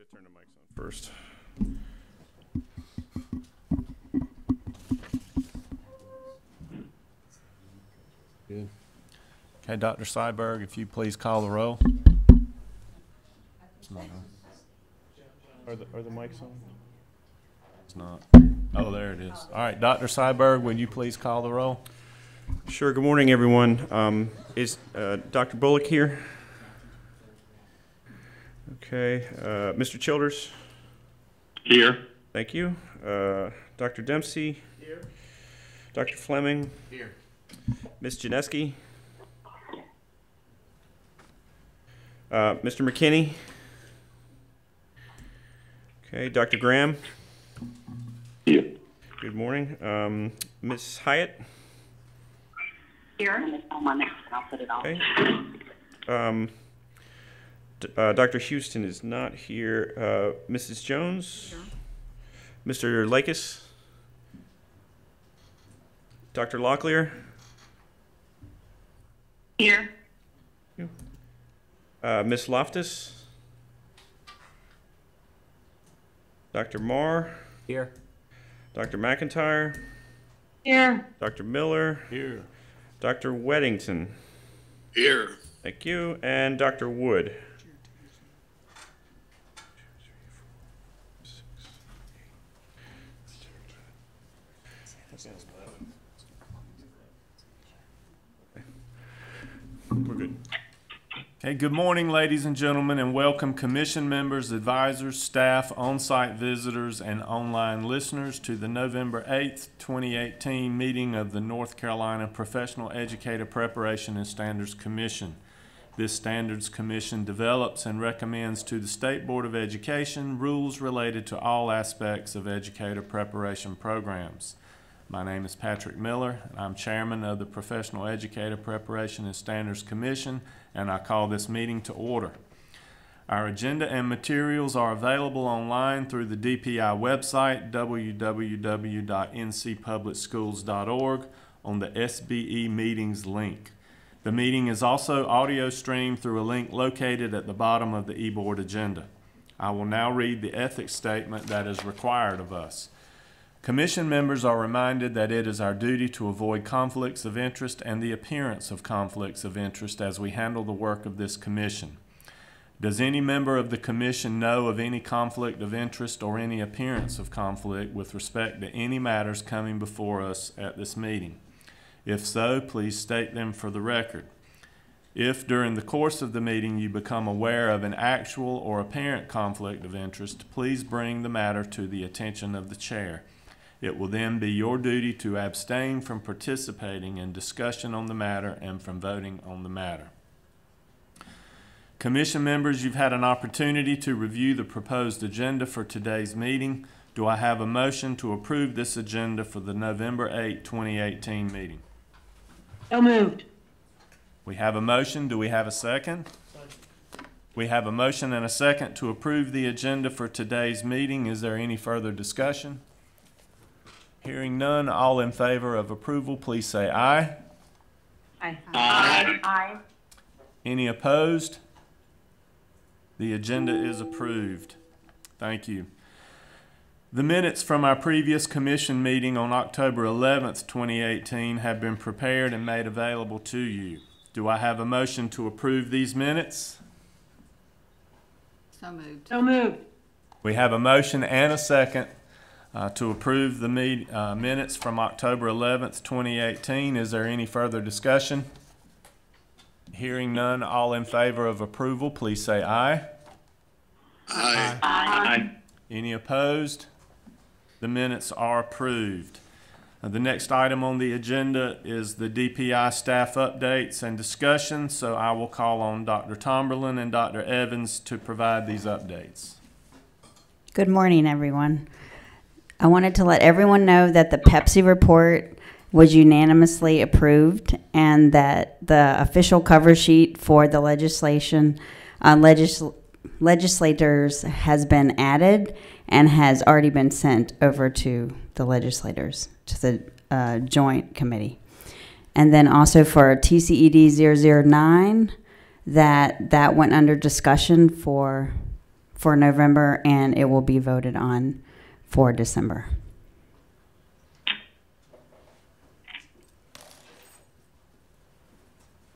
to turn the mics on first. Good. Okay, Dr. Seiberg, if you please call the roll. It's not on. Are the mics on? It's not. Oh, there it is. All right, Dr. Seiberg, would you please call the roll? Sure. Good morning, everyone. Is Dr. Bullock here? Okay. Mr. Childers? Here. Thank you. Dr. Dempsey? Here. Dr. Fleming? Here. Ms. Janeski? Mr. McKinney? Okay. Dr. Graham? Here. Good morning. Ms. Hyatt? Here. I'll put it on. Okay. Dr. Houston is not here. Mrs. Jones? Mr. Lakis? Dr. Locklear? Here. Ms. Loftus? Dr. Marr? Here. Dr. McIntyre? Here. Dr. Miller? Here. Dr. Weddington? Here. Thank you. And Dr. Wood? We're good. Okay, good morning, ladies and gentlemen, and welcome commission members, advisors, staff, on-site visitors, and online listeners to the November 8th, 2018 meeting of the North Carolina Professional Educator Preparation and Standards Commission. This Standards Commission develops and recommends to the State Board of Education rules related to all aspects of educator preparation programs. My name is Patrick Miller, and I'm chairman of the Professional Educator Preparation and Standards Commission, and I call this meeting to order. Our agenda and materials are available online through the DPI website, www.ncpublicschools.org, on the SBE meetings link. The meeting is also audio streamed through a link located at the bottom of the e-board agenda. I will now read the ethics statement that is required of us. Commission members are reminded that it is our duty to avoid conflicts of interest and the appearance of conflicts of interest as we handle the work of this commission. Does any member of the commission know of any conflict of interest or any appearance of conflict with respect to any matters coming before us at this meeting? If so, please state them for the record. If during the course of the meeting you become aware of an actual or apparent conflict of interest, please bring the matter to the attention of the chair. It will then be your duty to abstain from participating in discussion on the matter and from voting on the matter. Commission members, you've had an opportunity to review the proposed agenda for today's meeting. Do I have a motion to approve this agenda for the November 8, 2018 meeting? So moved. We have a motion. Do we have a second? We have a motion and a second to approve the agenda for today's meeting. Is there any further discussion? Hearing none, all in favor of approval, please say aye. Aye. Aye. Aye. Any opposed? The agenda is approved. Thank you. The minutes from our previous commission meeting on October 11th, 2018 have been prepared and made available to you. Do I have a motion to approve these minutes? So moved. So moved. We have a motion and a second to approve the minutes from October 11th, 2018. Is there any further discussion? Hearing none, all in favor of approval, please say aye. Aye. Aye. Any opposed? The minutes are approved. The next item on the agenda is the DPI staff updates and discussion, so I will call on Dr. Tomberlin and Dr. Evans to provide these updates. Good morning, everyone. I wanted to let everyone know that the Pepsi report was unanimously approved and that the official cover sheet for the legislators has been added and has already been sent over to the legislators, to the joint committee. And then also for TCED 009, that went under discussion for for November, and it will be voted on for December.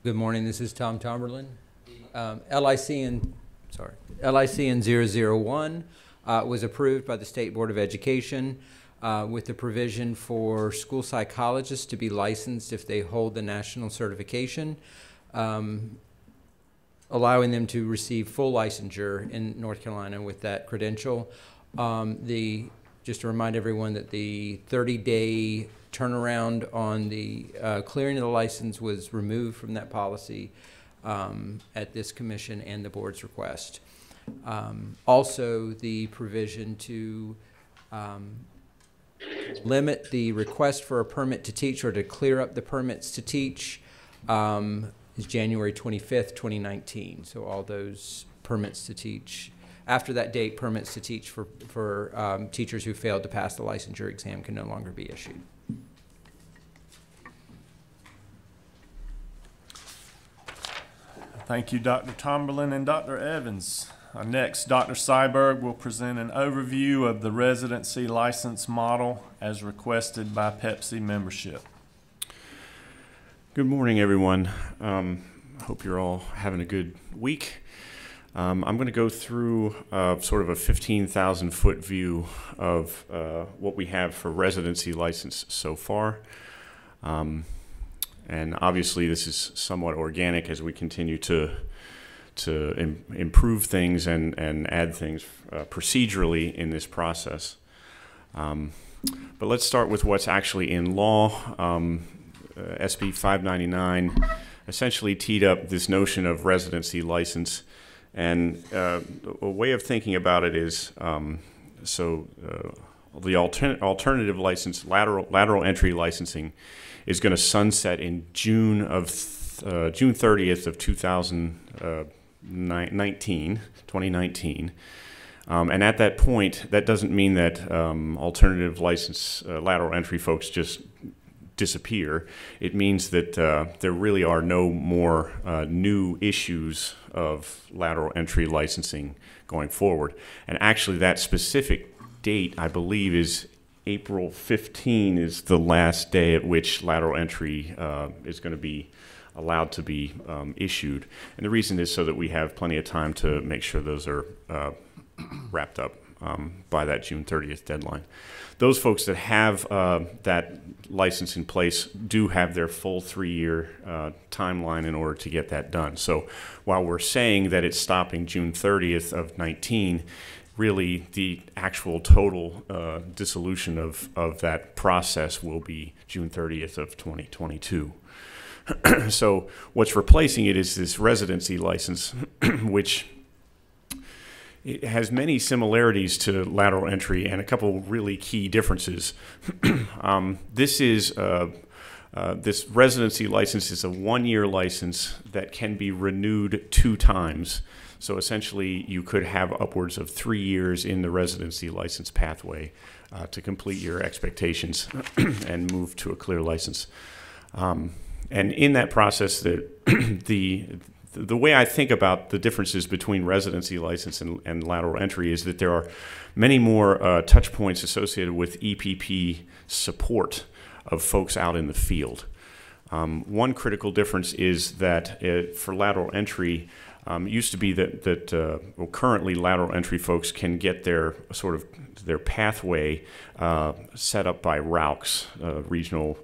Good morning, this is Tom Tomberlin. LIC in 001 was approved by the State Board of Education with the provision for school psychologists to be licensed if they hold the national certification, allowing them to receive full licensure in North Carolina with that credential. Just to remind everyone that the 30-day turnaround on the clearing of the license was removed from that policy at this commission and the board's request. Also, the provision to limit the request for a permit to teach or to clear up the permits to teach is January 25th, 2019. So all those permits to teach, after that date, permits to teach for teachers who failed to pass the licensure exam can no longer be issued. Thank you, Dr. Tomberlin and Dr. Evans. Next, Dr. Seiberg will present an overview of the residency license model as requested by Pepsi membership. Good morning, everyone. Hope you're all having a good week. I'm going to go through sort of a 15,000-foot view of what we have for residency license so far. And obviously, this is somewhat organic as we continue to improve things and add things procedurally in this process. But let's start with what's actually in law. SB 599 essentially teed up this notion of residency license. And a way of thinking about it is, the alternative license, lateral entry licensing, is going to sunset in June 30th of 2019. And at that point, that doesn't mean that alternative license lateral entry folks just disappear. It means that there really are no more new issues of lateral entry licensing going forward. And actually, that specific date, I believe, is April 15 is the last day at which lateral entry is going to be allowed to be issued. And the reason is so that we have plenty of time to make sure those are wrapped up by that June 30th deadline. Those folks that have that license in place do have their full 3-year timeline in order to get that done. So while we're saying that it's stopping June 30th of 19, really the actual total dissolution of that process will be June 30th of 2022. So what's replacing it is this residency license, which it has many similarities to lateral entry and a couple really key differences. This residency license is a 1-year license that can be renewed 2 times. So essentially, you could have upwards of 3 years in the residency license pathway to complete your expectations and move to a clear license. And in that process, the way I think about the differences between residency license and lateral entry is that there are many more touch points associated with EPP support of folks out in the field. One critical difference is that for lateral entry, it used to be that currently lateral entry folks can get their pathway set up by RAUCs, regional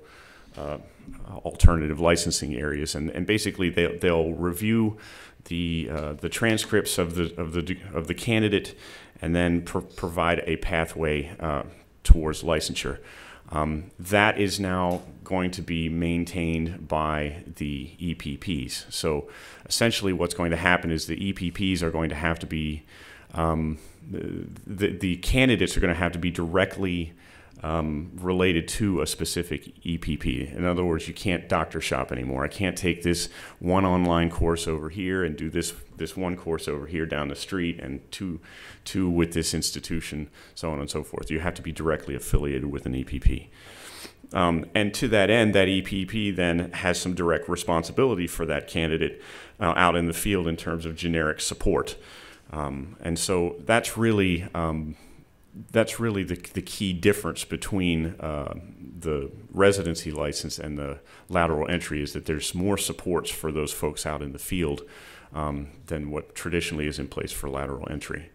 alternative licensing areas, and basically they'll review the transcripts of the candidate and then provide a pathway towards licensure. That is now going to be maintained by the EPPs. So essentially what's going to happen is the EPPs are going to have to be, the candidates are going to have to be directly related to a specific EPP. In other words, you can't doctor shop anymore. I can't take this one online course over here and do this one course over here down the street and two with this institution, so on and so forth. You have to be directly affiliated with an EPP. And to that end, that EPP then has some direct responsibility for that candidate out in the field in terms of generic support. And so that's really the key difference between the residency license and the lateral entry, is that there's more supports for those folks out in the field than what traditionally is in place for lateral entry.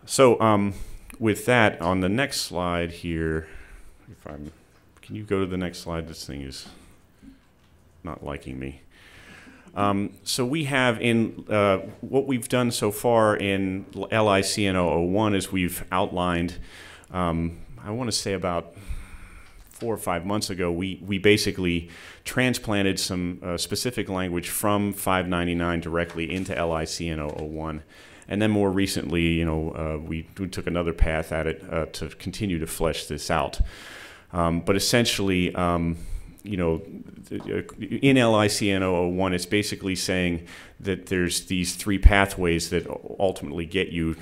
So with that, on the next slide here, can you go to the next slide? This thing is not liking me. So we have what we've done so far in LICN 001 is we've outlined, I want to say about 4 or 5 months ago, we basically transplanted some specific language from 599 directly into LICN 001. And then more recently, we took another path at it to continue to flesh this out. But essentially, in LICN 001, it's basically saying that there's these 3 pathways that ultimately get you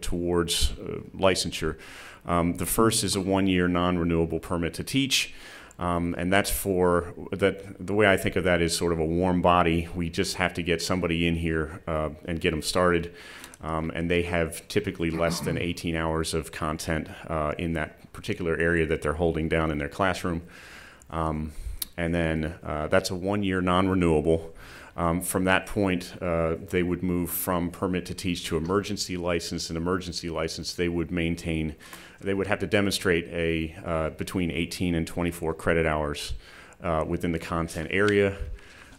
towards licensure. The first is a 1-year non-renewable permit to teach. And that's the way I think of that is sort of a warm body. We just have to get somebody in here and get them started. And they have typically less than 18 hours of content in that particular area that they're holding down in their classroom. And then that's a 1-year non-renewable. From that point, they would move from permit to teach to emergency license. An emergency license, they would have to demonstrate between 18 and 24 credit hours within the content area.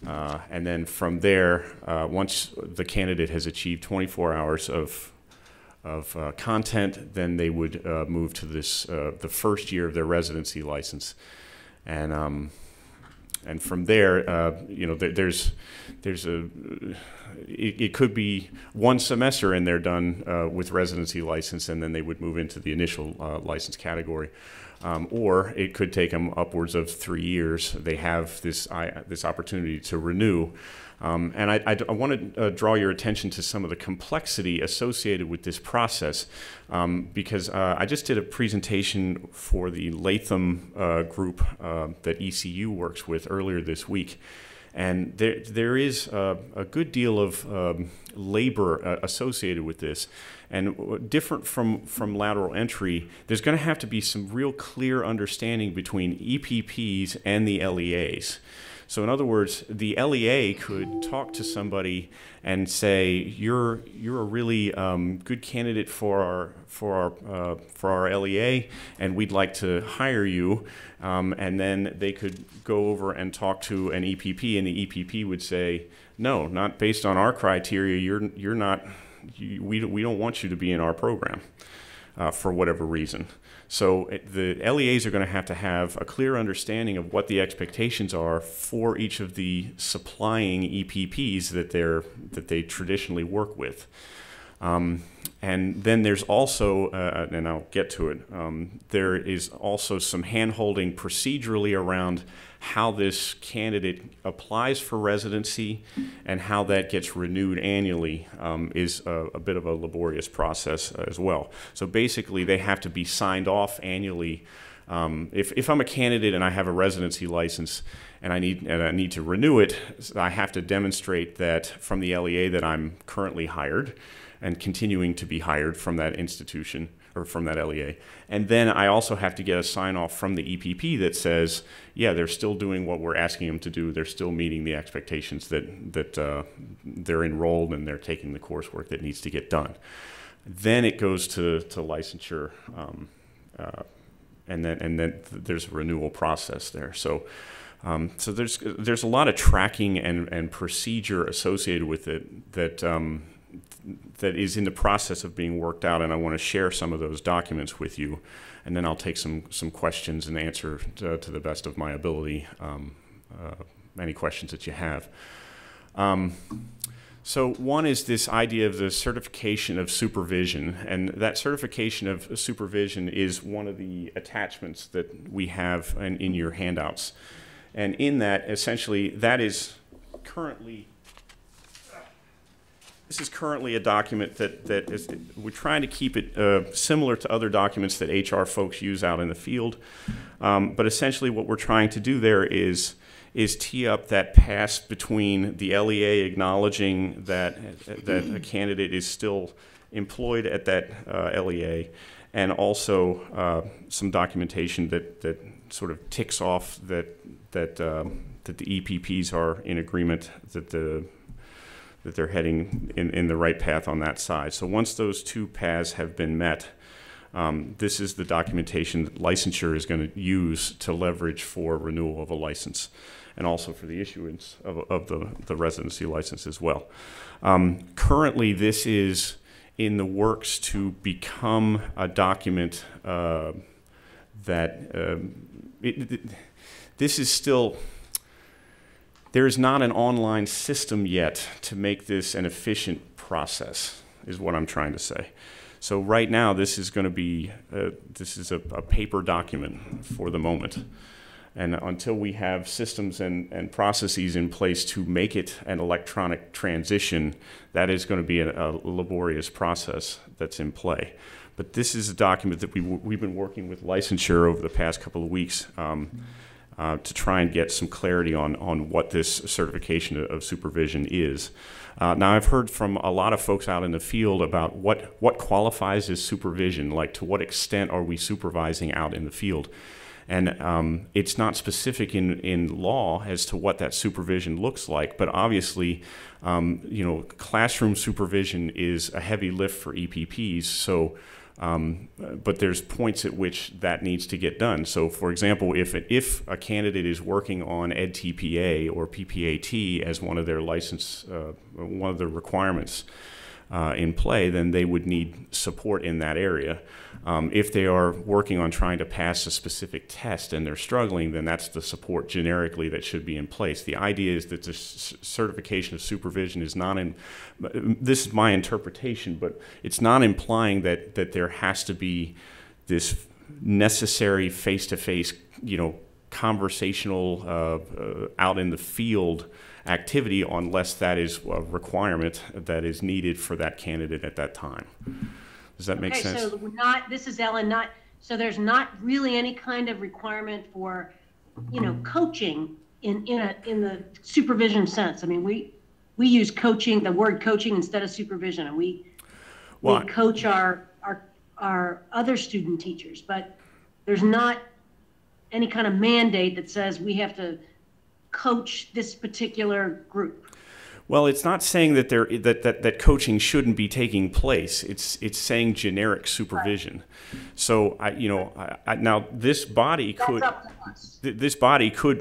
And then from there, once the candidate has achieved 24 hours of content, then they would move to the first year of their residency license. And from there, it could be 1 semester and they're done with residency license, and then they would move into the initial license category. Or it could take them upwards of 3 years. They have this opportunity to renew. And I want to draw your attention to some of the complexity associated with this process, because I just did a presentation for the Latham group that ECU works with earlier this week. And there is a good deal of labor associated with this. And different from lateral entry, there's going to have to be some real clear understanding between EPPs and the LEAs. So in other words, the LEA could talk to somebody and say, "You're a really good candidate for our LEA, and we'd like to hire you." And then they could go over and talk to an EPP, and the EPP would say, "No, not based on our criteria. You're not. We don't want you to be in our program for whatever reason." So the LEAs are going to have a clear understanding of what the expectations are for each of the supplying EPPs that they traditionally work with. And then there's also, and I'll get to it, there is also some hand-holding procedurally around how this candidate applies for residency and how that gets renewed annually is a bit of a laborious process as well. So basically, they have to be signed off annually. If I'm a candidate and I have a residency license and I need to renew it, I have to demonstrate that from the LEA that I'm currently hired and continuing to be hired from that institution or from that LEA. And then I also have to get a sign-off from the EPP that says, yeah, they're still doing what we're asking them to do. They're still meeting the expectations that they're enrolled and they're taking the coursework that needs to get done. Then it goes to licensure, and then there's a renewal process there. So there's a lot of tracking and procedure associated with it that is in the process of being worked out, and I want to share some of those documents with you, and then I'll take some questions and answer to the best of my ability any questions that you have. So one is this idea of the certification of supervision, and that certification of supervision is one of the attachments that we have in your handouts. And in that, essentially, this is currently a document that is, we're trying to keep it similar to other documents that HR folks use out in the field. But essentially what we're trying to do there is is tee up that pass between the LEA acknowledging that a candidate is still employed at that LEA, and also some documentation that sort of ticks off that the EPPs are in agreement that they're heading in the right path on that side. So once those two paths have been met, this is the documentation that licensure is going to use to leverage for renewal of a license, and also for the issuance of the residency license as well. Currently, this is in the works to become a document this is still, there is not an online system yet to make this an efficient process, is what I'm trying to say. So right now, this is going to be, this is a paper document for the moment. And until we have systems and processes in place to make it an electronic transition, that is going to be a laborious process that's in play. But this is a document that we've been working with licensure over the past couple of weeks to try and get some clarity on what this certification of supervision is. Now, I've heard from a lot of folks out in the field about what qualifies as supervision, like to what extent are we supervising out in the field. And it's not specific in law as to what that supervision looks like, but obviously, classroom supervision is a heavy lift for EPPs. So, but there's points at which that needs to get done. So, for example, if a candidate is working on EdTPA or PPAT as one of their license, one of the requirements in play, then they would need support in that area. If they are working on trying to pass a specific test and they're struggling, then that's the support generically that should be in place. The idea is that the certification of supervision is not in, this is my interpretation, but it's not implying that there has to be this necessary face-to-face, conversational out in the field activity unless that is a requirement that is needed for that candidate at that time. Does that make sense? So this is Ellen, so there's not really any kind of requirement for, coaching in the supervision sense. I mean, we use the word coaching instead of supervision, and we coach our other student teachers, but there's not any kind of mandate that says we have to coach this particular group. Well, it's not saying that that coaching shouldn't be taking place. It's saying generic supervision. So now this body could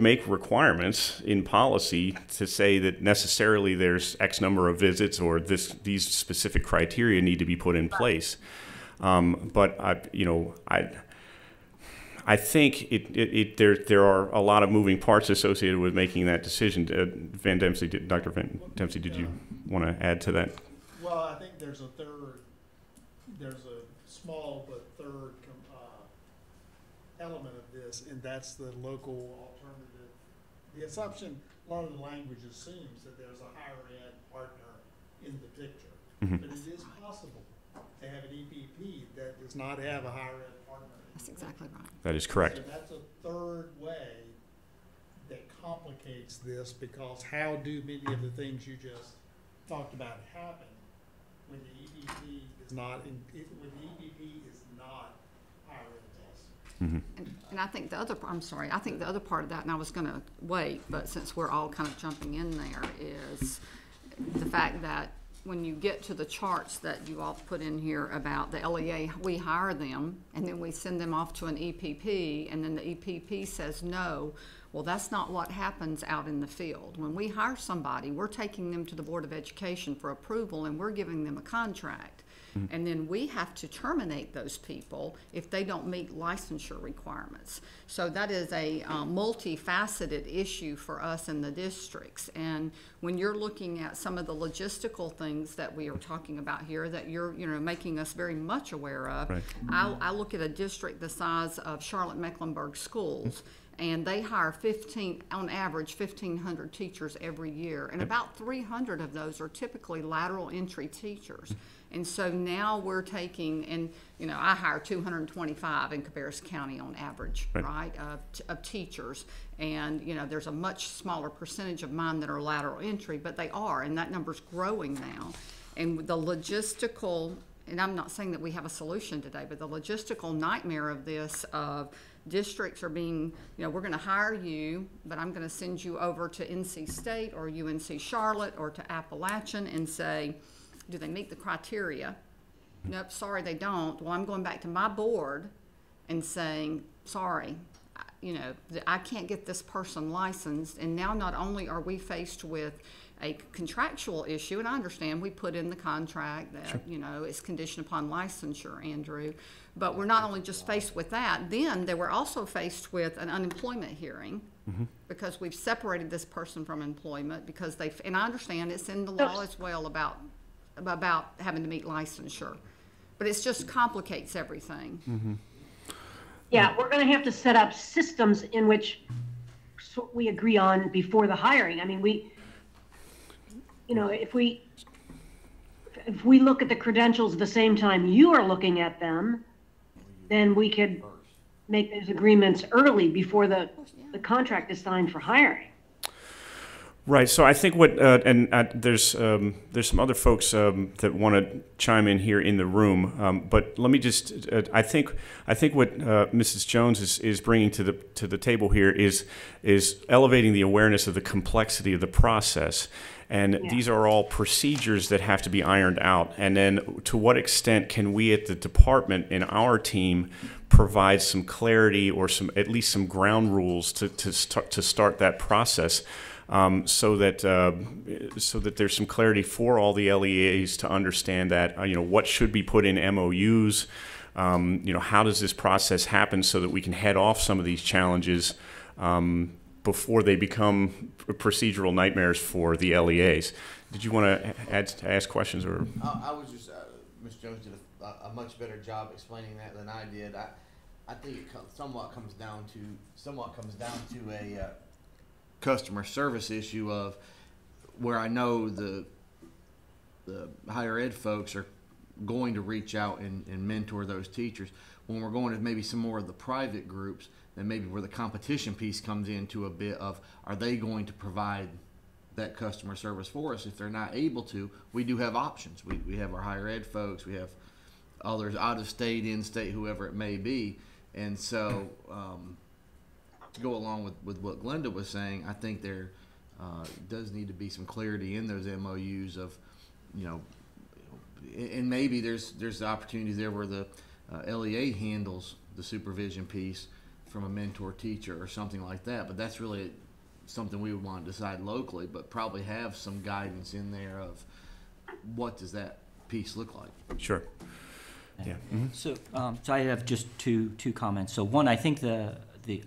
make requirements in policy to say that necessarily there's X number of visits or these specific criteria need to be put in place. But I think there are a lot of moving parts associated with making that decision. Dr. Van Dempsey, did you want to add to that? Well, I think there's a small but third element of this, and that's the local alternative. The assumption, a lot of the language assumes that there's a higher ed partner in the picture, but it is possible to have an EPP that does not have a higher ed partner. That's exactly right. That is correct. So that's a third way that complicates this, because how do many of the things you just talked about happen when the EPP is not higher ed test? And I think the other part of that, and I was going to wait, but since we're all kind of jumping in there, is the fact that when you get to the charts that you all put in here about the LEA, we hire them and then we send them off to an EPP, and then the EPP says no. Well, that's not what happens out in the field. When we hire somebody, we're taking them to the Board of Education for approval, and we're giving them a contract. And then we have to terminate those people if they don't meet licensure requirements. So that is a multifaceted issue for us in the districts. And when you're looking at some of the logistical things that we are talking about here that you're making us very much aware of, right. I look at a district the size of Charlotte-Mecklenburg schools, and they hire on average 1,500 teachers every year, and about 300 of those are typically lateral entry teachers. And so now we're taking, and you know, I hire 225 in Cabarrus County on average, right, of teachers. And you know, there's a much smaller percentage of mine that are lateral entry, but they are, and that number's growing now. And the logistical, and I'm not saying that we have a solution today, but the logistical nightmare of this, of districts are being, you know, we're going to hire you, but I'm going to send you over to NC State or UNC Charlotte or to Appalachian and say, do they meet the criteria? Nope, sorry, they don't. Well, I'm going back to my board and saying, sorry, you know, I can't get this person licensed. And now not only are we faced with a contractual issue, and I understand we put in the contract that, you know, it's conditioned upon licensure, Andrew, but we're not only just faced with that, then they were also faced with an unemployment hearing because we've separated this person from employment because they've, and I understand it's in the law as well about having to meet licensure, but it just complicates everything. Yeah, we're going to have to set up systems in which we agree on before the hiring. I mean, you know, if we look at the credentials at the same time you are looking at them, then we could make those agreements early before the contract is signed for hiring. Right. So I think there's some other folks that want to chime in here in the room, but let me just I think what Mrs. Jones is bringing to the table here is elevating the awareness of the complexity of the process. And these are all procedures that have to be ironed out. And then to what extent can we at the department in our team provide some clarity or at least some ground rules to start that process, so that there's some clarity for all the LEAs to understand that, you know, what should be put in MOUs, you know, how does this process happen so that we can head off some of these challenges before they become procedural nightmares for the LEAs. Did you want to ask questions? Or I was just, Ms. Jones did a much better job explaining that than I did. I think it somewhat comes down to a customer service issue of where I know the higher ed folks are going to reach out and mentor those teachers. When we're going to maybe some more of the private groups, then maybe where the competition piece comes into a bit of, are they going to provide that customer service for us? If they're not able to, we do have options. We have our higher ed folks, we have others out of state, in state, whoever it may be. And so to go along with what Glenda was saying, I think there does need to be some clarity in those MOUs of, you know, and maybe there's the opportunities there where the LEA handles the supervision piece from a mentor teacher or something like that. But that's really something we would want to decide locally, but probably have some guidance in there of what does that piece look like. Sure. Yeah. Mm-hmm. So I have just two comments. So one, I think the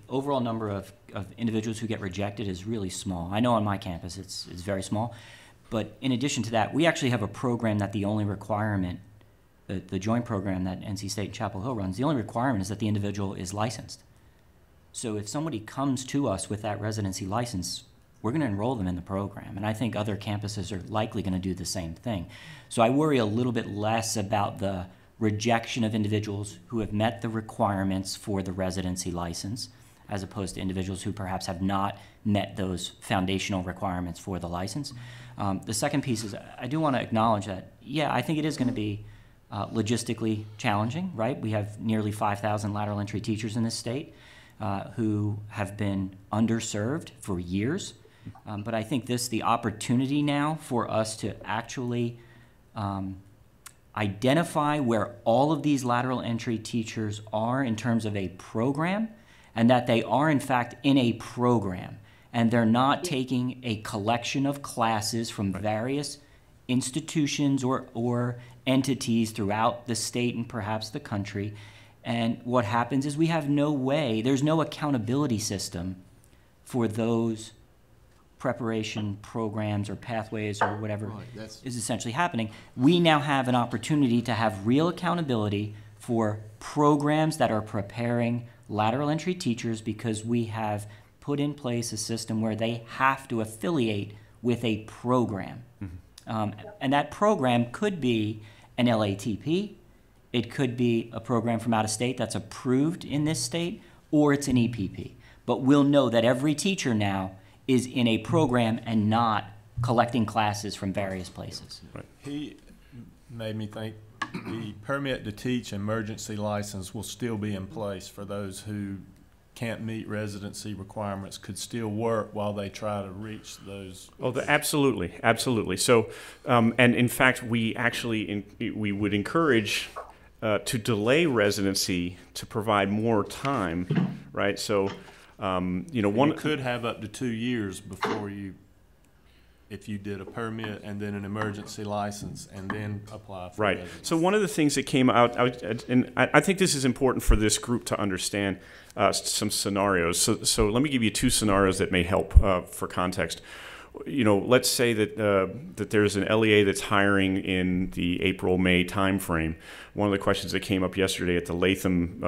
overall number of individuals who get rejected is really small. I know on my campus it's very small. But in addition to that, we actually have a program that the only requirement, the joint program that NC State and Chapel Hill runs, the only requirement is that the individual is licensed. So if somebody comes to us with that residency license, we're going to enroll them in the program. And I think other campuses are likely going to do the same thing. So I worry a little bit less about the rejection of individuals who have met the requirements for the residency license, as opposed to individuals who perhaps have not met those foundational requirements for the license. The second piece is I do want to acknowledge that, yeah, I think it is going to be logistically challenging, right? We have nearly 5,000 lateral entry teachers in this state who have been underserved for years. But I think the opportunity now for us to actually identify where all of these lateral entry teachers are in terms of a program, and that they are in fact in a program, and they're not taking a collection of classes from various institutions or entities throughout the state and perhaps the country. And what happens is we have no way, there's no accountability system for those preparation programs or pathways or whatever is essentially happening. We now have an opportunity to have real accountability for programs that are preparing lateral entry teachers, because we have put in place a system where they have to affiliate with a program. And that program could be an LATP, it could be a program from out of state that's approved in this state, or it's an EPP. But we'll know that every teacher now is in a program and not collecting classes from various places. He made me think the permit to teach emergency license will still be in place for those who can't meet residency requirements, could still work while they try to reach those. Oh, absolutely, absolutely. So, and in fact, we actually we would encourage to delay residency to provide more time, right? So, you know, You could have up to 2 years before you, if you did a permit and then an emergency license and then apply for right. residency. So one of the things that came out, and I think this is important for this group to understand some scenarios. So let me give you 2 scenarios that may help for context. You know, let's say that that there's an LEA that's hiring in the April-May timeframe. One of the questions that came up yesterday at the Latham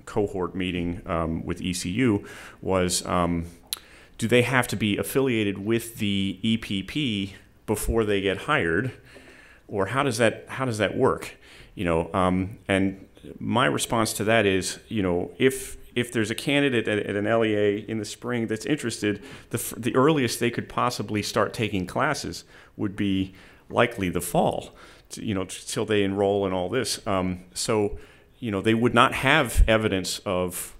cohort meeting with ECU was, do they have to be affiliated with the EPP before they get hired, or how does that work? You know, and my response to that is, you know, if there's a candidate at an LEA in the spring that's interested, the earliest they could possibly start taking classes would be likely the fall, you know, till they enroll and all this. So, you know, they would not have evidence of,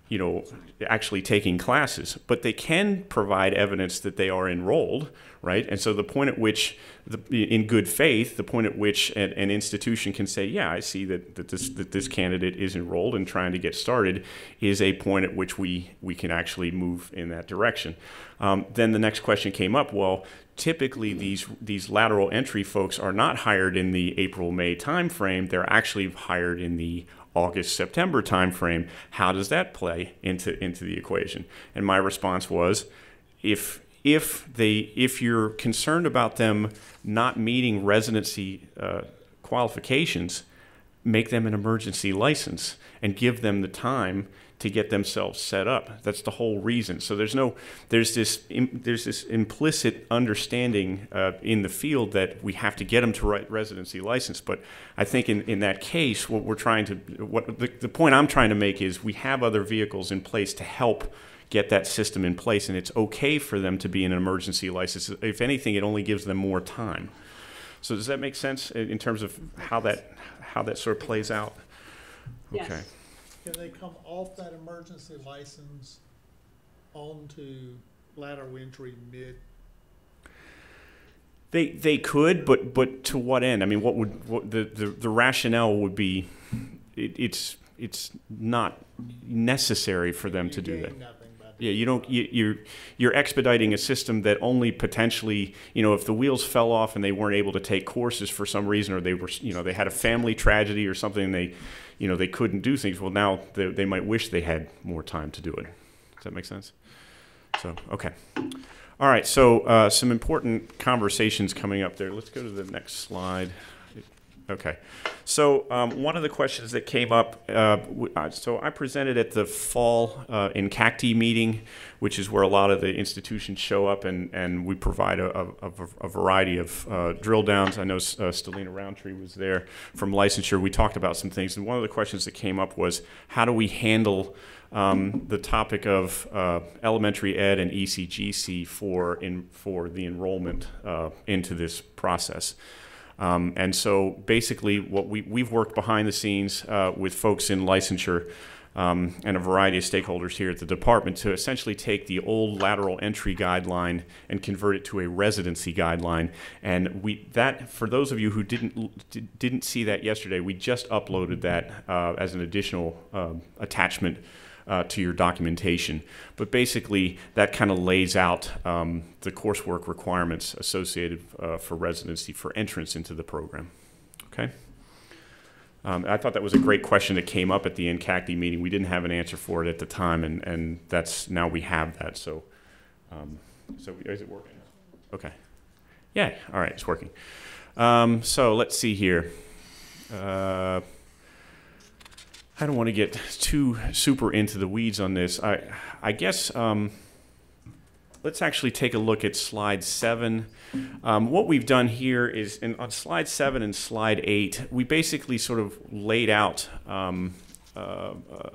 you know, actually taking classes, but they can provide evidence that they are enrolled, right? And so the point at which, in good faith, the point at which an institution can say, yeah, I see that this candidate is enrolled and trying to get started, is a point at which we can actually move in that direction. Then the next question came up, well, typically these lateral entry folks are not hired in the April-May timeframe, they're actually hired in the August-September timeframe. How does that play into the equation? And my response was, if you're concerned about them not meeting residency qualifications, make them an emergency license and give them the time to get themselves set up. That's the whole reason. So there's this implicit understanding in the field that we have to get them to write residency license. But I think in that case, the point I'm trying to make is we have other vehicles in place to help get that system in place, and it's okay for them to be in an emergency license. If anything, it only gives them more time. So does that make sense in terms of how that sort of plays out? Yes. Okay. Can they come off that emergency license onto lateral entry mid? They could, but to what end? I mean, what the rationale would be? It's not necessary for them to do that. Yeah, you don't. You're expediting a system that only potentially, you know, if the wheels fell off and they weren't able to take courses for some reason, or they were, you know, they had a family tragedy or something, and they couldn't do things. Well, now they might wish they had more time to do it. Does that make sense? So, okay. All right, so some important conversations coming up there. Let's go to the next slide. Okay. So one of the questions that came up, so I presented at the fall in CACT meeting, which is where a lot of the institutions show up, and we provide a variety of drill downs. I know Stelina Roundtree was there from licensure. We talked about some things, and one of the questions that came up was, how do we handle the topic of elementary ed and ECGC for the enrollment into this process? And so basically what we've worked behind the scenes with folks in licensure and a variety of stakeholders here at the department to essentially take the old lateral entry guideline and convert it to a residency guideline. And that, for those of you who didn't see that yesterday, we just uploaded that as an additional attachment to your documentation. But basically, that kind of lays out the coursework requirements associated for residency for entrance into the program. Okay? I thought that was a great question that came up at the NCACD meeting. We didn't have an answer for it at the time, and that's now we have that. So, is it working? Okay. Yeah. All right. It's working. So let's see here. I don't want to get too super into the weeds on this. I guess let's actually take a look at slide 7. What we've done here is, on slide 7 and slide 8, we basically sort of laid out a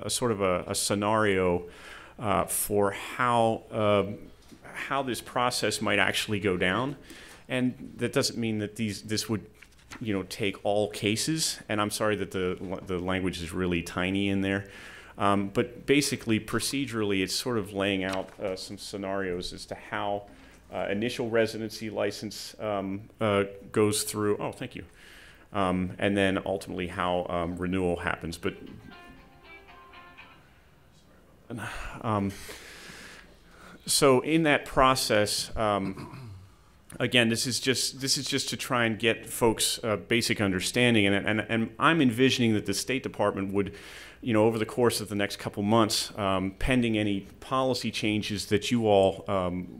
sort of a scenario for how this process might actually go down. And that doesn't mean that this would, take all cases. And I'm sorry that the language is really tiny in there. But basically, procedurally, it's sort of laying out some scenarios as to how initial residency license goes through. Oh, thank you. And then ultimately how renewal happens. But so in that process, again, this is just to try and get folks basic understanding, and I'm envisioning that the State Department would, over the course of the next couple months, pending any policy changes that you all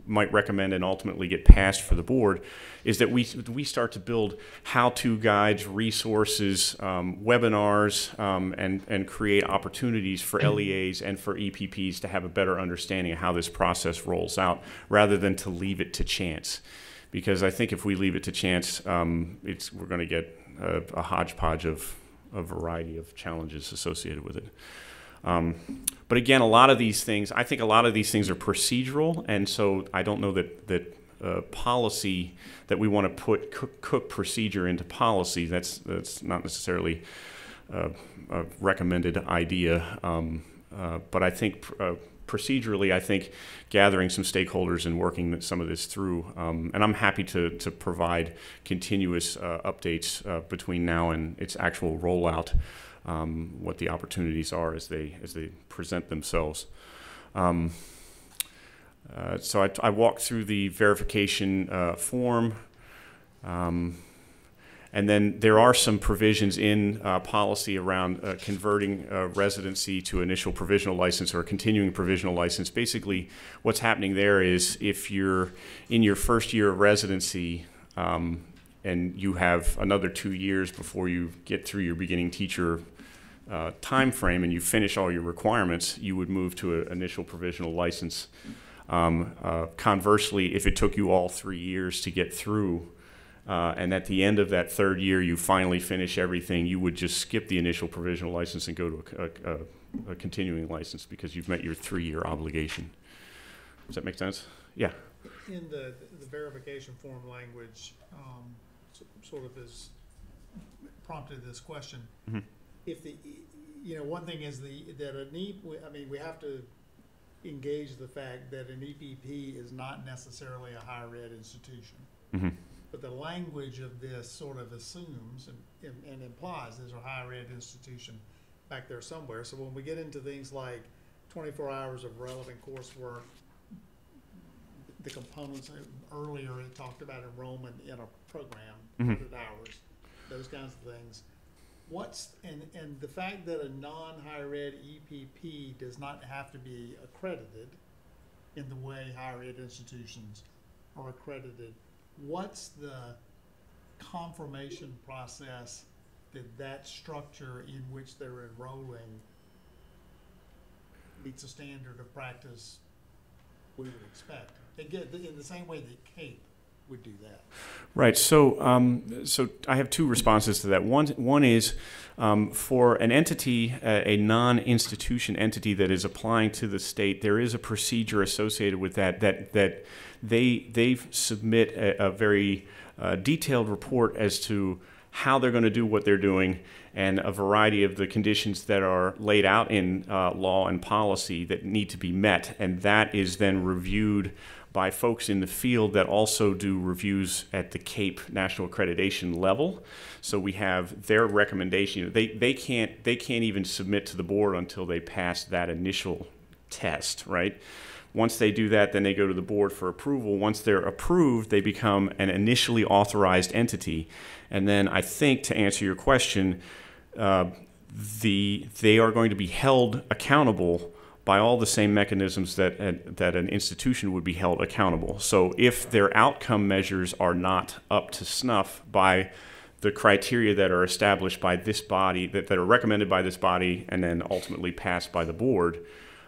might recommend and ultimately get passed for the board, is that we start to build how-to guides, resources, webinars, and create opportunities for LEAs and for EPPs to have a better understanding of how this process rolls out, rather than to leave it to chance. Because I think if we leave it to chance, we're going to get a hodgepodge of a variety of challenges associated with it. But again, I think a lot of these things are procedural, and so I don't know that policy, that we want to put cook procedure into policy. That's not necessarily a recommended idea. But I think procedurally, I think gathering some stakeholders and working some of this through, and I'm happy to provide continuous updates between now and its actual rollout, what the opportunities are as they present themselves. So I walked through the verification form. And then there are some provisions in policy around converting residency to initial provisional license or continuing provisional license. Basically, what's happening there is if you're in your first year of residency and you have another 2 years before you get through your beginning teacher time frame and you finish all your requirements, you would move to an initial provisional license. Conversely, if it took you all 3 years to get through, and at the end of that third year, you finally finish everything, you would just skip the initial provisional license and go to a continuing license because you've met your 3-year obligation. Does that make sense? Yeah. In the verification form language, sort of has prompted this question. Mm-hmm. If one thing is that an we have to engage the fact that an EPP is not necessarily a higher ed institution. Mm-hmm. But the language of this sort of assumes and implies there's a higher ed institution back there somewhere. So when we get into things like 24 hours of relevant coursework, the components earlier it talked about enrollment in a program, 100 hours, those kinds of things. And the fact that a non-higher ed EPP does not have to be accredited in the way higher ed institutions are accredited, what's the confirmation process that structure in which they're enrolling meets a standard of practice we would expect? Again, in the same way that CAPE would do that. Right. So, so I have two responses to that. One is for an entity, a non-institution entity that is applying to the state, there is a procedure associated with that they submit a very detailed report as to how they're going to do what they're doing and a variety of the conditions that are laid out in law and policy that need to be met, and that is then reviewed by folks in the field that also do reviews at the CAPE national accreditation level. So we have their recommendation. They can't even submit to the board until they pass that initial test, right? Once they do that, then they go to the board for approval. Once they're approved, they become an initially authorized entity. And then I think, to answer your question, they are going to be held accountable by all the same mechanisms that an institution would be held accountable. So if their outcome measures are not up to snuff by the criteria that are established by this body, that are recommended by this body, and then ultimately passed by the board,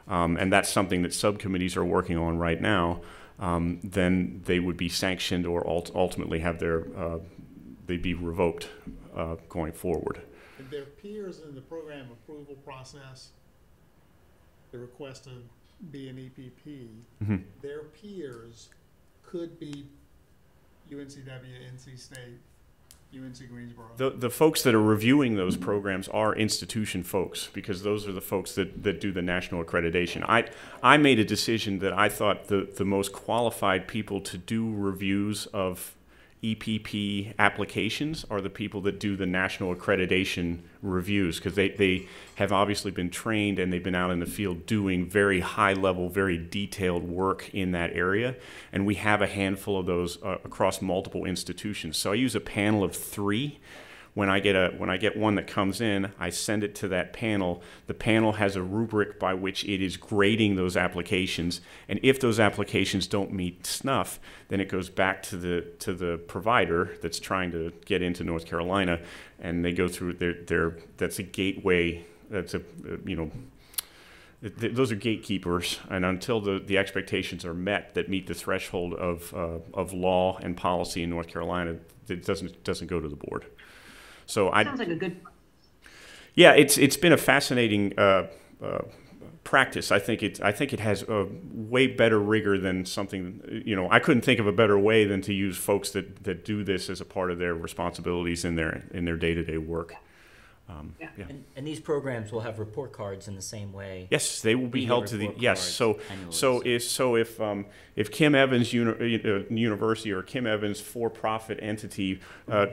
and that's something that subcommittees are working on right now, then they would be sanctioned or ultimately have their they'd be revoked going forward. And their peers in the program approval process, the request to be an EPP, their peers could be UNCW, NC State, UNC Greensboro. The folks that are reviewing those programs are institution folks, because those are the folks that do the national accreditation. I made a decision that I thought the most qualified people to do reviews of EPP applications are the people that do the national accreditation reviews, because they have obviously been trained and they've been out in the field doing very high level, very detailed work in that area. And we have a handful of those across multiple institutions. So I use a panel of 3. When I get one that comes in, I send it to that panel. The panel has a rubric by which it is grading those applications, and if those applications don't meet snuff, then it goes back to the provider that's trying to get into North Carolina, and they go through their that's a gateway. That's a those are gatekeepers, and until the expectations are met that meet the threshold of law and policy in North Carolina, it doesn't go to the board. So Sounds like a good. Yeah, it's been a fascinating practice. I think it has a way better rigor than something. I couldn't think of a better way than to use folks that do this as a part of their responsibilities in their day-to-day work. Yeah. And these programs will have report cards in the same way. Yes, they will be held to the if Kim Evans University or Kim Evans for-profit entity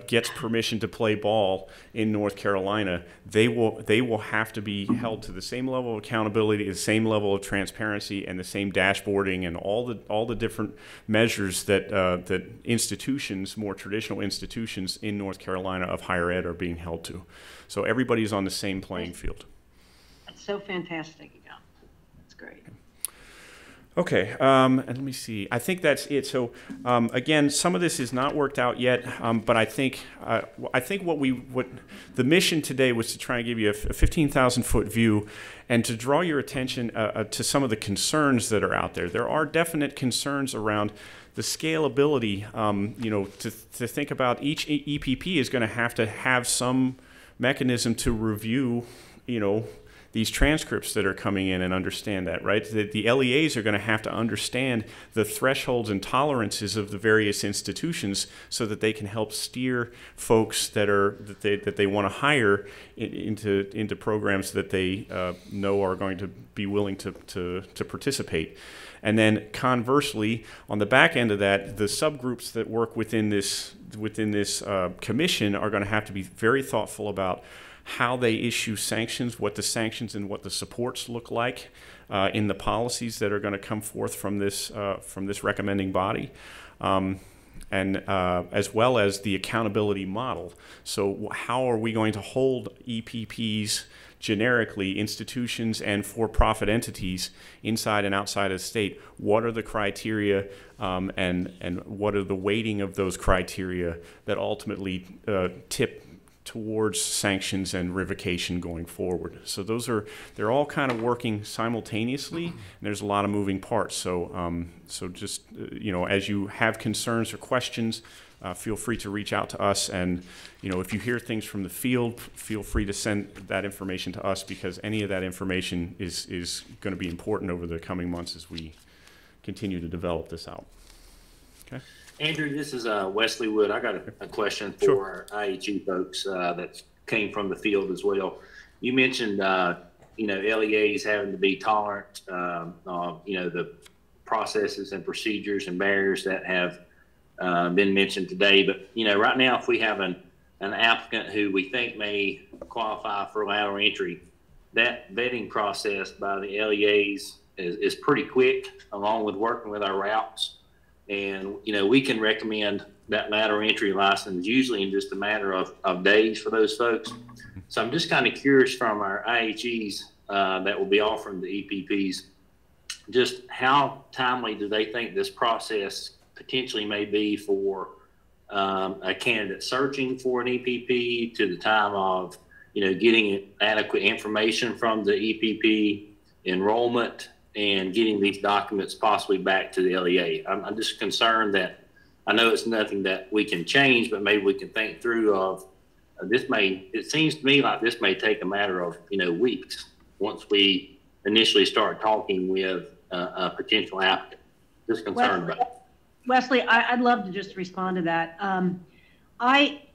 gets permission to play ball in North Carolina, they will have to be held to the same level of accountability, the same level of transparency, and the same dashboarding and all the different measures that institutions, more traditional institutions in North Carolina of higher ed, are being held to. So everybody's on the same playing field. That's so fantastic. Yeah, that's great. Okay, and let me see. I think that's it. So again, some of this is not worked out yet, but I think what the mission today was to try and give you a 15,000-foot view, and to draw your attention to some of the concerns that are out there. There are definite concerns around the scalability. To think about each EPP is going to have some mechanism to review, these transcripts that are coming in and understand that, right? The LEAs are going to have to understand the thresholds and tolerances of the various institutions so that they can help steer folks that they want to hire into programs that they know are going to be willing to participate. And then conversely, on the back end of that, the subgroups that work within this commission are going to have to be very thoughtful about how they issue sanctions, what the sanctions and what the supports look like in the policies that are going to come forth from this recommending body, and as well as the accountability model. So how are we going to hold EPPs generically, institutions and for-profit entities inside and outside of the state? What are the criteria and what are the weighting of those criteria that ultimately tip towards sanctions and revocation going forward? So they're all kind of working simultaneously, and there's a lot of moving parts. So just as you have concerns or questions, feel free to reach out to us, and if you hear things from the field, feel free to send that information to us, because any of that information is going to be important over the coming months as we continue to develop this out. Okay. Andrew, this is Wesley Wood. I got a question for Sure. our IHE folks that came from the field as well. You mentioned, LEAs having to be tolerant, the processes and procedures and barriers that have been mentioned today. But, right now, if we have an applicant who we think may qualify for lateral entry, that vetting process by the LEAs is pretty quick, along with working with our routes. And, we can recommend that lateral entry license usually in just a matter of days for those folks. So I'm just kind of curious from our IHEs that will be offering the EPPs, just how timely do they think this process potentially may be for a candidate searching for an EPP to the time of, getting adequate information from the EPP, enrollment, and getting these documents possibly back to the LEA. I'm just concerned that I know it's nothing that we can change, but maybe we can think through of it seems to me like this may take a matter of, weeks once we initially start talking with a potential applicant. Just concerned about it. Wesley, I'd love to just respond to that.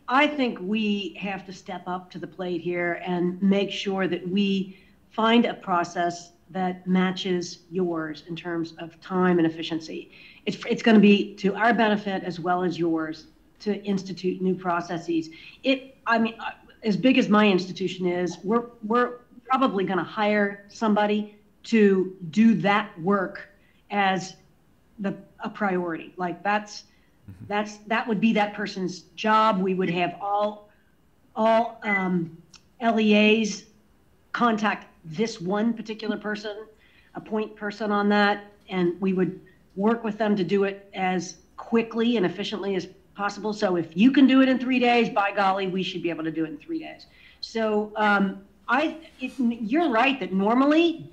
I think we have to step up to the plate here and make sure that we find a process that matches yours in terms of time and efficiency. It's going to be to our benefit as well as yours to institute new processes. As big as my institution is, we're probably going to hire somebody to do that work as a priority. Like that would be that person's job. We would have all LEAs contact this one particular person, appoint person on that, and we would work with them to do it as quickly and efficiently as possible. So if you can do it in 3 days, by golly, we should be able to do it in 3 days. So you're right that normally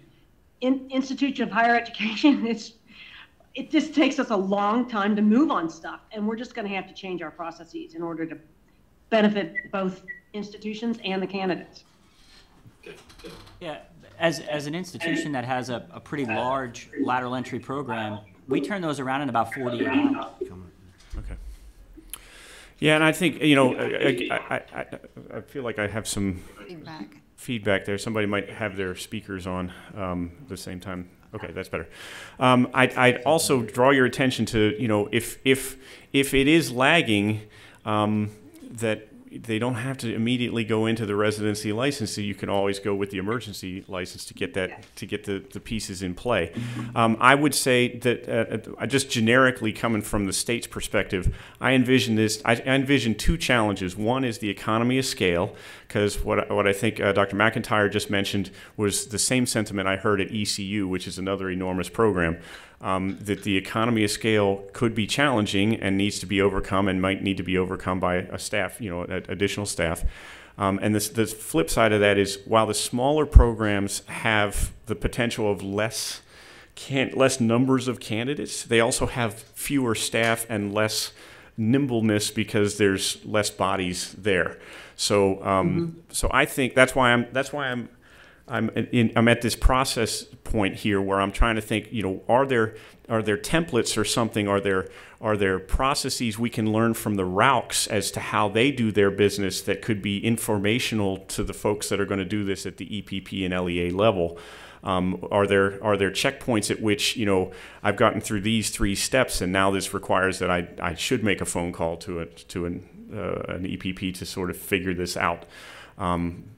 in institutions of higher education, it just takes us a long time to move on stuff, and we're just going to have to change our processes in order to benefit both institutions and the candidates. Yeah, as an institution that has a pretty large lateral entry program, we turn those around in about 48 hours. Okay. Yeah, and I think, I feel like I have some feedback there. Somebody might have their speakers on the same time. Okay, that's better. I'd also draw your attention to, if it is lagging, that they don't have to immediately go into the residency license. So you can always go with the emergency license to get the pieces in play. I would say that just generically coming from the state's perspective, I envision two challenges. One is the economy of scale, because what I think Dr. McIntyre just mentioned was the same sentiment I heard at ECU, which is another enormous program. That the economy of scale could be challenging and needs to be overcome and might need to be overcome by a staff, additional staff. And the flip side of that is, while the smaller programs have the potential of less numbers of candidates, they also have fewer staff and less nimbleness because there's less bodies there. So, so I think that's why I'm at this process point here where I'm trying to think, are there templates or something? Are there processes we can learn from the RAUCs as to how they do their business that could be informational to the folks that are going to do this at the EPP and LEA level? Are there checkpoints at which, I've gotten through these 3 steps and now this requires that I should make a phone call to an EPP to sort of figure this out?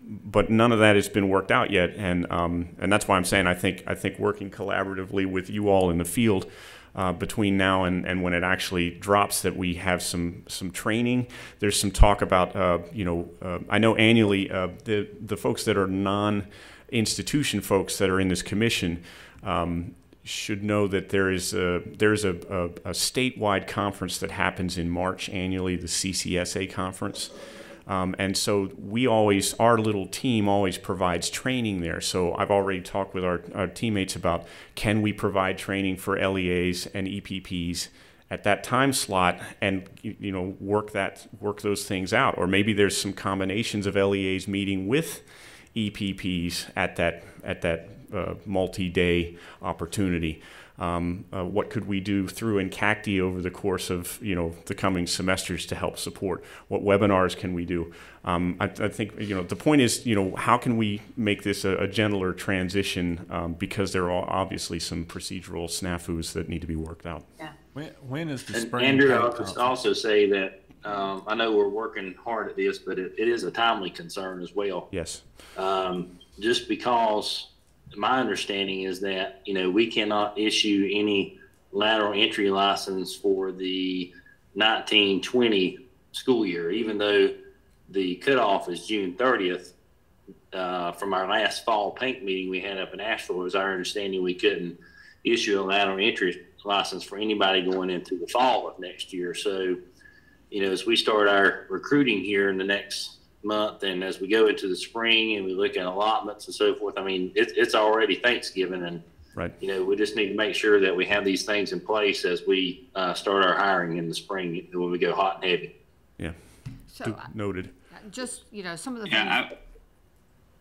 But none of that has been worked out yet, and that's why I'm saying I think working collaboratively with you all in the field between now and when it actually drops, that we have some training. There's some talk about I know annually the folks that are non-institution folks that are in this commission should know that there's a statewide conference that happens in March annually, the CCSA conference. And so our little team always provides training there. So I've already talked with our teammates about, can we provide training for LEAs and EPPs at that time slot and, work those things out. Or maybe there's some combinations of LEAs meeting with EPPs at that multi-day opportunity. What could we do through NCACTI over the course of the coming semesters to help support? What webinars can we do? I think the point is how can we make this a gentler transition, because there are obviously some procedural snafus that need to be worked out. Yeah. When is the spring? Andrew, I'll also say that I know we're working hard at this, but it is a timely concern as well. Yes. Just because my understanding is that, we cannot issue any lateral entry license for the 1920 school year, even though the cutoff is June 30th. From our last fall paint meeting we had up in Asheville, it was our understanding we couldn't issue a lateral entry license for anybody going into the fall of next year. So, as we start our recruiting here in the next month, and as we go into the spring and we look at allotments and so forth, it's already Thanksgiving, and Right. You know, we just need to make sure that we have these things in place as we start our hiring in the spring when we go hot and heavy. Yeah. So Noted. just, you know, some of the Yeah, things,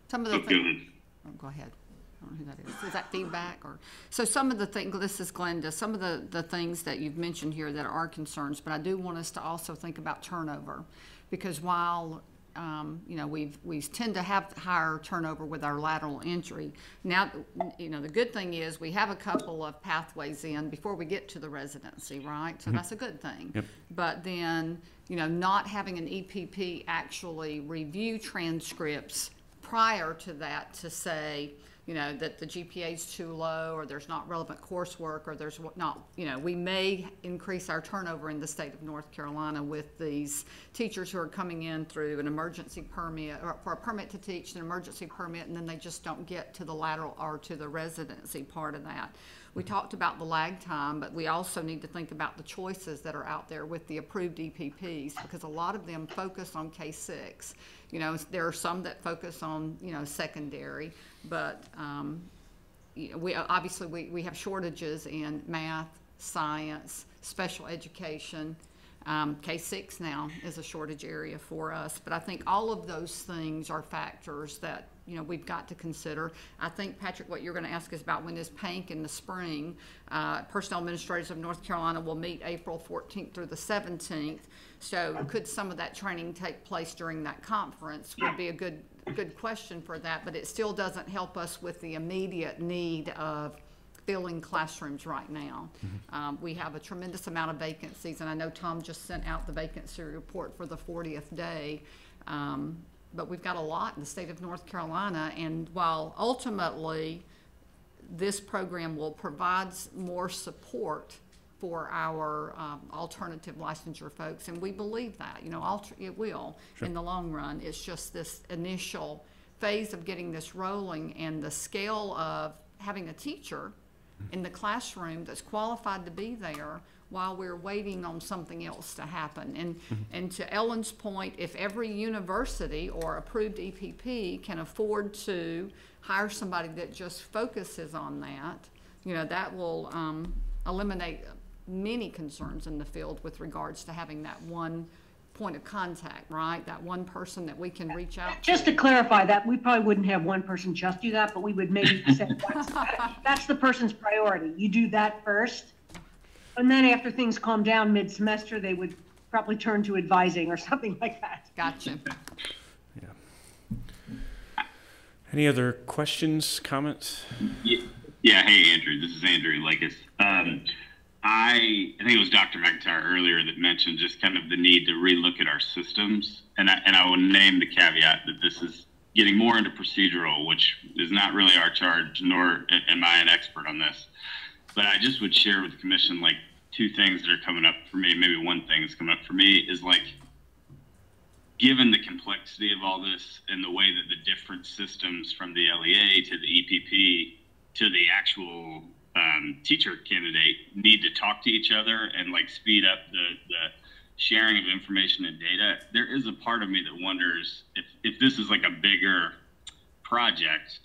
some of the things. Oh, go ahead. I don't know who that is. Is that feedback or? So some of the things, this is Glenda, some of the things that you've mentioned here that are concerns, but I do want us to also think about turnover. Because while, you know, we tend to have higher turnover with our lateral entry. Now, you know, the good thing is we have a couple of pathways in before we get to the residency, right? So that's a good thing. Yep. But then, you know, not having an EPP actually review transcripts prior to that to say, you know, that the GPA is too low or there's not relevant coursework or there's not, you know, we may increase our turnover in the state of North Carolina with these teachers who are coming in through an emergency permit or for a permit to teach, an emergency permit, and then they just don't get to the lateral or to the residency part of that. We talked about the lag time, but we also need to think about the choices that are out there with the approved EPPs because a lot of them focus on K-6. You know, there are some that focus on, you know, secondary, but we obviously we have shortages in math, science, special education. K-6 now is a shortage area for us, but I think all of those things are factors that, you know, we've got to consider. I think, Patrick, what you're going to ask is about when is PANC in the spring. Personnel Administrators of North Carolina will meet April 14th through the 17th. So could some of that training take place during that conference would be a good question for that, but it still doesn't help us with the immediate need of filling classrooms right now. We have a tremendous amount of vacancies, and I know Tom just sent out the vacancy report for the 40th day, but we've got a lot in the state of North Carolina, and while ultimately this program will provide more support for our alternative licensure folks, and we believe that, you know, it will in the long run. It's just this initial phase of getting this rolling and the scale of having a teacher in the classroom that's qualified to be there while we're waiting on something else to happen. And to Ellen's point, if every university or approved EPP can afford to hire somebody that just focuses on that, you know, that will eliminate many concerns in the field with regards to having that one point of contact, right? That one person that we can reach out to. Just to clarify that, we probably wouldn't have one person just do that, but we would maybe say that's the person's priority. You do that first. And then after things calm down mid-semester, they would probably turn to advising or something like that. Gotcha. Yeah. Any other questions, comments? Yeah. Hey, Andrew. This is Andrew Lakis. I think it was Dr. McIntyre earlier that mentioned just kind of the need to relook at our systems. And I will name the caveat that this is getting more into procedural, which is not really our charge, nor am I an expert on this. But I just would share with the commission, like, two things that are coming up for me. Maybe one thing that's coming up for me is, like, given the complexity of all this and the way that the different systems from the LEA to the EPP to the actual teacher candidate need to talk to each other and, like, speed up the sharing of information and data, there is a part of me that wonders if this is like a bigger project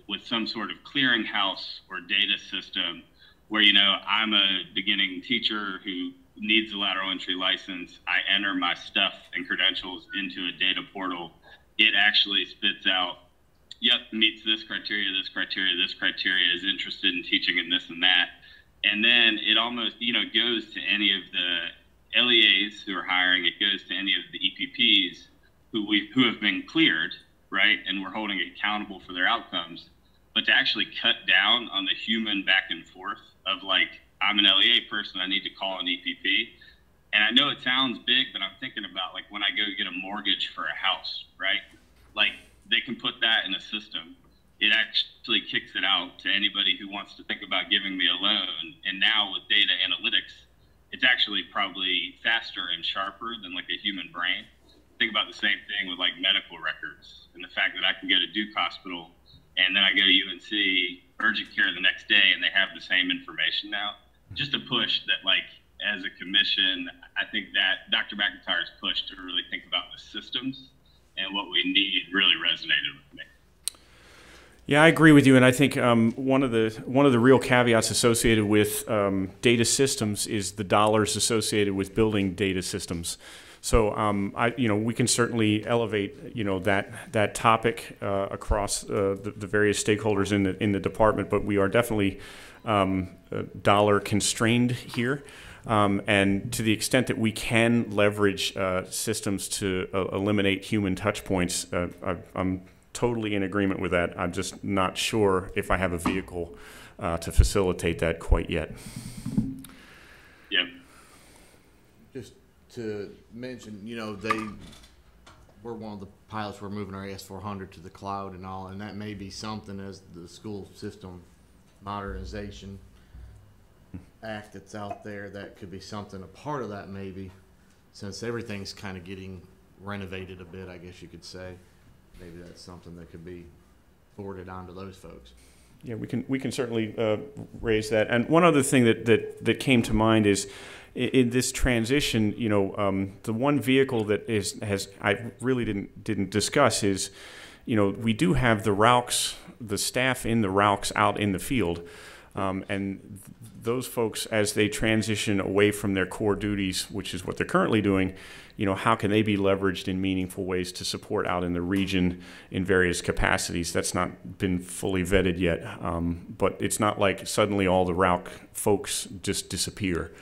with some sort of clearinghouse or data system where, you know, I'm a beginning teacher who needs a lateral entry license. I enter my stuff and credentials into a data portal. It actually spits out, yep, meets this criteria, this criteria, this criteria, is interested in teaching in this and that. And then it almost, you know, goes to any of the LEAs who are hiring. It goes to any of the EPPs who have been cleared, right? And we're holding accountable for their outcomes. But to actually cut down on the human back and forth of, like, I'm an LEA person, I need to call an EPP. And I know it sounds big, but I'm thinking about, like, when I go get a mortgage for a house, right? Like, they can put that in a system. It actually kicks it out to anybody who wants to think about giving me a loan. And now with data analytics, it's actually probably faster and sharper than, like, a human brain. Think about the same thing with, like, medical records and the fact that I can go to Duke Hospital and then I go to UNC urgent care the next day and they have the same information now. Just a push that, like, as a commission, I think that Dr. McIntyre's push to really think about the systems and what we need really resonated with me. Yeah, I agree with you, and I think one of the real caveats associated with data systems is the dollars associated with building data systems. So we can certainly elevate that topic across the various stakeholders in the department, but we are definitely dollar constrained here. And to the extent that we can leverage systems to eliminate human touch points, I'm totally in agreement with that. I'm just not sure if I have a vehicle to facilitate that quite yet. Yep. Just to mention, we're one of the pilots. We're moving our S400 to the cloud and all, and that may be something as the school system modernization act that's out there. That could be something, a part of that maybe, since everything's kind of getting renovated a bit, I guess you could say. Maybe that's something that could be forwarded on to those folks. Yeah, we can certainly raise that. And one other thing that came to mind is in this transition, the one vehicle that I really didn't discuss is, we do have the RAUCs, the staff in the RAUCs out in the field, and those folks, as they transition away from their core duties, which is what they're currently doing, how can they be leveraged in meaningful ways to support out in the region in various capacities? That's not been fully vetted yet, but it's not like suddenly all the RAUC folks just disappear.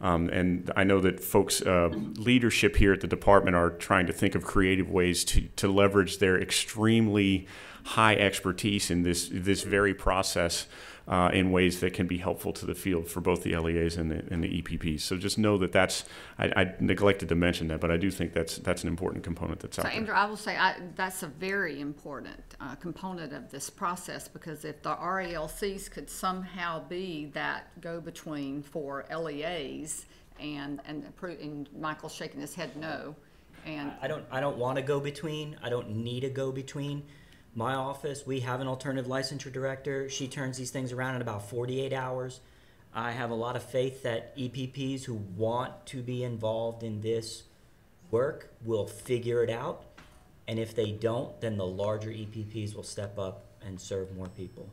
And I know that folks, leadership here at the department are trying to think of creative ways to leverage their extremely high expertise in this very process in ways that can be helpful to the field for both the LEAs and the EPPs. So just know that I neglected to mention that, but I do think that's an important component that's out there. So Andrew, I will say that's a very important component of this process, because if the RALCs could somehow be that go-between for LEAs and Michael's shaking his head no. And I don't want to go between. I don't need a go between. My office, we have an alternative licensure director. She turns these things around in about 48 hours. I have a lot of faith that EPPs who want to be involved in this work will figure it out. And if they don't, then the larger EPPs will step up and serve more people.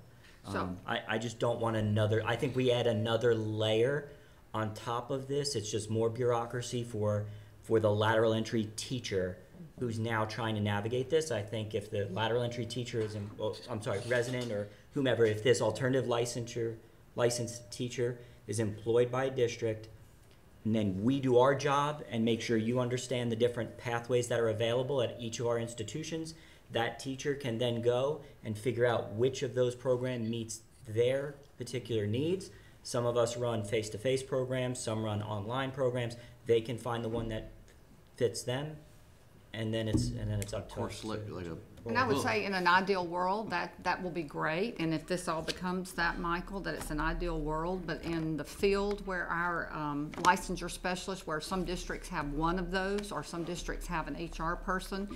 So, I just don't want I think we add another layer on top of this. It's just more bureaucracy for the lateral entry teacher who's now trying to navigate this. I think if the lateral entry teacher is, resident or whomever, if this alternative licensed teacher is employed by a district, and then we do our job and make sure you understand the different pathways that are available at each of our institutions, that teacher can then go and figure out which of those programs meets their particular needs. Some of us run face-to-face programs, some run online programs. They can find the one that fits them. And then it's up to us. And I would say in an ideal world that will be great. And if this all becomes that, Michael, that it's an ideal world, but in the field where our licensure specialists, where some districts have one of those or some districts have an HR person,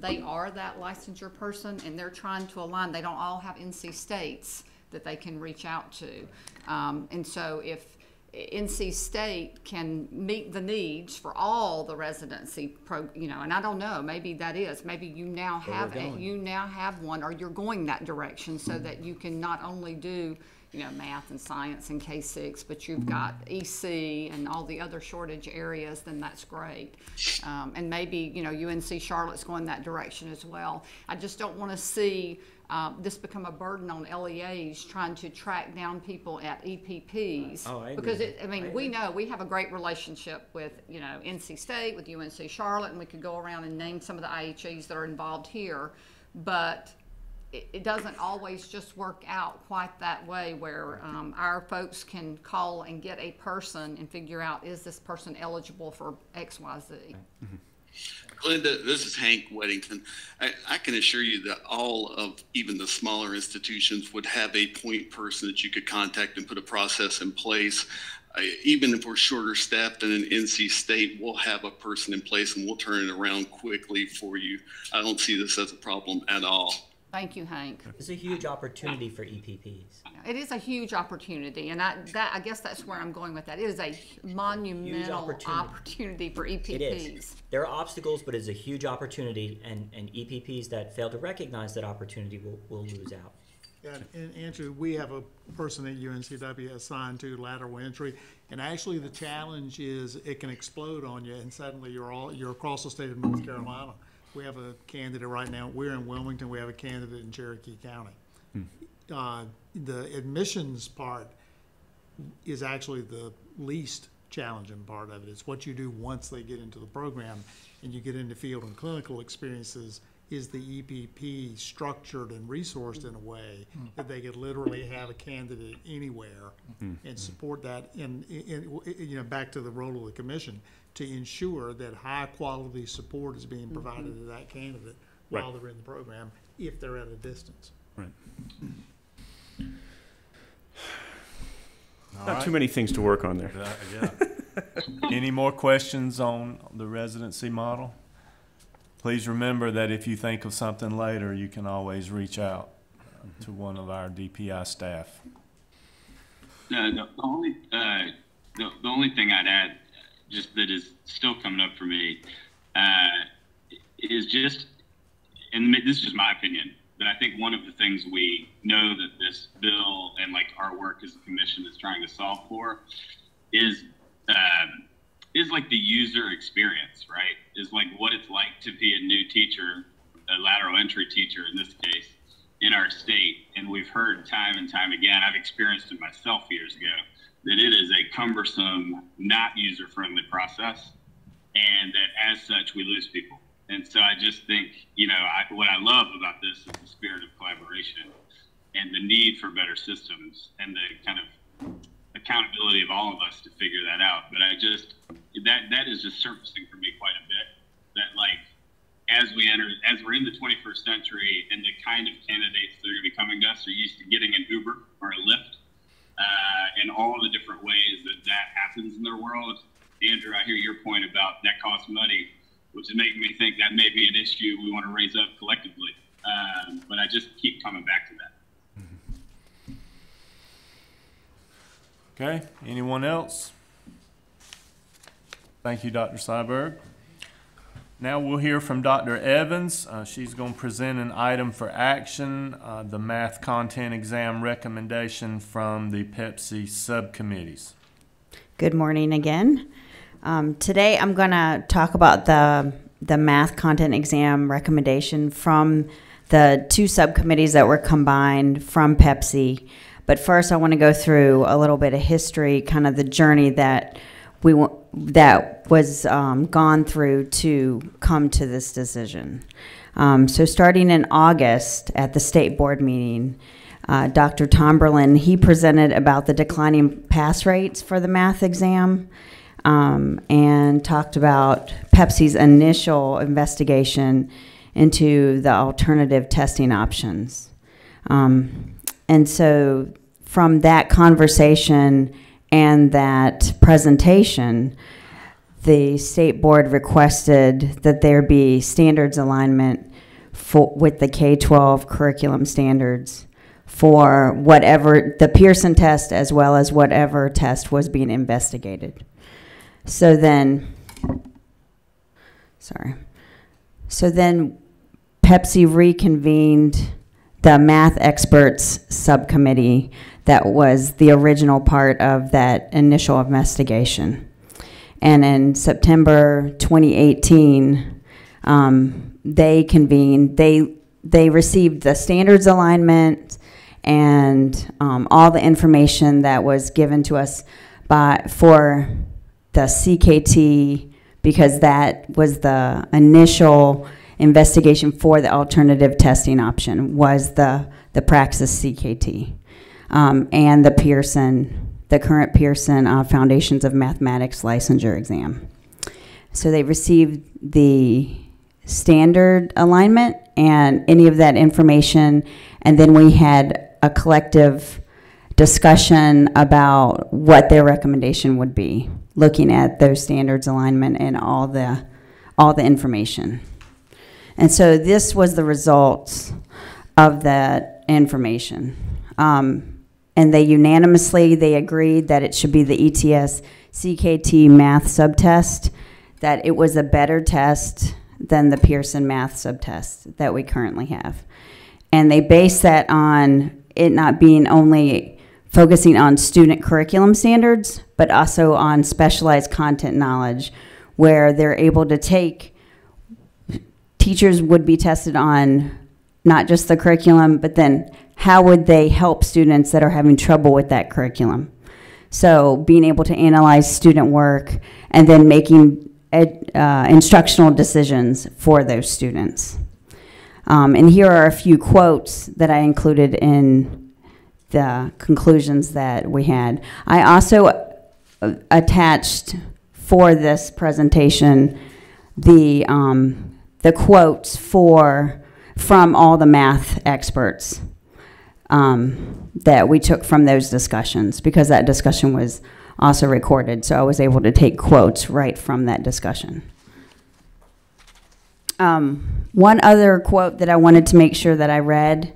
they are that licensure person, and they're trying to align. They don't all have NC states that they can reach out to. And so if NC State can meet the needs for all the residency and I don't know, maybe maybe you now have one, or you're going that direction, so that you can not only do math and science and K-6, but you've got EC and all the other shortage areas, then that's great. And maybe UNC Charlotte's going that direction as well. I just don't want to see this become a burden on LEAs trying to track down people at EPPs. Oh, I agree. Because we know we have a great relationship with NC State, with UNC Charlotte, and we could go around and name some of the IHEs that are involved here, but it doesn't always just work out quite that way, where our folks can call and get a person and figure out, is this person eligible for XYZ? Mm-hmm. Glenda, this is Hank Weddington. I can assure you that all of even the smaller institutions would have a point person that you could contact and put a process in place. Even if we're shorter staffed than an NC State, we'll have a person in place and we'll turn it around quickly for you. I don't see this as a problem at all. Thank you, Hank. It's a huge opportunity for EPPs. It is a huge opportunity, and I guess that's where I'm going with that. It is a monumental opportunity for EPPs. It is. There are obstacles, but it's a huge opportunity, and EPPs that fail to recognize that opportunity will lose out. And Andrew, we have a person at UNCW assigned to lateral entry, and actually the challenge is it can explode on you, and suddenly you're across the state of North Carolina. We have a candidate right now. We're in Wilmington. We have a candidate in Cherokee County. The admissions part is actually the least challenging part of it. It's what you do once they get into the program and you get into field and clinical experiences. Is the EPP structured and resourced in a way that they could literally have a candidate anywhere and support that in back to the role of the commission to ensure that high quality support is being provided to that candidate while they're in the program if they're at a distance. Right. Not too many things to work on there. Yeah. Any more questions on the residency model? Please remember that if you think of something later, you can always reach out to one of our DPI staff. The only thing I'd add, just that is still coming up for me, is just, and this is just my opinion, but I think one of the things we know that this bill and like our work as a commission is trying to solve for is like the user experience, right? Is like what it's like to be a new teacher, a lateral entry teacher in this case, in our state. And we've heard time and time again, I've experienced it myself years ago, that it is a cumbersome, not user-friendly process, and that as such, we lose people. And so I just think, what I love about this is the spirit of collaboration and the need for better systems and the kind of accountability of all of us to figure that out. But that is just surfacing for me quite a bit, that like, as we're in the 21st century and the kind of candidates that are going to be coming to us are used to getting an Uber or a Lyft, and all the different ways that happens in their world. Andrew, I hear your point about that costs money, which is making me think that may be an issue we want to raise up collectively. But I just keep coming back to that. Okay, anyone else? Thank you, Dr. Seiberg. Now we'll hear from Dr. Evans. She's going to present an item for action, the math content exam recommendation from the Pepsi subcommittees. Good morning again. Today I'm going to talk about the math content exam recommendation from the two subcommittees that were combined from Pepsi. But first I want to go through a little bit of history, kind of the journey that was gone through to come to this decision. So starting in August at the state board meeting, Dr. Tomberlin, he presented about the declining pass rates for the math exam and talked about Pepsi's initial investigation into the alternative testing options. And so from that conversation and that presentation, the state board requested that there be standards alignment with the K-12 curriculum standards for whatever the Pearson test as well as whatever test was being investigated. So then Pepsi reconvened the math experts subcommittee that was the original part of that initial investigation. And in September 2018, they convened, they received the standards alignment and all the information that was given to us for the CKT, because that was the initial investigation for the alternative testing option, was the Praxis CKT. And the Pearson, the current Pearson Foundations of Mathematics licensure exam. So they received the standard alignment and any of that information, and then we had a collective discussion about what their recommendation would be, looking at those standards alignment and all the information. And so this was the results of that information. And they unanimously, they agreed that it should be the ETS CKT math subtest, that it was a better test than the Pearson math subtest that we currently have. And they base that on it not being only focusing on student curriculum standards, but also on specialized content knowledge, where they're able to take, teachers would be tested on not just the curriculum, but then how would they help students that are having trouble with that curriculum. So being able to analyze student work and then making instructional decisions for those students. And here are a few quotes that I included in the conclusions that we had. I also attached for this presentation the quotes from all the math experts that we took from those discussions, because that discussion was also recorded, so I was able to take quotes right from that discussion. One other quote that I wanted to make sure that I read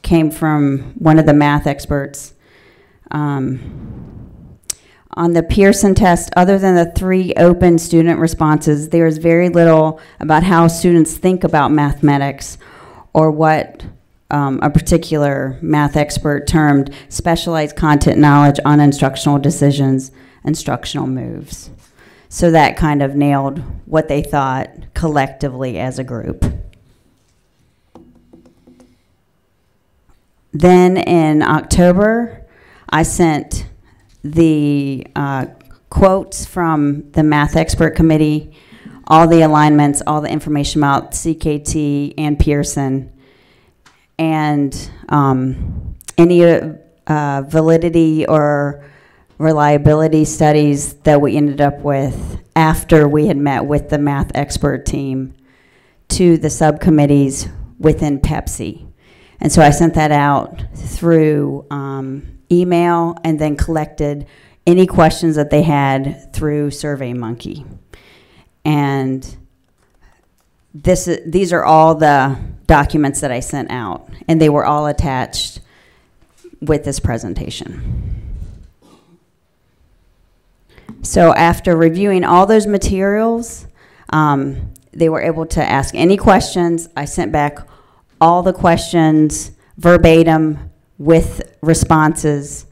came from one of the math experts. On the Pearson test, other than the 3 open student responses, there is very little about how students think about mathematics, or what a particular math expert termed specialized content knowledge on instructional decisions, instructional moves. So that kind of nailed what they thought collectively as a group. Then in October, I sent the quotes from the math expert committee, all the alignments, all the information about CKT and Pearson, and any validity or reliability studies that we ended up with after we had met with the math expert team to the subcommittees within Pepsi. And so I sent that out through email, and then collected any questions that they had through SurveyMonkey. And these are all the documents that I sent out, and they were all attached with this presentation. So after reviewing all those materials, they were able to ask any questions. I sent back all the questions verbatim with responses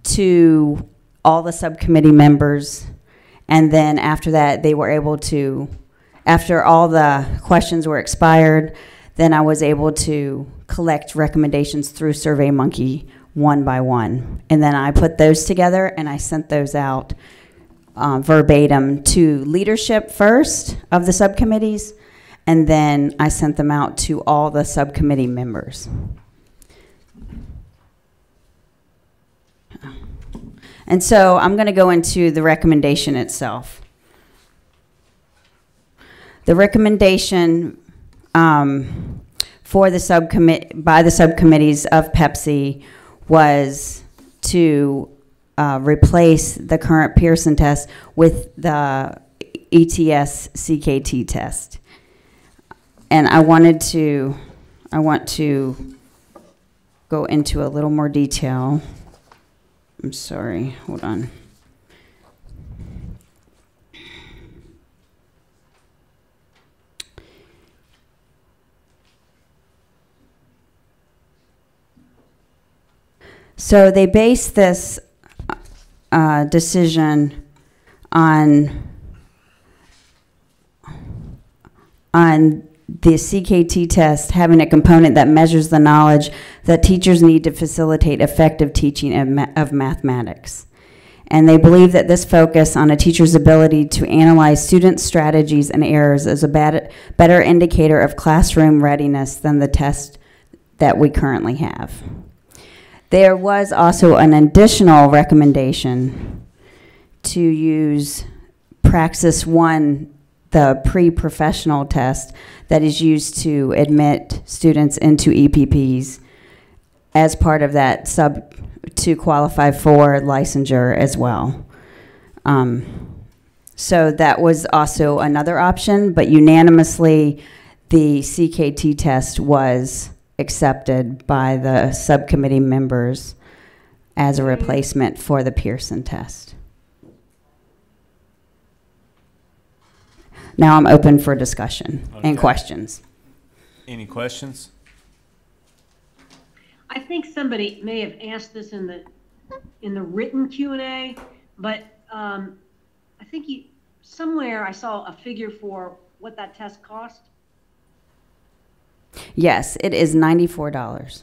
to all the subcommittee members. And then after that, they were able to, after all the questions were expired, then I was able to collect recommendations through SurveyMonkey one by one. And then I put those together and I sent those out verbatim to leadership first of the subcommittees, and then I sent them out to all the subcommittee members. And so I'm going to go into the recommendation itself. The recommendation for the by the subcommittees of Pepsi was to replace the current Pearson test with the ETS CKT test. And I want to go into a little more detail. I'm sorry, hold on. So they based this decision on the CKT test having a component that measures the knowledge that teachers need to facilitate effective teaching of mathematics. And they believe that this focus on a teacher's ability to analyze student strategies and errors is a better indicator of classroom readiness than the test that we currently have. There was also an additional recommendation to use Praxis 1, the pre-professional test that is used to admit students into EPPs as part of that to qualify for licensure as well. So that was also another option, but unanimously the CKT test was accepted by the subcommittee members as a replacement for the Pearson test. Now I'm open for discussion and questions. Any questions? I think somebody may have asked this in the written Q&A, but I think somewhere I saw a figure for what that test cost. Yes, it is $94. $94,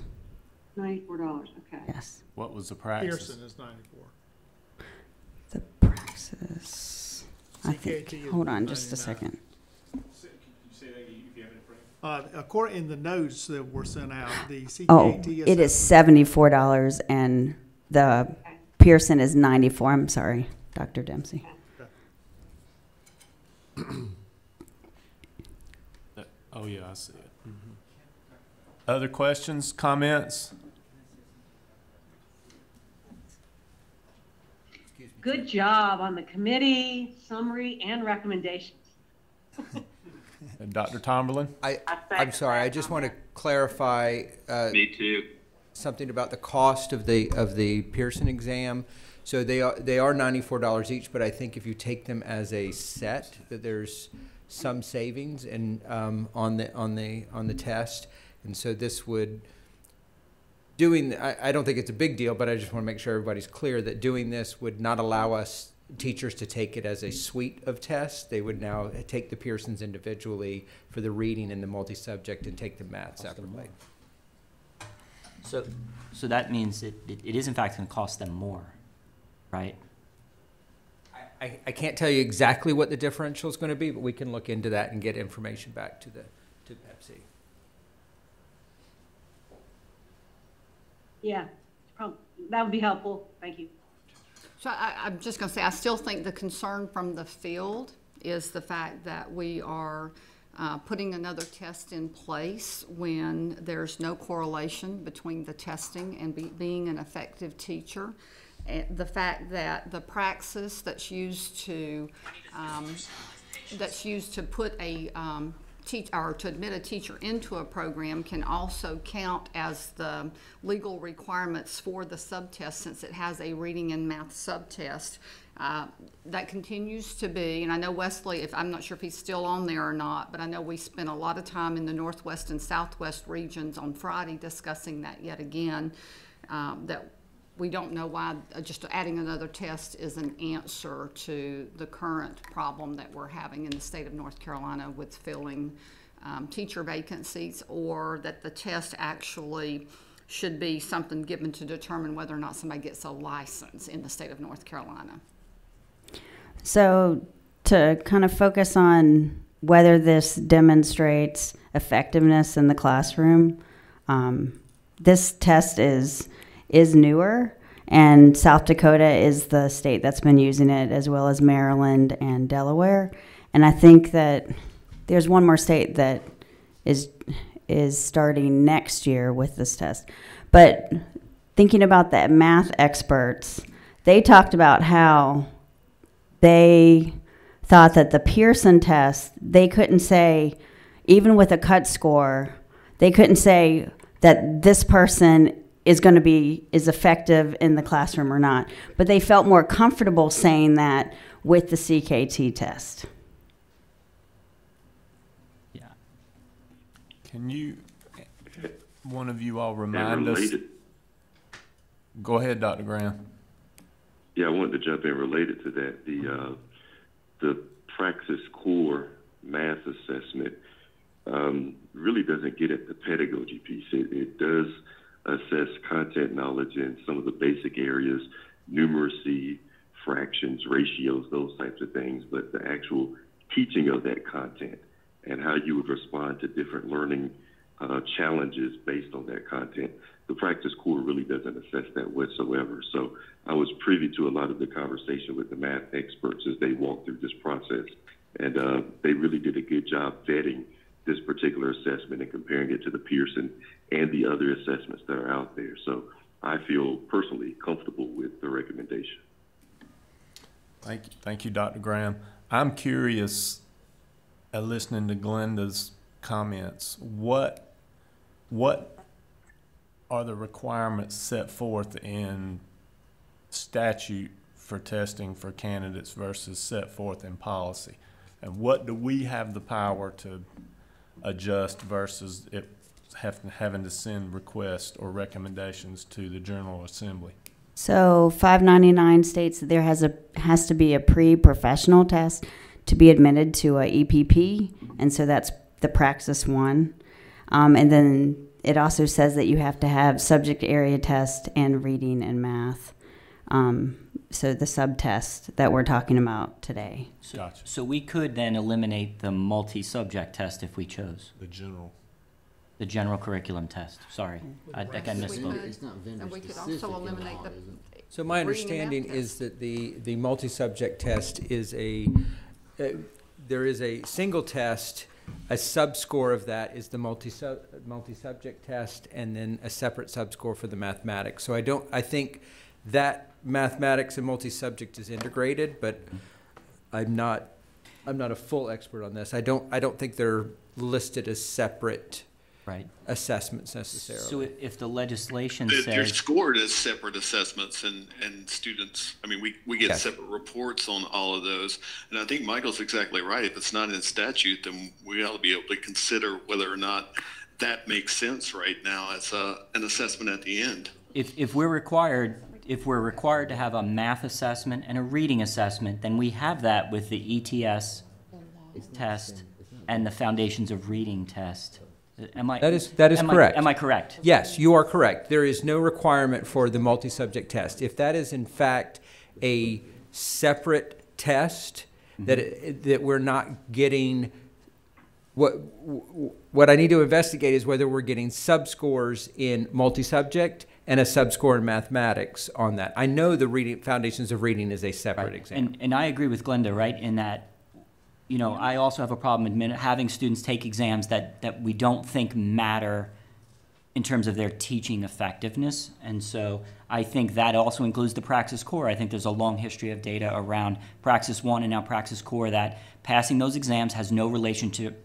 okay. Yes. What was the praxis? Pearson is 94. The praxis, I think. CKT is Hold on just a 99. second. According in the notes that were sent out, the CKT Oh, it is $74 and the Pearson is 94. I'm sorry, Dr. Dempsey. Oh, yeah, I see it. Other questions, comments? Good job on the committee, summary, and recommendations. Dr. Tomberlin? I'm sorry, I just want to clarify Me too. something about the cost of the Pearson exam. So they are $94 each, but I think if you take them as a set, that there's some savings and on the test, and so this would I don't think it's a big deal, but I just want to make sure everybody's clear that doing this would not allow us teachers to take it as a suite of tests. They would now take the Pearsons individually for the reading and the multi-subject and take the math separately. So that means it is in fact going to cost them more, right? I can't tell you exactly what the differential is going to be, but we can look into that and get information back to Pepsi. Yeah, that would be helpful. Thank you. So I'm just going to say, I still think the concern from the field is the fact that we are putting another test in place when there's no correlation between the testing and being an effective teacher. The fact that the praxis that's used to put a or to admit a teacher into a program can also count as the legal requirements for the subtest, since it has a reading and math subtest. That continues to be, and I know Wesley, I'm not sure if he's still on there or not, but I know we spent a lot of time in the Northwest and Southwest regions on Friday discussing that yet again, that we don't know why just adding another test is an answer to the current problem that we're having in the state of North Carolina with filling teacher vacancies, or that the test actually should be something given to determine whether or not somebody gets a license in the state of North Carolina. So to kind of focus on whether this demonstrates effectiveness in the classroom, this test is newer, and South Dakota is the state that's been using it, as well as Maryland and Delaware. And I think that there's one more state that is starting next year with this test. But thinking about the math experts, they talked about how they thought that the Pearson test, they couldn't say, even with a cut score, they couldn't say that this person is effective in the classroom or not. But they felt more comfortable saying that with the CKT test. Yeah. Can one of you all remind us? Go ahead, Dr. Graham. Yeah, I wanted to jump in related to that. The Praxis Core math assessment really doesn't get at the pedagogy piece. It does assess content knowledge in some of the basic areas, numeracy, fractions, ratios, those types of things, but the actual teaching of that content and how you would respond to different learning challenges based on that content, the Practice Core really doesn't assess that whatsoever. So I was privy to a lot of the conversation with the math experts as they walked through this process, and they really did a good job vetting this particular assessment and comparing it to the Pearson and the other assessments that are out there. So I feel personally comfortable with the recommendation. Thank you, Dr. Graham. I'm curious, listening to Glenda's comments, what are the requirements set forth in statute for testing for candidates versus set forth in policy? And what do we have the power to adjust versus it having to send requests or recommendations to the General Assembly? So 599 states that there has to be a pre-professional test to be admitted to a EPP, and so that's the Praxis 1. And then it also says that you have to have subject area test and reading and math. So the subtest that we're talking about today. Gotcha. So we could then eliminate the multi-subject test if we chose. The general curriculum test. Sorry, I think I misspoke. It's not vendor And we could specific also at eliminate all, the. is it? So my reading and understanding math is that the multi-subject test is there is a single test. A subscore of that is the multi-subject test, and then a separate subscore for the mathematics. So I think that mathematics and multi-subject is integrated, but I'm not a full expert on this. I don't think they're listed as separate assessments necessarily. So if the legislation They're says scored as separate assessments, and students, I mean, we get Yes. separate reports on all of those. And I think Michael's exactly right. If it's not in statute, then we ought to be able to consider whether or not that makes sense right now as an assessment at the end. if we're required to have a math assessment and a reading assessment, then we have that with the ETS test and the Foundations of Reading test. That is correct. Am I correct? Yes, you are correct. There is no requirement for the multi-subject test. If that is in fact a separate test, that we're not getting, what I need to investigate is whether we're getting subscores in multi-subject and a subscore in mathematics on that. I know the Foundations of Reading is a separate exam. And I agree with Glenda, right, in that, I also have a problem having students take exams that we don't think matter in terms of their teaching effectiveness. And so I think that also includes the Praxis Core. I think there's a long history of data around Praxis 1 and now Praxis Core that passing those exams has no relationship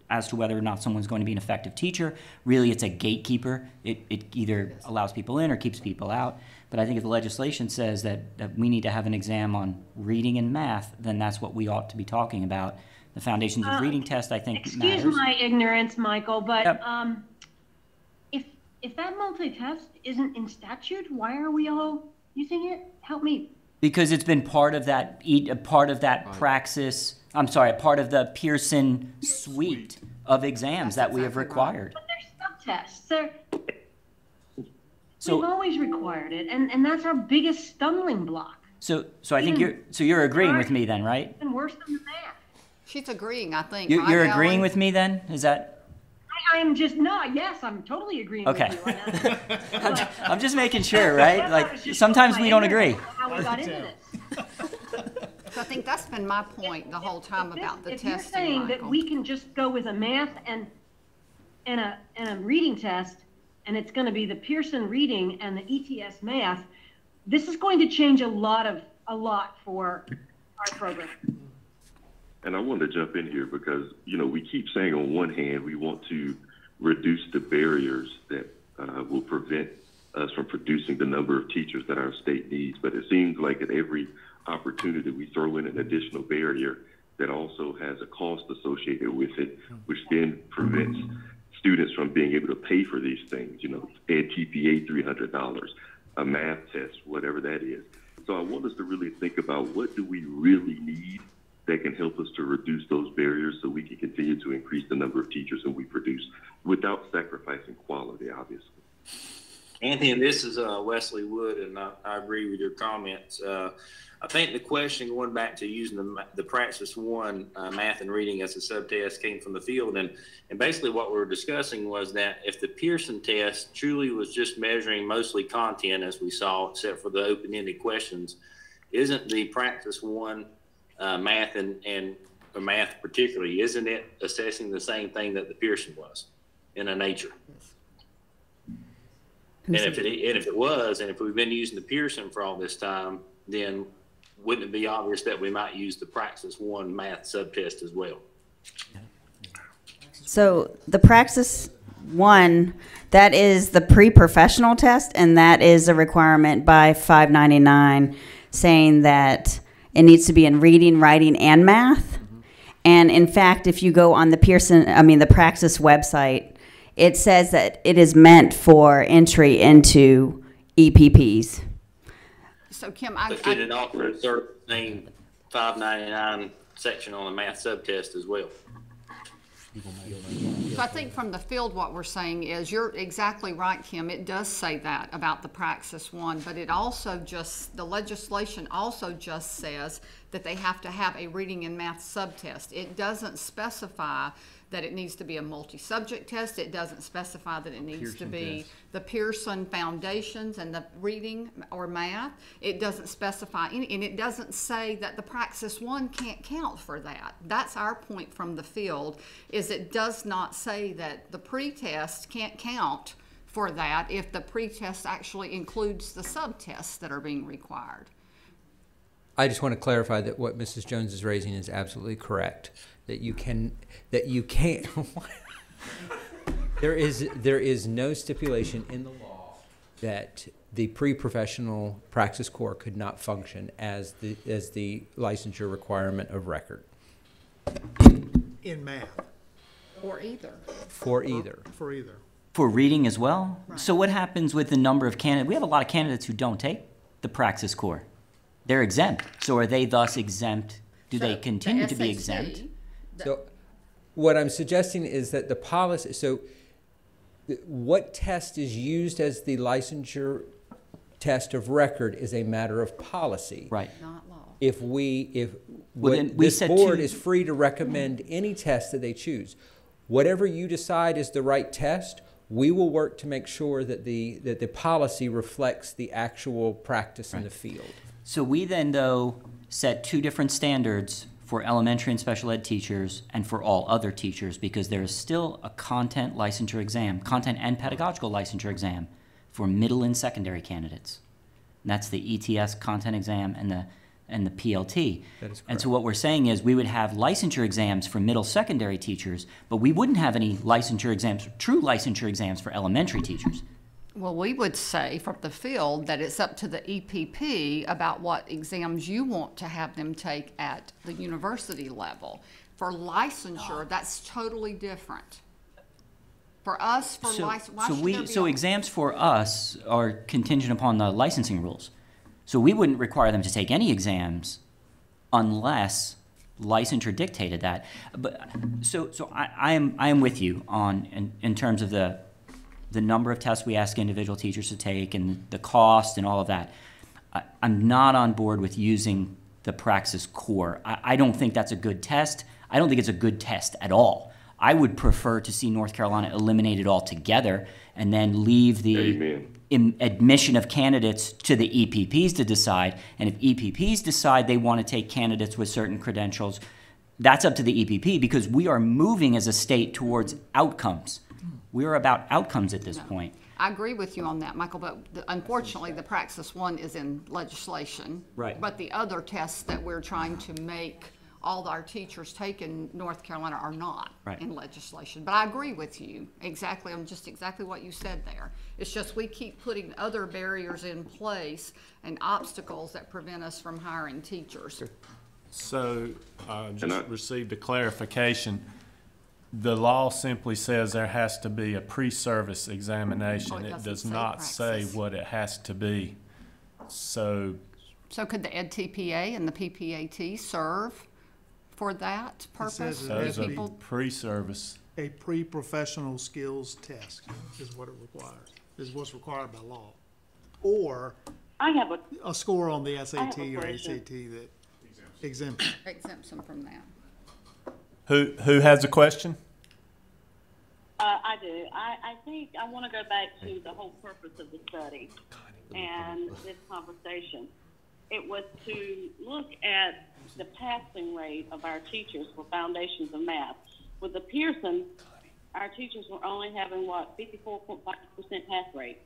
as to whether or not someone's going to be an effective teacher. Really, it's a gatekeeper. It either allows people in or keeps people out. But I think if the legislation says that we need to have an exam on reading and math, then that's what we ought to be talking about. The Foundations of Reading test, I think, matters. Excuse my ignorance, Michael, but Yep. if that multi-test isn't in statute, why are we all using it? Help me. Because it's been part of that Praxis, part of the Pearson suite of exams that we have required. But they're subtests. So- We've always required it, and that's our biggest stumbling block. So I think you're agreeing with me then, right? Even worse than the math. She's agreeing, I think. You're right, agreeing Ellen? with me then? Is that? I'm just not. Yes, I'm totally agreeing Okay. with you on that. I'm just making sure, right? Like, sometimes we don't agree. How we got into this. So I think that's been my point the whole time about the If you're testing, saying that Michael. we can just go with a math and a reading test, and it's going to be the Pearson reading and the ETS math, this is going to change a lot for our program. And I wanted to jump in here because, we keep saying on one hand, we want to reduce the barriers that will prevent us from producing the number of teachers that our state needs. But it seems like at every opportunity we throw in an additional barrier that also has a cost associated with it, which then prevents students from being able to pay for these things, Ed TPA $300, a math test, whatever that is. So I want us to really think about what do we really need that can help us to reduce those barriers so we can continue to increase the number of teachers that we produce without sacrificing quality, obviously. Anthony, this is Wesley Wood, and I agree with your comments. I think the question, going back to using the Praxis 1 math and reading as a subtest, came from the field, and basically what we were discussing was that if the Pearson test truly was just measuring mostly content, as we saw, except for the open-ended questions, isn't the Praxis 1 math and math particularly, isn't it assessing the same thing that the Pearson was in a nature? And if it was, and if we've been using the Pearson for all this time, then wouldn't it be obvious that we might use the Praxis 1 math subtest as well? So the Praxis 1, that is the pre-professional test, and that is a requirement by 599 saying that it needs to be in reading, writing, and math. And in fact, if you go on the the Praxis website, it says that it is meant for entry into EPPs. So Kim, So should it offer a certain 599 section on the math subtest as well? So I think from the field, what we're saying is, you're exactly right, Kim. It does say that about the Praxis 1, but it also the legislation also just says that they have to have a reading and math subtest. It doesn't specify that it needs to be a multi-subject test. It doesn't specify that it needs to be the Pearson Foundations and the reading or math. It doesn't specify any, and it doesn't say that the Praxis 1 can't count for that. That's our point from the field, is it does not say that the pretest can't count for that if the pretest actually includes the subtests that are being required. I just want to clarify that what Mrs. Jones is raising is absolutely correct. That you can't. There is no stipulation in the law that the pre-professional Praxis Corps could not function as the licensure requirement of record. In math. Or either. For either. For either. For reading as well? Right. So what happens with the number of candidates? We have a lot of candidates who don't take the Praxis Corps. They're exempt. So are they thus exempt? Do they continue to be exempt? So what I'm suggesting is that the policy, what test is used as the licensure test of record is a matter of policy. Right. Not law. This board is free to recommend any test that they choose. Whatever you decide is the right test, we will work to make sure that the policy reflects the actual practice in the field. So we then, though, set two different standards for elementary and special ed teachers and for all other teachers, because there is still a content licensure exam, content and pedagogical licensure exam for middle and secondary candidates. And that's the ETS content exam and the PLT. That is correct. And so what we're saying is we would have licensure exams for middle secondary teachers, but we wouldn't have any licensure exams, true licensure exams for elementary teachers. Well, we would say from the field that it's up to the EPP about what exams you want to have them take at the university level. For licensure, that's totally different. For us, for licensure, So exams for us are contingent upon the licensing rules. So we wouldn't require them to take any exams unless licensure dictated that. But so I am with you on in terms of the number of tests we ask individual teachers to take and the cost and all of that. I'm not on board with using the Praxis Core. I don't think that's a good test. I don't think it's a good test at all. I would prefer to see North Carolina eliminate it altogether and then leave the admission of candidates to the EPPs to decide. And if EPPs decide they want to take candidates with certain credentials, that's up to the EPP, because we are moving as a state towards outcomes. We're about outcomes at this point. I agree with you on that, Michael, but unfortunately the Praxis 1 is in legislation. Right. But the other tests that we're trying to make all our teachers take in North Carolina are not in legislation. But I agree with you exactly on just exactly what you said there. It's just we keep putting other barriers in place and obstacles that prevent us from hiring teachers. So I just received a clarification. The law simply says there has to be a pre-service examination. It does not say what it has to be. So could the EdTPA and the PPAT serve for that purpose? Those are pre-service. A pre-professional skills test is what it requires, is what's required by law. Or I have a score on the SAT or ACT that exempts them from that. Who has a question? I do. I think I want to go back to the whole purpose of the study and this conversation. It was to look at the passing rate of our teachers for foundations of math. With the Pearson, our teachers were only having, 54.5% pass rate.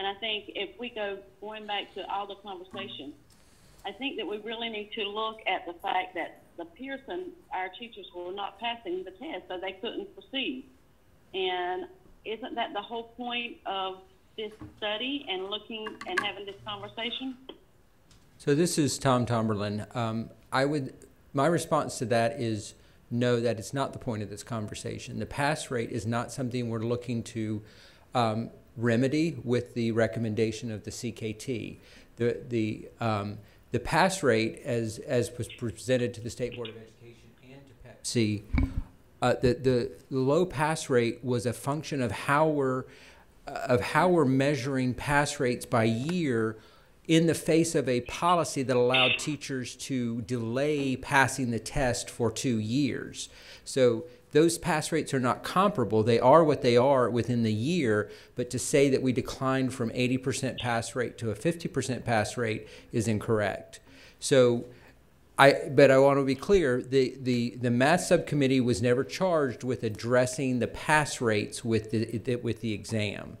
And I think if we going back to all the conversation, I think that we really need to look at the fact that the Pearson, our teachers were not passing the test, so they couldn't proceed. And isn't that the whole point of this study and looking and having this conversation? So this is Tom Tomberlin. My response to that is no, that it's not the point of this conversation. The pass rate is not something we're looking to remedy with the recommendation of the CKT. The pass rate, as was presented to the State Board of Education and to PEPC, the low pass rate was a function of how we're measuring pass rates by year in the face of a policy that allowed teachers to delay passing the test for 2 years. So those pass rates are not comparable. They are what they are within the year, but to say that we declined from 80% pass rate to a 50% pass rate is incorrect. So but I want to be clear, the math subcommittee was never charged with addressing the pass rates with the exam.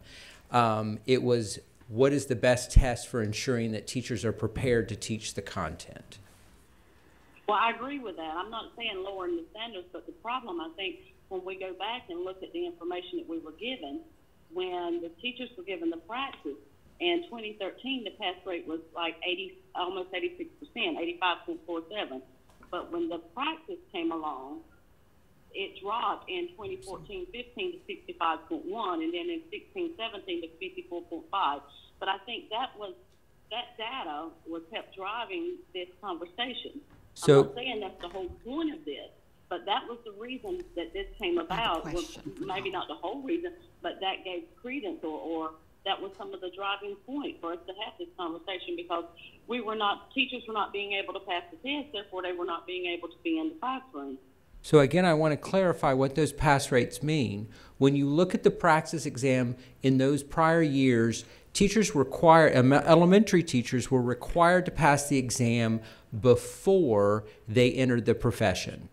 It was, what is the best test for ensuring that teachers are prepared to teach the content? Well, I agree with that. I'm not saying lowering the standards, but the problem, I think, when we go back and look at the information that we were given, when the teachers were given the practice, in 2013, the pass rate was like almost 86%, 85.47. But when the practice came along, it dropped in 2014-15 to 65.1, and then in 16-17 to 54.5. But I think that data was kept driving this conversation. So, I'm not saying that's the whole point of this, but that was the reason that this came about. Well, maybe not the whole reason, but that gave credence, or that was some of the driving point for us to have this conversation, because teachers were not being able to pass the test, therefore they were not being able to be in the classroom. So again, I want to clarify what those pass rates mean. When you look at the praxis exam in those prior years, elementary teachers were required to pass the exam before they entered the profession.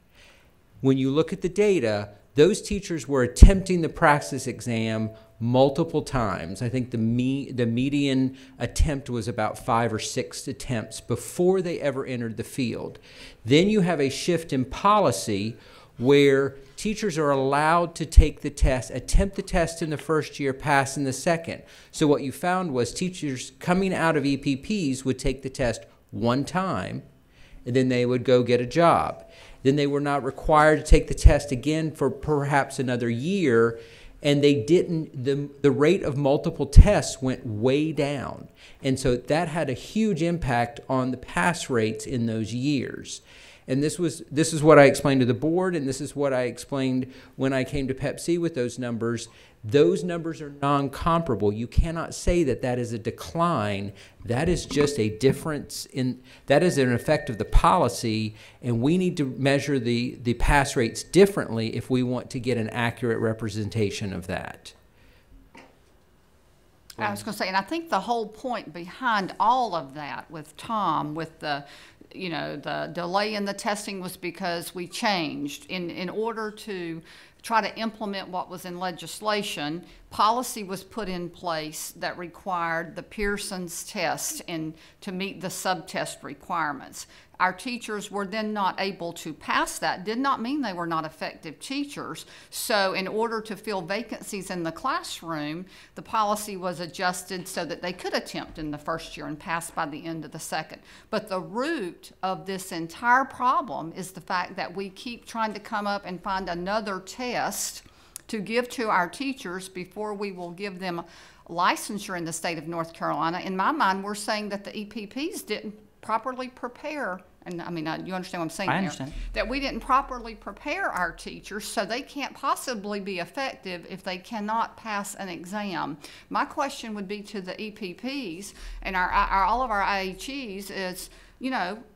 When you look at the data, those teachers were attempting the praxis exam multiple times. I think the median attempt was about 5 or 6 attempts before they ever entered the field. Then you have a shift in policy where teachers are allowed to take the test, attempt the test in the first year, pass in the second. So what you found was teachers coming out of EPPs would take the test one time, and then they would go get a job. Then they were not required to take the test again for perhaps another year, and they didn't, the rate of multiple tests went way down. And so that had a huge impact on the pass rates in those years. And this is what I explained to the board, and this is what I explained when I came to PEPC with those numbers. Those numbers are non-comparable. You cannot say that that is a decline. That is just a difference that is an effect of the policy, and we need to measure the pass rates differently if we want to get an accurate representation of that. I was going to say, and I think the whole point behind all of that with Tom, with the delay in the testing, was because we changed in order to try to implement what was in legislation. Policy was put in place that required the Pearson's test to meet the subtest requirements. Our teachers were then not able to pass that. Did not mean they were not effective teachers. So in order to fill vacancies in the classroom, the policy was adjusted so that they could attempt in the first year and pass by the end of the second. But the root of this entire problem is the fact that we keep trying to come up and find another test to give to our teachers before we will give them licensure in the state of North Carolina. In my mind, we're saying that the EPPs didn't properly prepare, and I mean, you understand what I'm saying? I understand. That we didn't properly prepare our teachers, so they can't possibly be effective if they cannot pass an exam. My question would be to the EPPs and all of our IHEs is,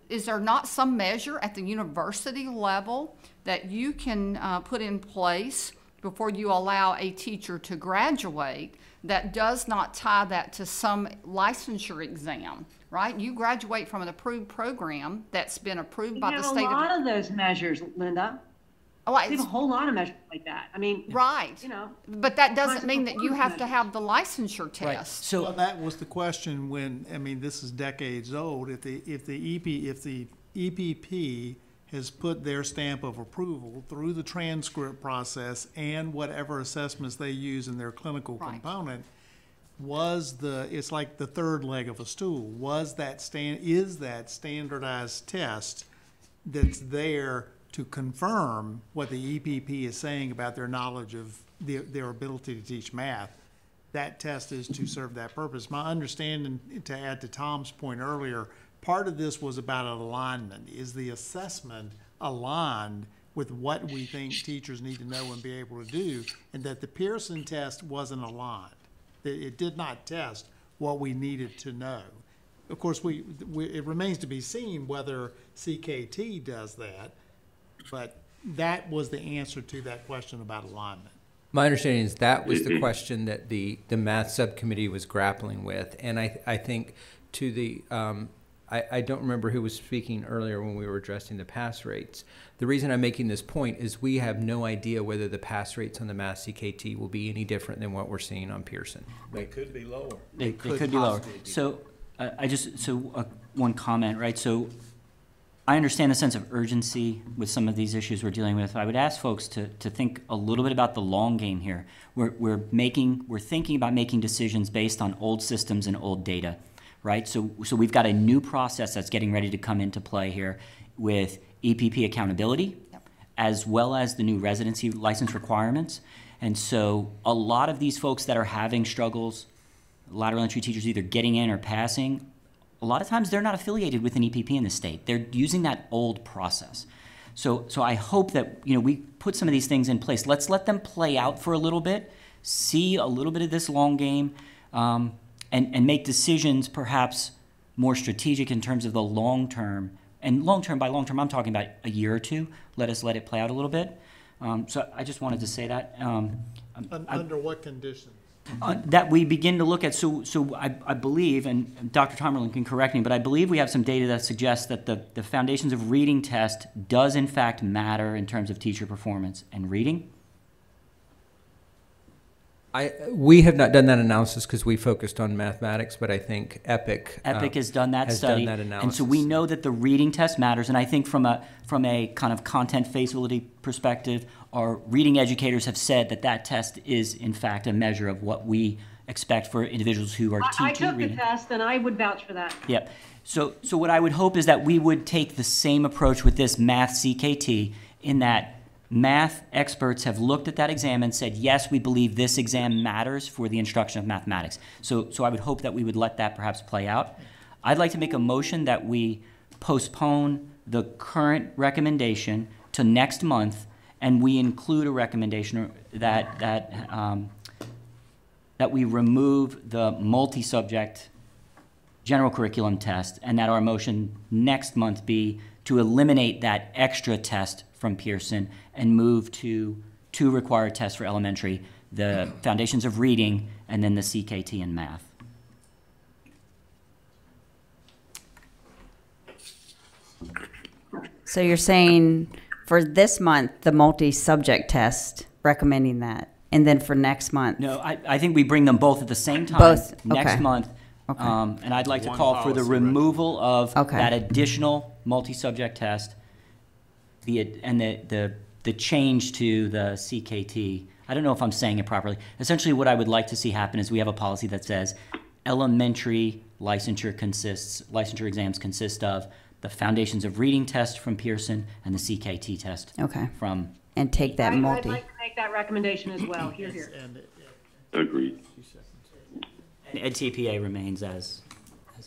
is there not some measure at the university level that you can put in place before you allow a teacher to graduate that does not tie that to some licensure exam? Right? You graduate from an approved program that's been approved by the state. We have a lot of those measures, Linda. Oh, We have a whole lot of measures like that. I mean, right. you know. But that doesn't mean that you have to measures. have the licensure test. Right. So Well, that was the question when, I mean, this is decades old. If the EPP has put their stamp of approval through the transcript process and whatever assessments they use in their clinical Right. component, it's like the third leg of a stool. Is that standardized test that's there to confirm what the EPP is saying about their knowledge of their ability to teach math? That test is to serve that purpose. My understanding, to add to Tom's point earlier, part of this was about alignment. Is the assessment aligned with what we think teachers need to know and be able to do? And that the Pearson test wasn't aligned. That it did not test what we needed to know. Of course, it remains to be seen whether CKT does that, but that was the answer to that question about alignment. my understanding is that was the question that the math subcommittee was grappling with. And I think to the, I don't remember who was speaking earlier when we were addressing the pass rates. The reason I'm making this point is we have no idea whether the pass rates on the math CKT will be any different than what we're seeing on Pearson. They could be lower. They could be lower. So one comment, right? So I understand the sense of urgency with some of these issues we're dealing with. I would ask folks to think a little bit about the long game here. We're thinking about making decisions based on old systems and old data, right? So we've got a new process that's getting ready to come into play here with EPP accountability, as well as the new residency license requirements. And so a lot of these folks that are having struggles, lateral entry teachers either getting in or passing, a lot of times they're not affiliated with an EPP in the state. They're using that old process. So I hope that, we put some of these things in place. Let's let them play out for a little bit, see a little bit of this long game, and make decisions perhaps more strategic in terms of the long term. And long term, by long term, I'm talking about a year or two. Let us let it play out a little bit. So I just wanted to say that. Under what conditions? That we begin to look at, so I believe, and Dr. Tomerlin can correct me, but I believe we have some data that suggests that the Foundations of Reading test does in fact matter in terms of teacher performance and reading. We have not done that analysis because we focused on mathematics, but I think EPIC has done that study, done that analysis. And so we know that the reading test matters. And I think from a kind of content feasibility perspective, our reading educators have said that test is in fact a measure of what we expect for individuals who are teaching reading. I took the test, and I would vouch for that. Yep. So what I would hope is that we would take the same approach with this math CKT, in that math experts have looked at that exam and said, yes, we believe this exam matters for the instruction of mathematics. So I would hope that we would let that perhaps play out. I'd like to make a motion that we postpone the current recommendation to next month, and we include a recommendation that we remove the multi-subject general curriculum test, and that our motion next month be to eliminate that extra test from Pearson and move to two required tests for elementary, the Foundations of Reading and then the CKT in math. So you're saying for this month, the multi-subject test, recommending that, and then for next month? No, I think we bring them both at the same time. Both, next okay. month. Okay. And I'd like to One call for the policy removal of Okay. that additional multi-subject test, the change to the CKT. I don't know if I'm saying it properly. Essentially, what I would like to see happen is we have a policy that says elementary licensure exams consist of the Foundations of Reading test from Pearson and the CKT test from. And take that I'd multi. like to make that recommendation as well. Here. Agreed. And TPA remains as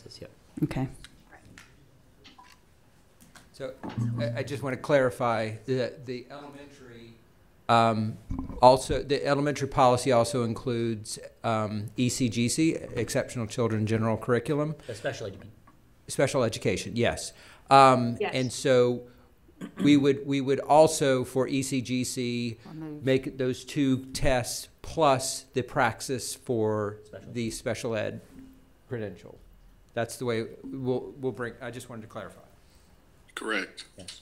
is, yep. Okay. So I just want to clarify that the elementary the elementary policy also includes ECGC, Exceptional Children General Curriculum. Special education. Special education, yes. Yes. And so we would also for ECGC make those two tests plus the praxis for the special ed credential. That's the way we'll bring. I just wanted to clarify. Correct. Yes.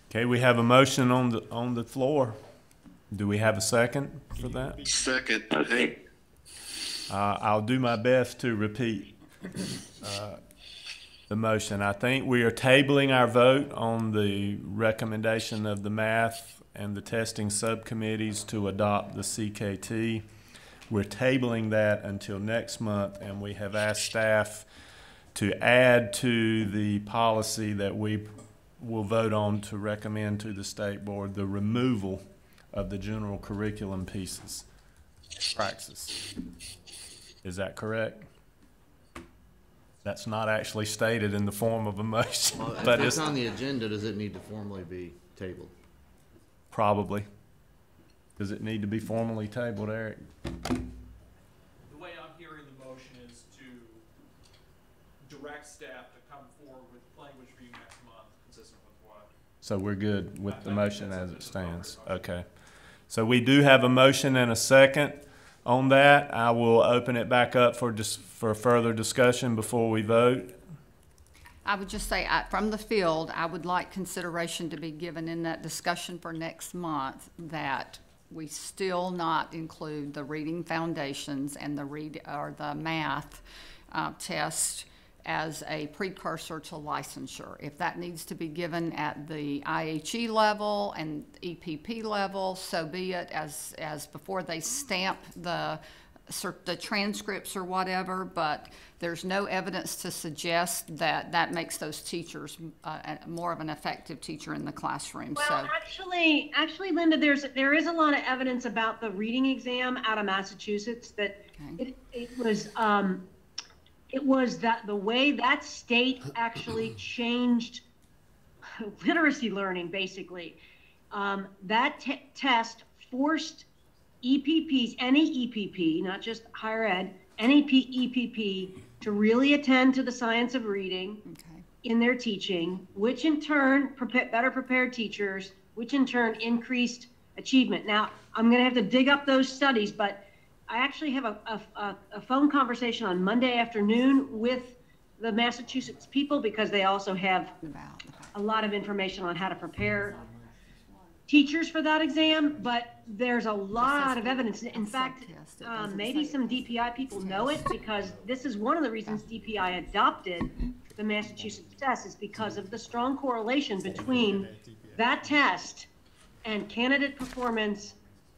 Okay, we have a motion on the floor. Do we have a second for that? Second, hey, I'll do my best to repeat the motion. I think we are tabling our vote on the recommendation of the math and the testing subcommittees to adopt the CKT. We're tabling that until next month, and we have asked staff to add to the policy that we will vote on to recommend to the state board the removal of the general curriculum pieces, praxis. Is that correct? That's not actually stated in the form of a motion, Well, but if it's it's on the agenda, does it need to formally be tabled? probably. Does it need to be formally tabled, Eric? The way I'm hearing the motion is to direct staff to come forward with language for you next month, consistent with what. So we're good with the motion as it stands. Okay. So we do have a motion and a second on that. I will open it back up for further discussion before we vote. I would just say, from the field, I would like consideration to be given in that discussion for next month that we still not include the reading foundations and the math test as a precursor to licensure. If that needs to be given at the IHE level and EPP level, so be it, as before they stamp the transcripts or whatever, but there's no evidence to suggest that that makes those teachers more of an effective teacher in the classroom. Well, So actually, Linda, there is a lot of evidence about the reading exam out of Massachusetts that it was that the way that state actually changed literacy learning, basically. That test forced EPPs, any EPP, not just higher ed, any EPP, to really attend to the science of reading in their teaching, which in turn better prepared teachers, which in turn increased achievement. Now, I'm going to have to dig up those studies, but I actually have a phone conversation on Monday afternoon with the Massachusetts people, because they also have a lot of information on how to prepare teachers for that exam, but there's a lot of evidence. In fact, maybe some DPI people know it, because this is one of the reasons DPI adopted the Massachusetts test, is because of the strong correlation between that test and candidate performance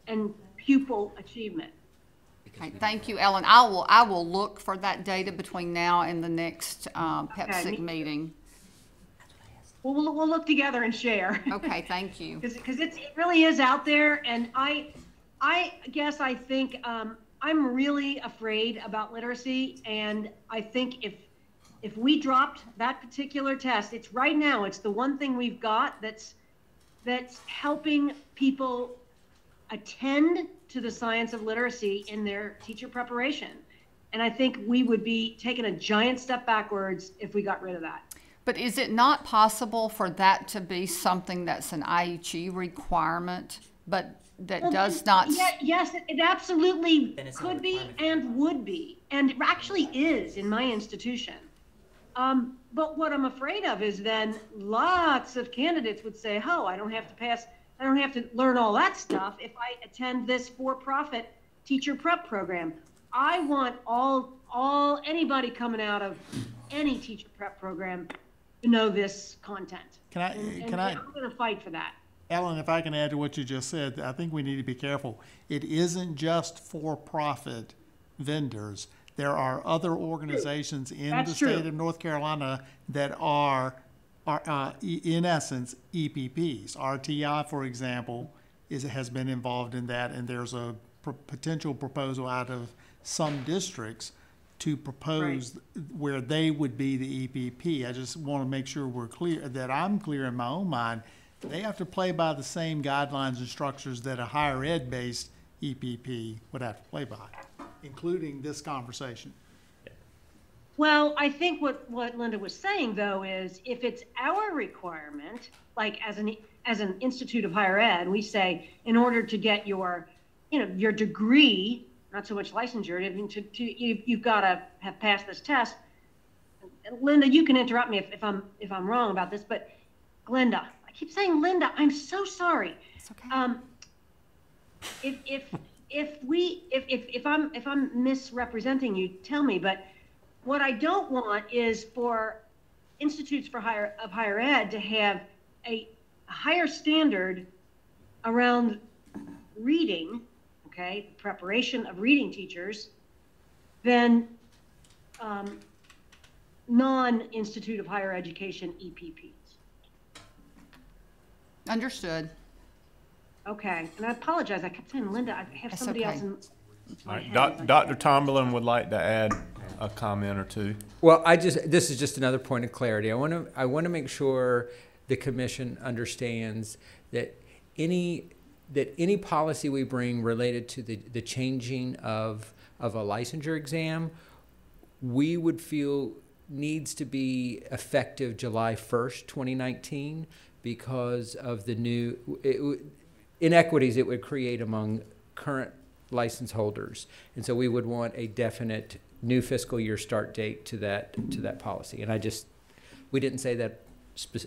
and pupil achievement. okay, thank you, Ellen. I will look for that data between now and the next PEPSIC meeting. Well, we'll look together and share. Okay, thank you. Because it really is out there, and I guess I think I'm really afraid about literacy, and I think if we dropped that particular test, it's right now, it's the one thing we've got that's helping people attend to the science of literacy in their teacher preparation. And I think we would be taking a giant step backwards if we got rid of that. But is it not possible for that to be something that's an IHE requirement, but that does not? Yes, it absolutely could be and would be, and actually is in my institution. But what I'm afraid of is then lots of candidates would say, oh, I don't have to learn all that stuff if I attend this for-profit teacher prep program. I want anybody coming out of any teacher prep program to know this content. I'm going to fight for that. Ellen, if I can add to what you just said, I think we need to be careful. It isn't just for-profit vendors. There are other organizations in the state of North Carolina that are in essence EPPs. RTI, for example, has been involved in that, and there's a potential proposal out of some districts to propose where they would be the EPP. I just want to make sure we're clear, that I'm clear in my own mind. They have to play by the same guidelines and structures that a higher ed-based EPP would have to play by, including this conversation. Well, I think what Linda was saying, though, is if it's our requirement, like as an institute of higher ed, we say in order to get your degree, not so much licensure, you've got to have passed this test. Linda, you can interrupt me if I'm wrong about this, but Glenda, I keep saying Linda, I'm so sorry. It's okay. If I'm misrepresenting you, tell me, but what I don't want is for institutes for higher ed to have a higher standard around reading, okay, preparation of reading teachers, than non-Institute of Higher Education EPPs. Understood. Okay, and I apologize, I kept saying Linda, I have That's somebody okay. else in All my right, head. Dr. Tomberlin would like to add a comment or two. Well, this is just another point of clarity. I want to make sure the commission understands that any policy we bring related to the changing of a licensure exam, we would feel needs to be effective July 1st, 2019, because of the new inequities it would create among current license holders. And so we would want a definite new fiscal year start date to that policy. And we didn't say that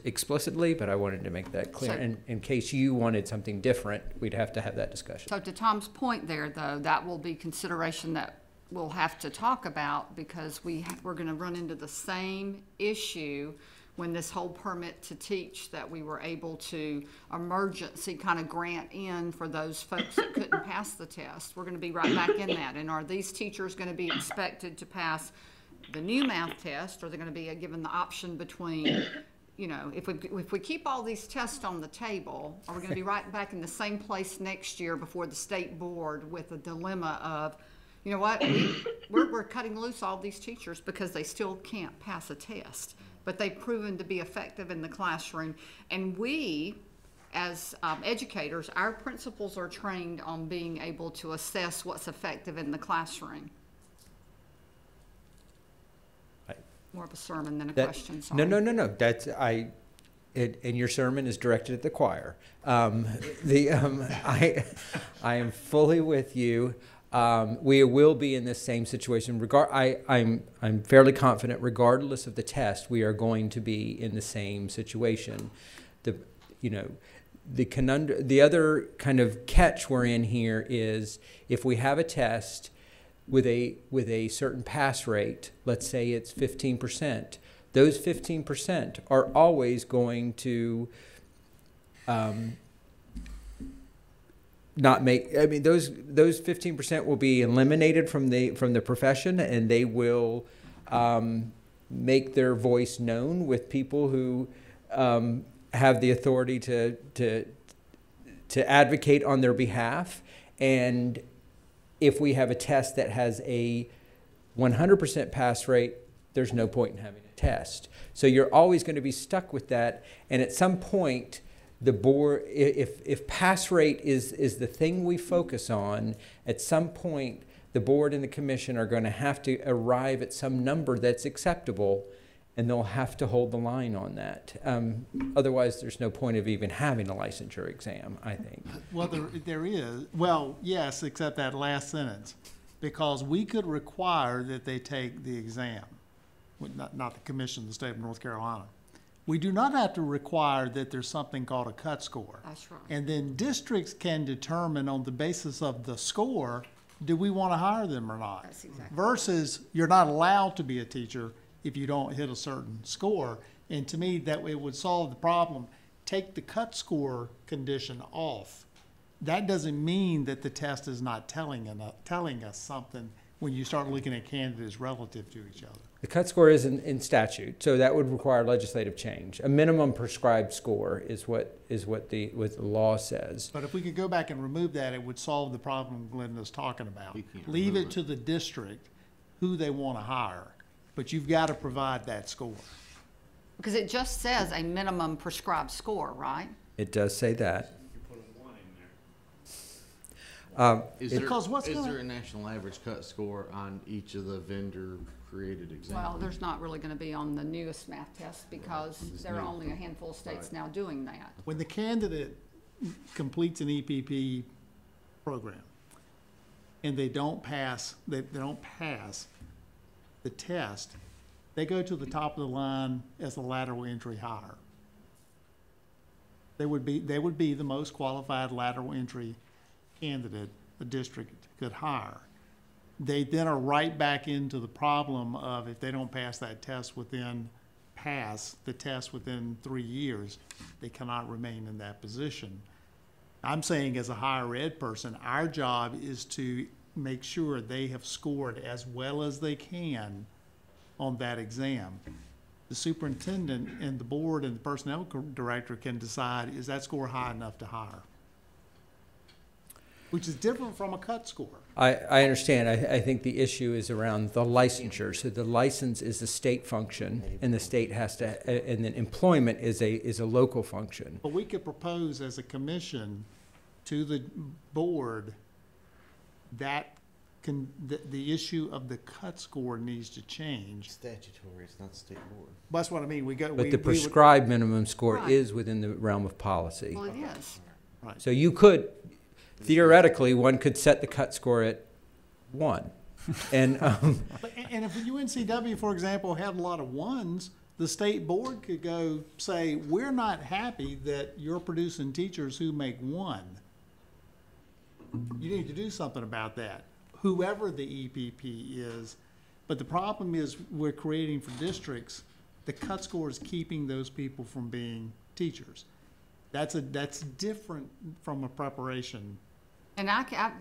explicitly, but I wanted to make that clear. So, and in case you wanted something different, we'd have to have that discussion. So to Tom's point there, though, that will be consideration that we'll have to talk about, because we're going to run into the same issue when this whole permit to teach that we were able to emergency kind of grant in for those folks that couldn't pass the test. We're going to be right back in that. And are these teachers going to be expected to pass the new math test, or are they going to be given the option between, you know, if we keep all these tests on the table, are we going to be right back in the same place next year before the state board with a dilemma of, you know what, we're cutting loose all these teachers because they still can't pass a test, but they've proven to be effective in the classroom. And we, as educators, our principals are trained on being able to assess what's effective in the classroom. More of a sermon than a question. Sorry. No. That's and your sermon is directed at the choir. I am fully with you. We will be in this same situation. I'm fairly confident, regardless of the test, we are going to be in the same situation. The other kind of catch we're in here is if we have a test with a certain pass rate, let's say it's 15%, those 15% are always going to not make. I mean, those 15% will be eliminated from the profession, and they will make their voice known with people who have the authority to advocate on their behalf. And if we have a test that has a 100% pass rate, there's no point in having a test. So you're always going to be stuck with that. And at some point, the board, if pass rate is the thing we focus on, at some point, the board and the commission are going to have to arrive at some number that's acceptable, and they'll have to hold the line on that. Otherwise, there's no point of even having a licensure exam, I think. Well, there is. Well, yes, except that last sentence, because we could require that they take the exam, not the commission of the state of North Carolina. We do not have to require that there's something called a cut score. That's right. And then districts can determine on the basis of the score, do we want to hire them or not? That's exactly. Versus you're not allowed to be a teacher if you don't hit a certain score. And to me, that way would solve the problem. Take the cut score condition off. That doesn't mean that the test is not telling us something when you start looking at candidates relative to each other. The cut score is in statute, so that would require legislative change. A minimum prescribed score is what the law says. But if we could go back and remove that, it would solve the problem Glenda's talking about. Leave it to the district who they want to hire, but you've got to provide that score. Because it just says a minimum prescribed score, right? It does say that. Is there a national average cut score on each of the vendor-created exams? Well, there's not really going to be on the newest math test because there are only a handful of states now doing that. When the candidate completes an EPP program and they don't pass, they don't pass the test, they go to the top of the line as a lateral entry hire. They would be the most qualified lateral entry candidate the district could hire. They then are right back into the problem of if they don't pass the test within 3 years, they cannot remain in that position. I'm saying as a higher ed person, our job is to make sure they have scored as well as they can on that exam. The superintendent and the board and the personnel director can decide, is that score high enough to hire? Which is different from a cut score. I understand. I think the issue is around the licensure. So the license is a state function, and the state has to, and then employment is a local function. But we could propose as a commission to the board that the issue of the cut score needs to change. Statutory, it's not state board. That's what I mean. But the prescribed minimum score is within the realm of policy. Well, it is. Right. So you could, theoretically, one could set the cut score at 1. And and if UNCW, for example, had a lot of 1s, the state board could go say, we're not happy that you're producing teachers who make 1. You need to do something about that, whoever the EPP is. But the problem is we're creating for districts, the cut score is keeping those people from being teachers. That's different from a preparation. And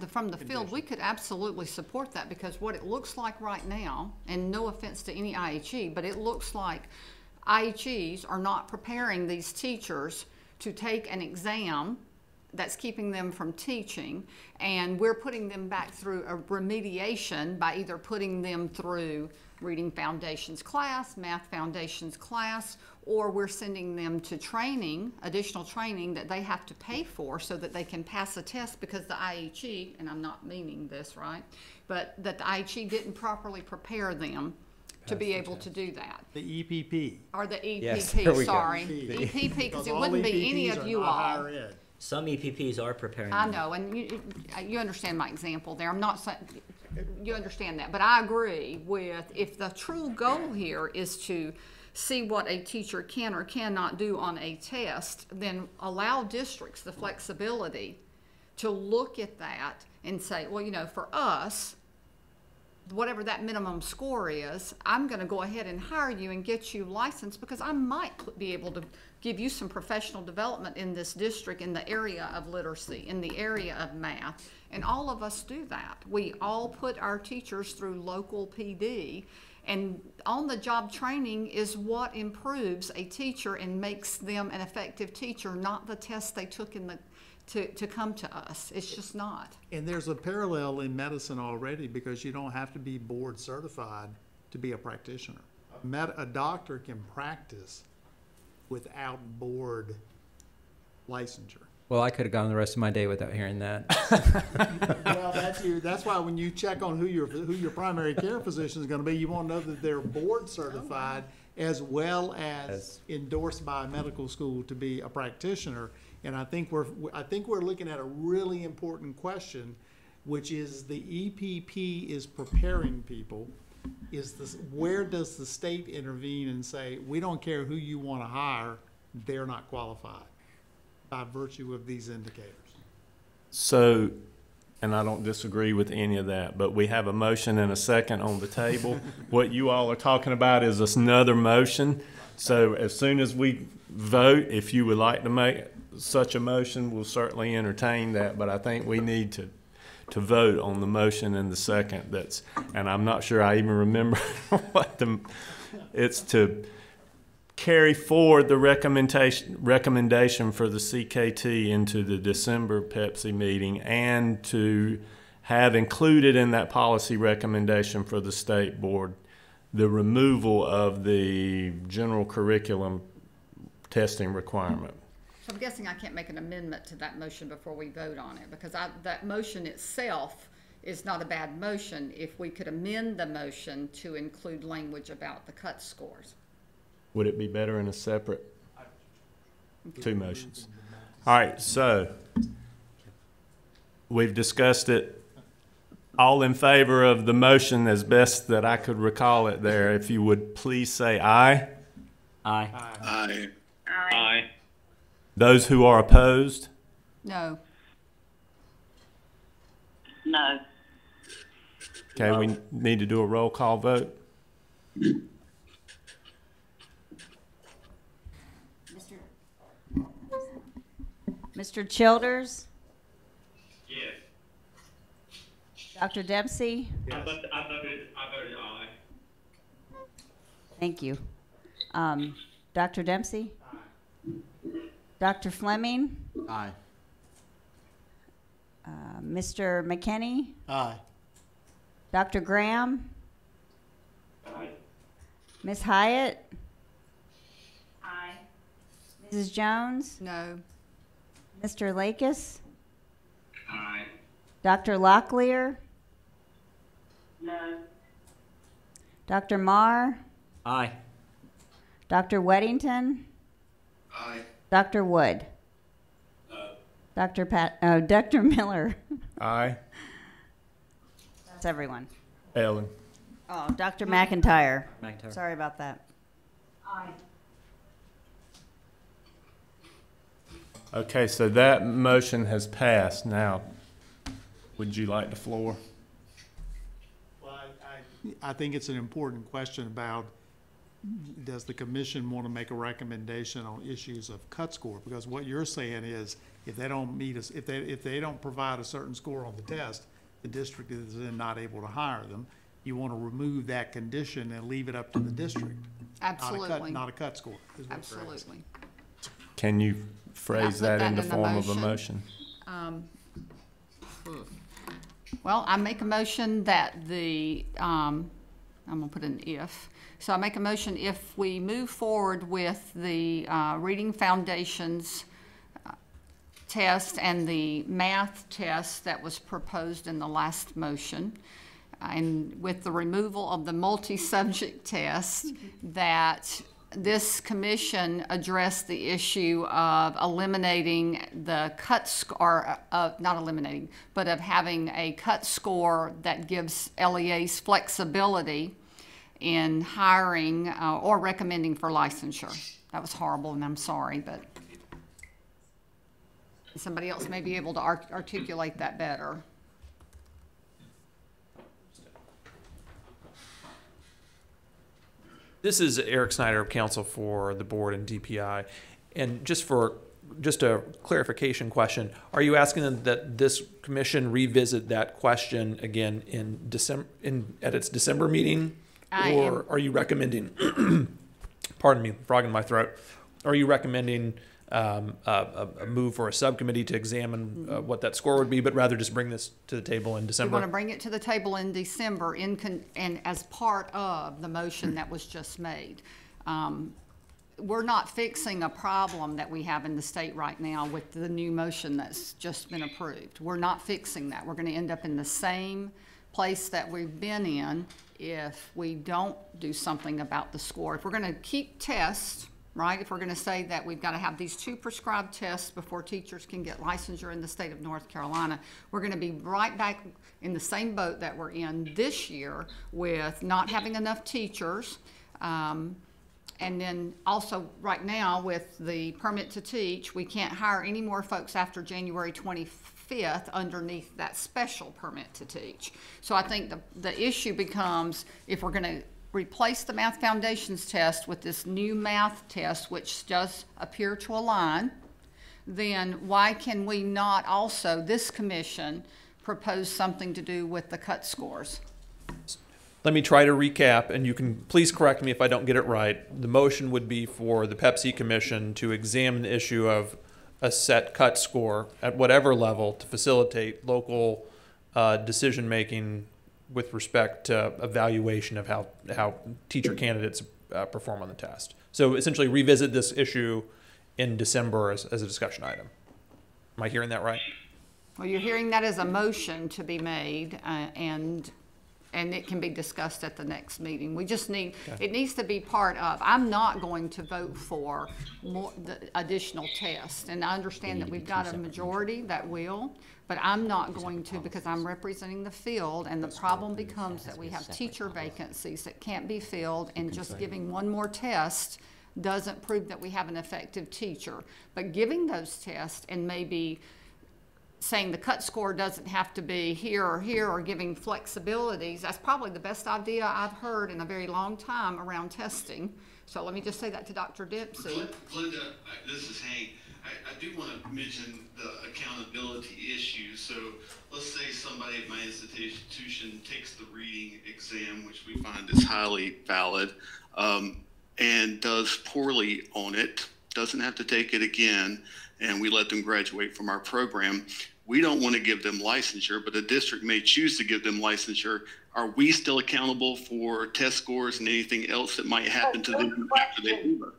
from the field, we could absolutely support that, because what it looks like right now, and no offense to any IHE, but it looks like IHEs are not preparing these teachers to take an exam that's keeping them from teaching, and we're putting them back through a remediation by either putting them through reading foundations class, math foundations class, or we're sending them to training, additional training that they have to pay for so that they can pass a test, because the IHE, and I'm not meaning this, right, but that the IHE didn't properly prepare them to be able to do that. The EPP. Or the EPP, Yes, there we go. sorry. EPP, because it wouldn't be any of you all. Some EPPs are preparing. I know, and you understand my example there. I'm not saying, you understand that, but I agree with, if the true goal here is to see what a teacher can or cannot do on a test, then allow districts the flexibility to look at that and say, well, you know, for us, whatever that minimum score is, I'm going to go ahead and hire you and get you licensed, because I might be able to give you some professional development in this district in the area of literacy, in the area of math. And all of us do that. We all put our teachers through local PD, and on-the-job training is what improves a teacher and makes them an effective teacher, not the test they took in the to come to us. It's just not. And there's a parallel in medicine already, because you don't have to be board certified to be a practitioner. A doctor can practice without board licensure. well, I could have gone the rest of my day without hearing that. Well, that's why when you check on who your primary care physician is going to be, you want to know that they're board certified as well as endorsed by a medical school to be a practitioner. And I think we're looking at a really important question, which is the EPP is preparing people. Where does the state intervene and say, we don't care who you want to hire, they're not qualified by virtue of these indicators? So, and I don't disagree with any of that, but we have a motion and a second on the table. What you all are talking about is another motion. So as soon as we vote, if you would like to make such a motion, we'll certainly entertain that, but I think we need to vote on the motion and the second. And I'm not sure I even remember what it's to carry forward the recommendation for the CKT into the December Pepsi meeting, and to have included in that policy recommendation for the state board the removal of the general curriculum testing requirement. So I'm guessing I can't make an amendment to that motion before we vote on it, because that motion itself is not a bad motion. If we could amend the motion to include language about the cut scores. Would it be better in a separate two motions? All right, so we've discussed it. All in favor of the motion as best that I could recall it there, if you would please say aye. Aye. Aye. Aye. Those who are opposed? No. No. Okay, we need to do a roll call vote. Mr. Childers? Yes. Dr. Dempsey? I voted aye. Thank you. Dr. Dempsey? Dr. Fleming? Aye. Mr. McKinney? Aye. Dr. Graham? Aye. Ms. Hyatt? Aye. Mrs. Jones? No. Mr. Lakis? Aye. Dr. Locklear? No. Dr. Marr? Aye. Dr. Weddington? Aye. Dr. Wood? Dr. Miller? Aye. That's everyone. Ellen? Oh, Dr. McIntyre. McIntyre. Sorry about that. Aye. Okay, so that motion has passed. Now, would you like the floor? Well, I think it's an important question about, does the commission want to make a recommendation on issues of cut score? Because what you're saying is, if they don't meet us, if they don't provide a certain score on the test, the district is then not able to hire them. You want to remove that condition and leave it up to the district. Absolutely. Not a cut score. Is what you're asking. Absolutely. Can you phrase put that that in the in the form of a motion? motion? Well, I make a motion that I'm gonna put an if. So I make a motion if we move forward with the Reading Foundations test and the math test that was proposed in the last motion, and with the removal of the multi-subject test, that this commission addressed the issue of eliminating the cut score, not eliminating, but of having a cut score that gives LEAs flexibility in hiring or recommending for licensure. That was horrible, and I'm sorry, but somebody else may be able to articulate that better. This is Eric Snyder, counsel for the board and DPI. And just a clarification question, are you asking that this commission revisit that question again in December, at its December meeting? Or are you recommending, pardon me, frog in my throat, are you recommending a move for a subcommittee to examine what that score would be, but rather just bring this to the table in December? We want to bring it to the table in December and as part of the motion that was just made. We're not fixing a problem that we have in the state right now with the new motion that's just been approved. We're not fixing that. We're going to end up in the same place that we've been in if we don't do something about the score. If we're going to keep tests, right? If we're going to say that we've got to have these 2 prescribed tests before teachers can get licensure in the state of North Carolina, we're going to be right back in the same boat that we're in this year with not having enough teachers. And then also right now with the permit to teach, we can't hire any more folks after January 25th underneath that special permit to teach. So I think the issue becomes, if we're going to replace the Math Foundations test with this new math test, which does appear to align, then why can we not also, this commission, propose something to do with the cut scores? Let me try to recap, and you can please correct me if I don't get it right. The motion would be for the Pepsi Commission to examine the issue of a set cut score at whatever level to facilitate local decision-making with respect to evaluation of how teacher candidates perform on the test. So essentially revisit this issue in December as a discussion item. Am I hearing that right? Well, you're hearing that as a motion to be made, and it can be discussed at the next meeting. We just need, it needs to be part of. I'm not going to vote for the additional tests, and I understand that we've got a majority that will, but I'm not going to, because I'm representing the field, and the problem becomes that we have teacher vacancies that can't be filled, and just giving one more test doesn't prove that we have an effective teacher. But giving those tests and maybe saying the cut score doesn't have to be here or here, or giving flexibilities, that's probably the best idea I've heard in a very long time around testing. So let me just say that to Dr. Dempsey. Glenda, this is Hank. I do want to mention the accountability issue. So let's say somebody at my institution takes the reading exam, which we find is highly valid, and does poorly on it, doesn't have to take it again, and we let them graduate from our program. We don't want to give them licensure, but the district may choose to give them licensure. Are we still accountable for test scores and anything else that might happen to them after they leave us?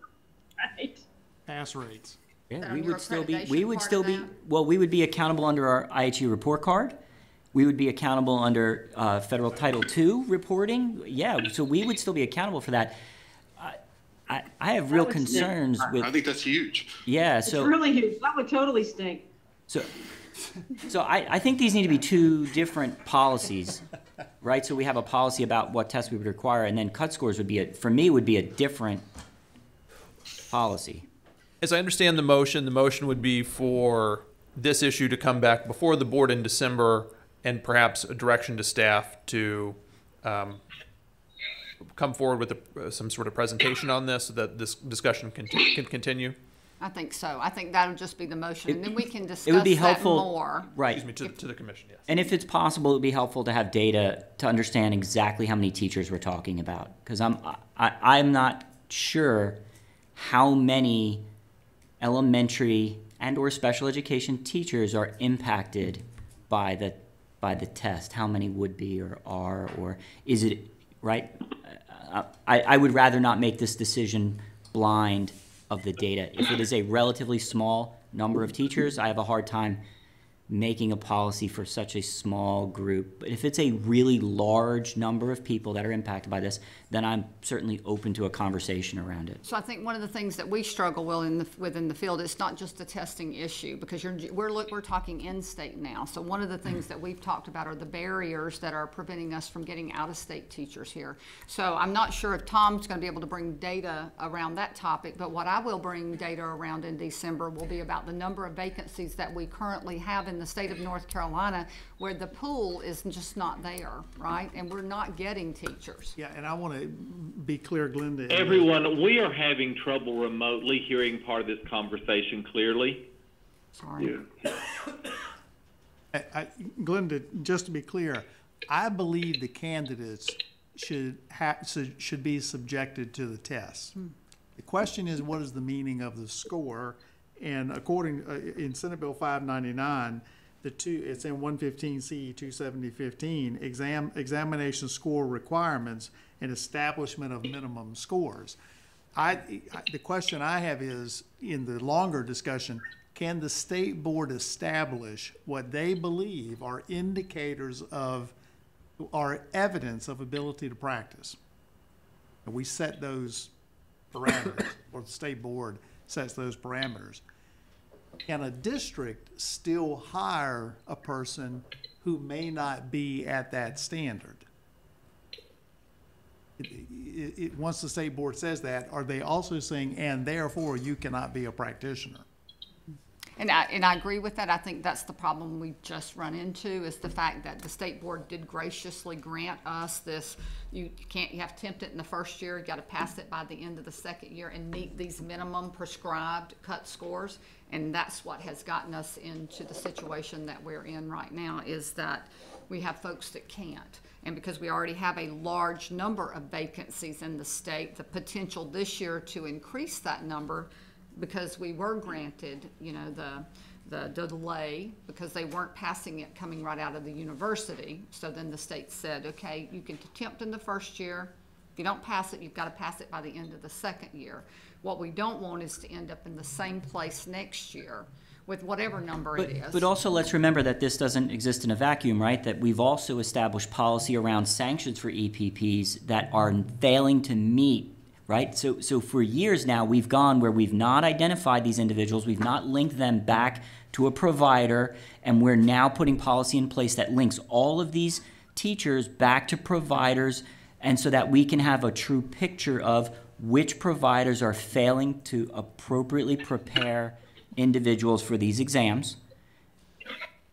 Right. Pass rates. Yeah, we would still be, well, we would be accountable under our IHE report card. We would be accountable under federal Title II reporting. Yeah, so we would still be accountable for that. I have real concerns with. I think that's huge. Yeah, It's so. really huge. That would totally stink. So I think these need to be two different policies, right? So we have a policy about what tests we would require, and then cut scores would be, for me, would be a different policy. As I understand the motion would be for this issue to come back before the board in December, and perhaps a direction to staff to come forward with some sort of presentation on this so that this discussion can continue. I think so. I think that'll just be the motion, and then we can discuss It would be that helpful, more. right? Excuse me, to the commission, yes. And if it's possible, it would be helpful to have data to understand exactly how many teachers we're talking about, because I'm not sure how many elementary and or special education teachers are impacted by the test. How many would be or are, or is it right? I would rather not make this decision blind of the data. If it is a relatively small number of teachers, I have a hard time making a policy for such a small group. But if it's a really large number of people that are impacted by this, then I'm certainly open to a conversation around it. So I think one of the things that we struggle with within the field, it's not just a testing issue, because we're talking in-state now. So one of the things that we've talked about are the barriers that are preventing us from getting out-of-state teachers here. So I'm not sure if Tom's going to be able to bring data around that topic, but what I will bring data around in December will be about the number of vacancies that we currently have in the state of North Carolina, where the pool is just not there, right? And we're not getting teachers. Yeah, and I want to be clear, Glenda. Everyone, we are having trouble remotely hearing part of this conversation clearly. Sorry. Yeah. Glenda, just to be clear, I believe the candidates should be subjected to the test. The question is, what is the meaning of the score? And according in Senate Bill 599, it's in 115 CE 27015, examination score requirements and establishment of minimum scores. The question I have is, in the longer discussion, can the state board establish what they believe are indicators of, or evidence of ability to practice? And we set those parameters, or the state board sets those parameters. Can a district still hire a person who may not be at that standard? Once the state board says that, are they also saying, and therefore you cannot be a practitioner? And I agree with that. I think that's the problem we've just run into, is the fact that the state board did graciously grant us this. You have to attempt it in the first year. You got to pass it by the end of the second year and meet these minimum prescribed cut scores. And that's what has gotten us into the situation that we're in right now, is that we have folks that can't. And because we already have a large number of vacancies in the state, the potential this year to increase that number, because we were granted, the delay because they weren't passing it coming right out of the university. So then the state said, okay, you can attempt in the first year. If you don't pass it, you've got to pass it by the end of the second year. What we don't want is to end up in the same place next year with whatever number it is. But also let's remember that this doesn't exist in a vacuum, right? That we've also established policy around sanctions for EPPs that are failing to meet, right? So for years now, we've gone where we've not identified these individuals, we've not linked them back to a provider, and we're now putting policy in place that links all of these teachers back to providers, and so that we can have a true picture of which providers are failing to appropriately prepare individuals for these exams.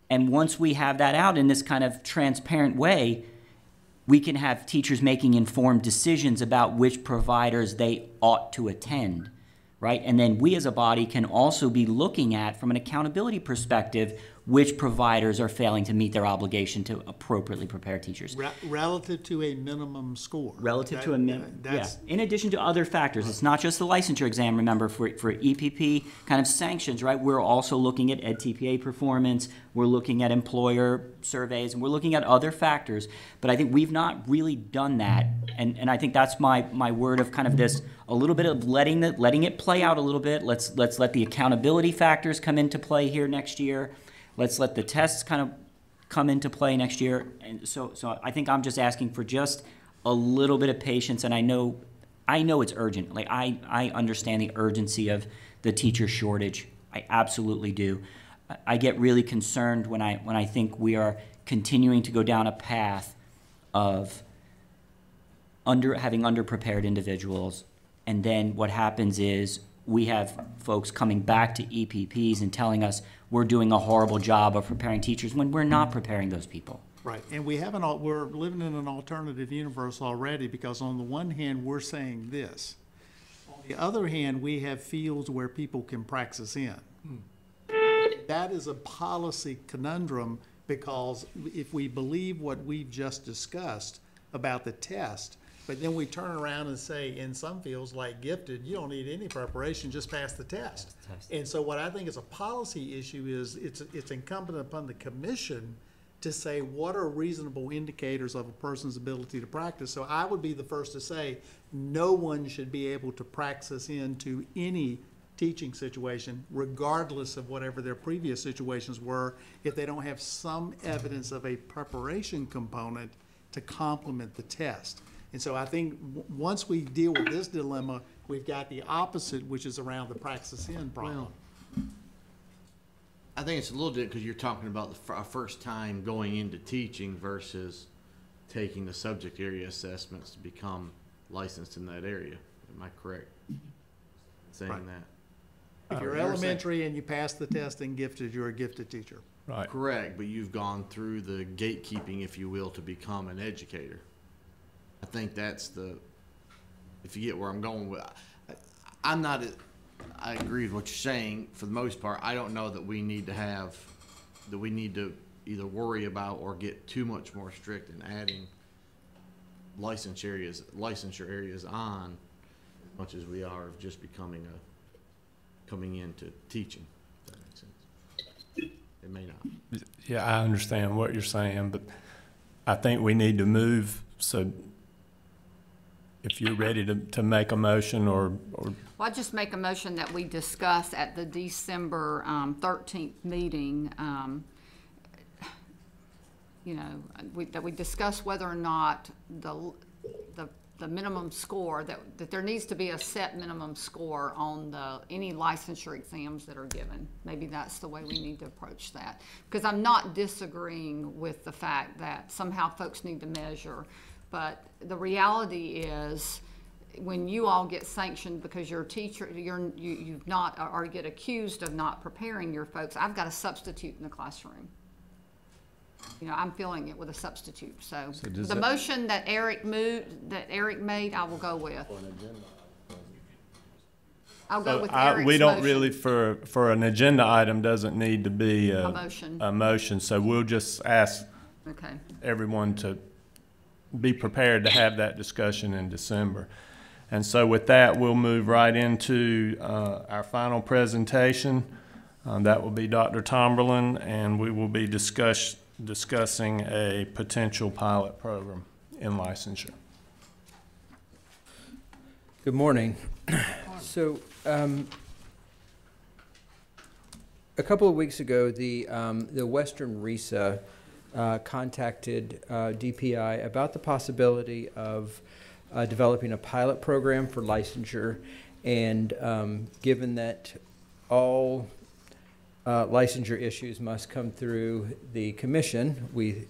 And once we have that out in this kind of transparent way, we can have teachers making informed decisions about which providers they ought to attend, right? And then we as a body can also be looking at, from an accountability perspective, which providers are failing to meet their obligation to appropriately prepare teachers. Relative to a minimum score. Relative to a minimum, yeah. In addition to other factors, it's not just the licensure exam, remember, for EPP kind of sanctions, right? We're also looking at EdTPA performance, we're looking at employer surveys, and we're looking at other factors. But I think we've not really done that, and I think that's my word of kind of this, a little bit of letting it play out a little bit. Let's let the accountability factors come into play here next year. Let's let the tests kind of come into play next year. And so I think I'm just asking for just a little bit of patience. And I know it's urgent. Like I understand the urgency of the teacher shortage. I absolutely do. I get really concerned when I think we are continuing to go down a path of having underprepared individuals. And then what happens is we have folks coming back to EPPs and telling us we're doing a horrible job of preparing teachers when we're not preparing those people. Right, and we're living in an alternative universe already, because on the one hand, we're saying this. On the other hand, we have fields where people can praxis in. That is a policy conundrum, because if we believe what we've just discussed about the test, but then we turn around and say, in some fields like gifted, you don't need any preparation, just pass the test. And so what I think is a policy issue is it's incumbent upon the commission to say what are reasonable indicators of a person's ability to practice. So I would be the first to say no one should be able to praxis into any teaching situation, regardless of whatever their previous situations were, if they don't have some evidence of a preparation component to complement the test. And so I think once we deal with this dilemma, we've got the opposite, which is around the praxis in problem. I think it's a little different because you're talking about a first time going into teaching versus taking the subject area assessments to become licensed in that area. Am I correct in saying that? If you're elementary and you pass the test and gifted, you're a gifted teacher. Right. Correct, but you've gone through the gatekeeping, if you will, to become an educator. I think that's if you get where I'm going with, I agree with what you're saying for the most part. I don't know that we need to either worry about or get too much more strict in adding licensure areas on as much as we are of just coming into teaching, if that makes sense. It may not. Yeah, I understand what you're saying, but I think we need to move. So if you're ready to make a motion or Well, I just make a motion that we discuss at the December 13th meeting, that we discuss whether or not the minimum score, that there needs to be a set minimum score on any licensure exams that are given. Maybe that's the way we need to approach that. Because I'm not disagreeing with the fact that somehow folks need to measure. But the reality is, when you all get sanctioned because you're a teacher, you've not, or get accused of not preparing your folks, I've got a substitute in the classroom. I'm filling it with a substitute. So the motion that Eric made, I will go with. I'll go with Eric's we don't motion. really, for an agenda item, doesn't need to be a motion. A motion. So we'll just ask everyone to be prepared to have that discussion in December. And so with that, we'll move right into our final presentation. That will be Dr. Tomberlin, and we will be discussing a potential pilot program in licensure. Good morning. So a couple of weeks ago, the Western RESA contacted DPI about the possibility of developing a pilot program for licensure, and given that all licensure issues must come through the commission, we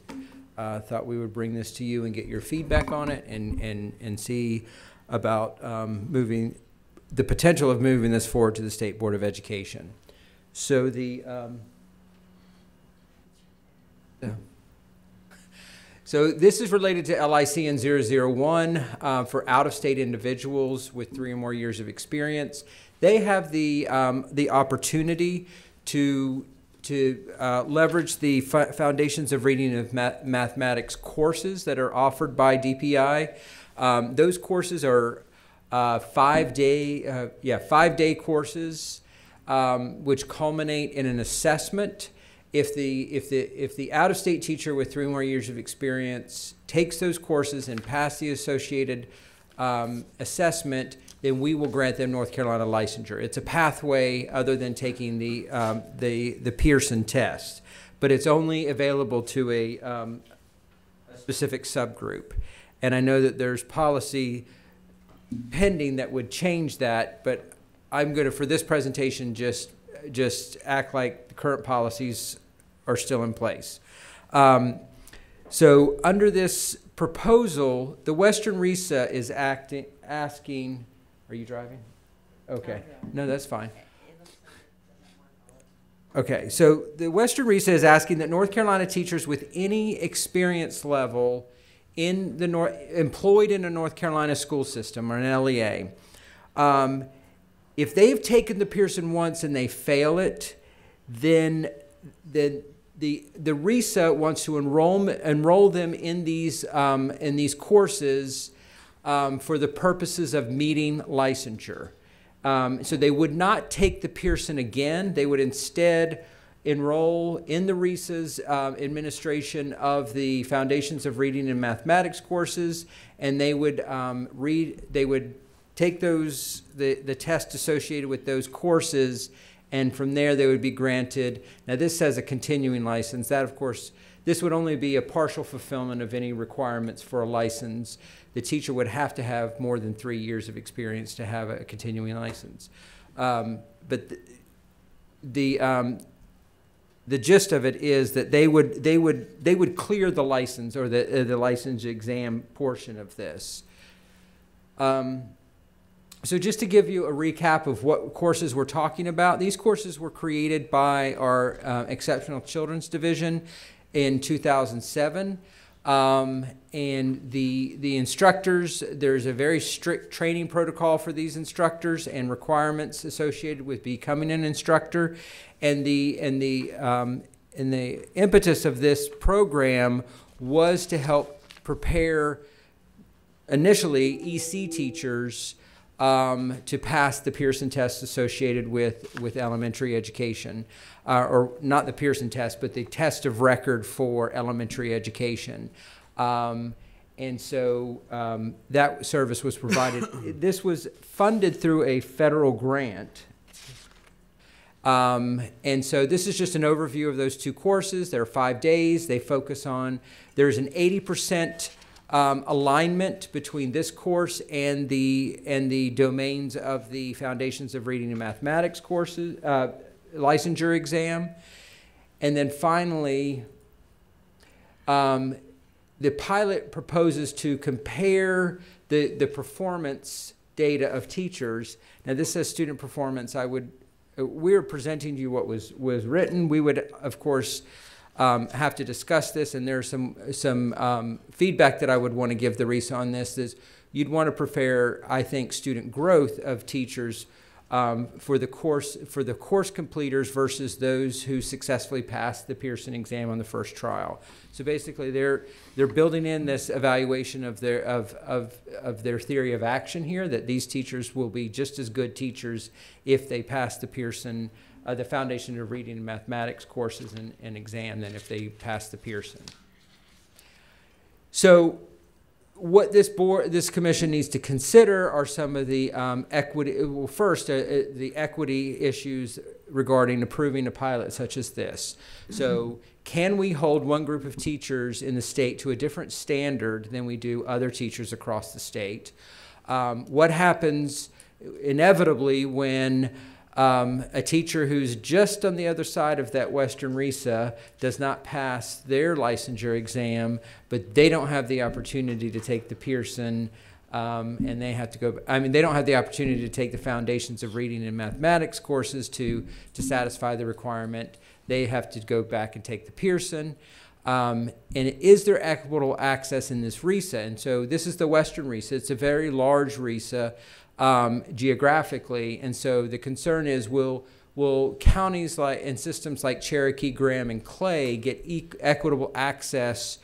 thought we would bring this to you and get your feedback on it and see about moving the potential of moving this forward to the State Board of Education. So so this is related to LICN 001 for out-of-state individuals with 3 or more years of experience. They have the opportunity to leverage the Foundations of Reading and Mathematics courses that are offered by DPI. Those courses are 5-day courses, which culminate in an assessment. If the out-of-state teacher with 3 more years of experience takes those courses and pass the associated assessment, then we will grant them North Carolina licensure. It's a pathway other than taking the Pearson test, but it's only available to a specific subgroup. And I know that there's policy pending that would change that, but I'm going to, for this presentation, just act like the current policies are still in place. So under this proposal, the Western RESA is asking, are you driving? Okay, no, that's fine. Okay, so the Western RESA is asking that North Carolina teachers with any experience level in the employed in a North Carolina school system or an LEA, if they've taken the Pearson once and they fail it, then the RESA wants to enroll them in these courses for the purposes of meeting licensure. So they would not take the Pearson again. They would instead enroll in the RESA's administration of the Foundations of Reading and Mathematics courses, and they would take those the test associated with those courses, and from there they would be granted. Now this says a continuing license. That, of course, this would only be a partial fulfillment of any requirements for a license. The teacher would have to have more than 3 years of experience to have a continuing license. But the gist of it is that they would clear the license, or the license exam portion of this. So just to give you a recap of what courses we're talking about, these courses were created by our Exceptional Children's Division in 2007. And the instructors, there's a very strict training protocol for these instructors and requirements associated with becoming an instructor. And the impetus of this program was to help prepare initially EC teachers to pass the Pearson test associated with elementary education, or not the Pearson test, but the test of record for elementary education. And so that service was provided. This was funded through a federal grant. And so this is just an overview of those 2 courses. They're 5 days. They focus on, there's an 80% alignment between this course and the domains of the Foundations of Reading and Mathematics courses, licensure exam. And then finally, the pilot proposes to compare the performance data of teachers. Now this says student performance. We're presenting to you what was written. We would, of course, have to discuss this, and there's some feedback that I would want to give the RESA on this. Is you'd want to prepare, I think, student growth of teachers for the course completers versus those who successfully passed the Pearson exam on the first trial. So basically, they're building in this evaluation of their theory of action here, that these teachers will be just as good teachers if they pass the Pearson, the Foundation of Reading and Mathematics courses and exam than if they pass the Pearson. So what this commission needs to consider are some of the equity. Well, first, the equity issues regarding approving a pilot such as this. So, can we hold one group of teachers in the state to a different standard than we do other teachers across the state? What happens inevitably when a teacher who's just on the other side of that Western RESA does not pass their licensure exam, but they don't have the opportunity to take the Pearson and they have to go. I mean, they don't have the opportunity to take the foundations of reading and mathematics courses to satisfy the requirement. They have to go back and take the Pearson. And is there equitable access in this RESA? And so this is the Western RESA. It's a very large RESA geographically, and so the concern is will counties like and systems like Cherokee, Graham, and Clay get equitable access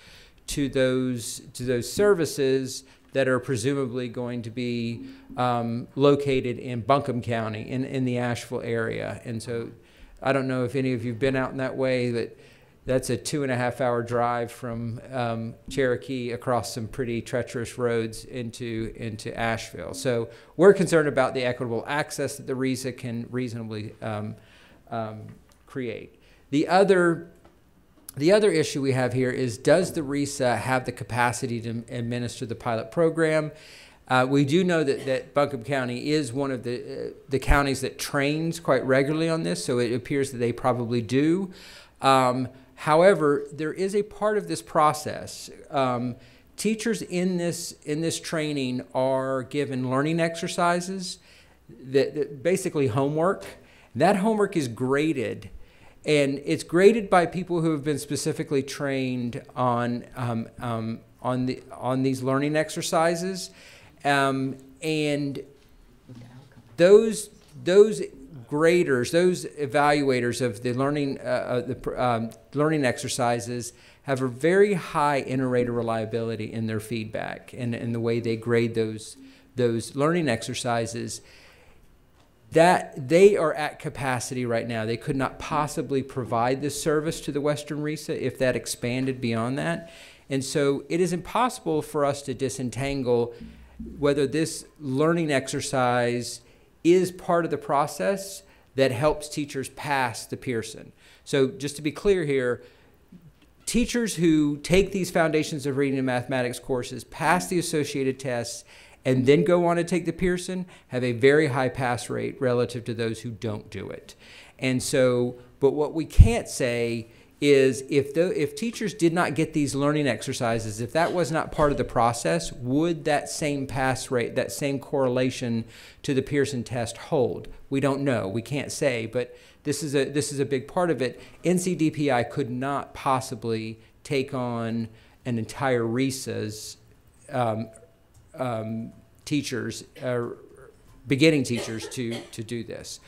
to those services that are presumably going to be located in Buncombe County in the Asheville area? And so I don't know if any of you've been out in that way, but that's a 2.5-hour drive from Cherokee across some pretty treacherous roads into Asheville. So we're concerned about the equitable access that the RESA can reasonably create. The other issue we have here is, does the RESA have the capacity to administer the pilot program? We do know that Buncombe County is one of the counties that trains quite regularly on this, so it appears that they probably do. However, there is a part of this process. Teachers in this training are given learning exercises, that basically homework. That homework is graded, and it's graded by people who have been specifically trained on these learning exercises, and those graders, those evaluators of the learning exercises have a very high inter-rater reliability in their feedback and in the way they grade those learning exercises. That they are at capacity right now. They could not possibly provide this service to the Western RESA if that expanded beyond that. And so it is impossible for us to disentangle whether this learning exercise is part of the process that helps teachers pass the Pearson. So just to be clear here, teachers who take these foundations of reading and mathematics courses, pass the associated tests, and then go on to take the Pearson have a very high pass rate relative to those who don't do it. And so, but what we can't say is if teachers did not get these learning exercises, if that was not part of the process, would that same pass rate, that same correlation to the Pearson test hold? We don't know. We can't say, but this is a big part of it. NCDPI could not possibly take on an entire RESA's teachers, beginning teachers to do this.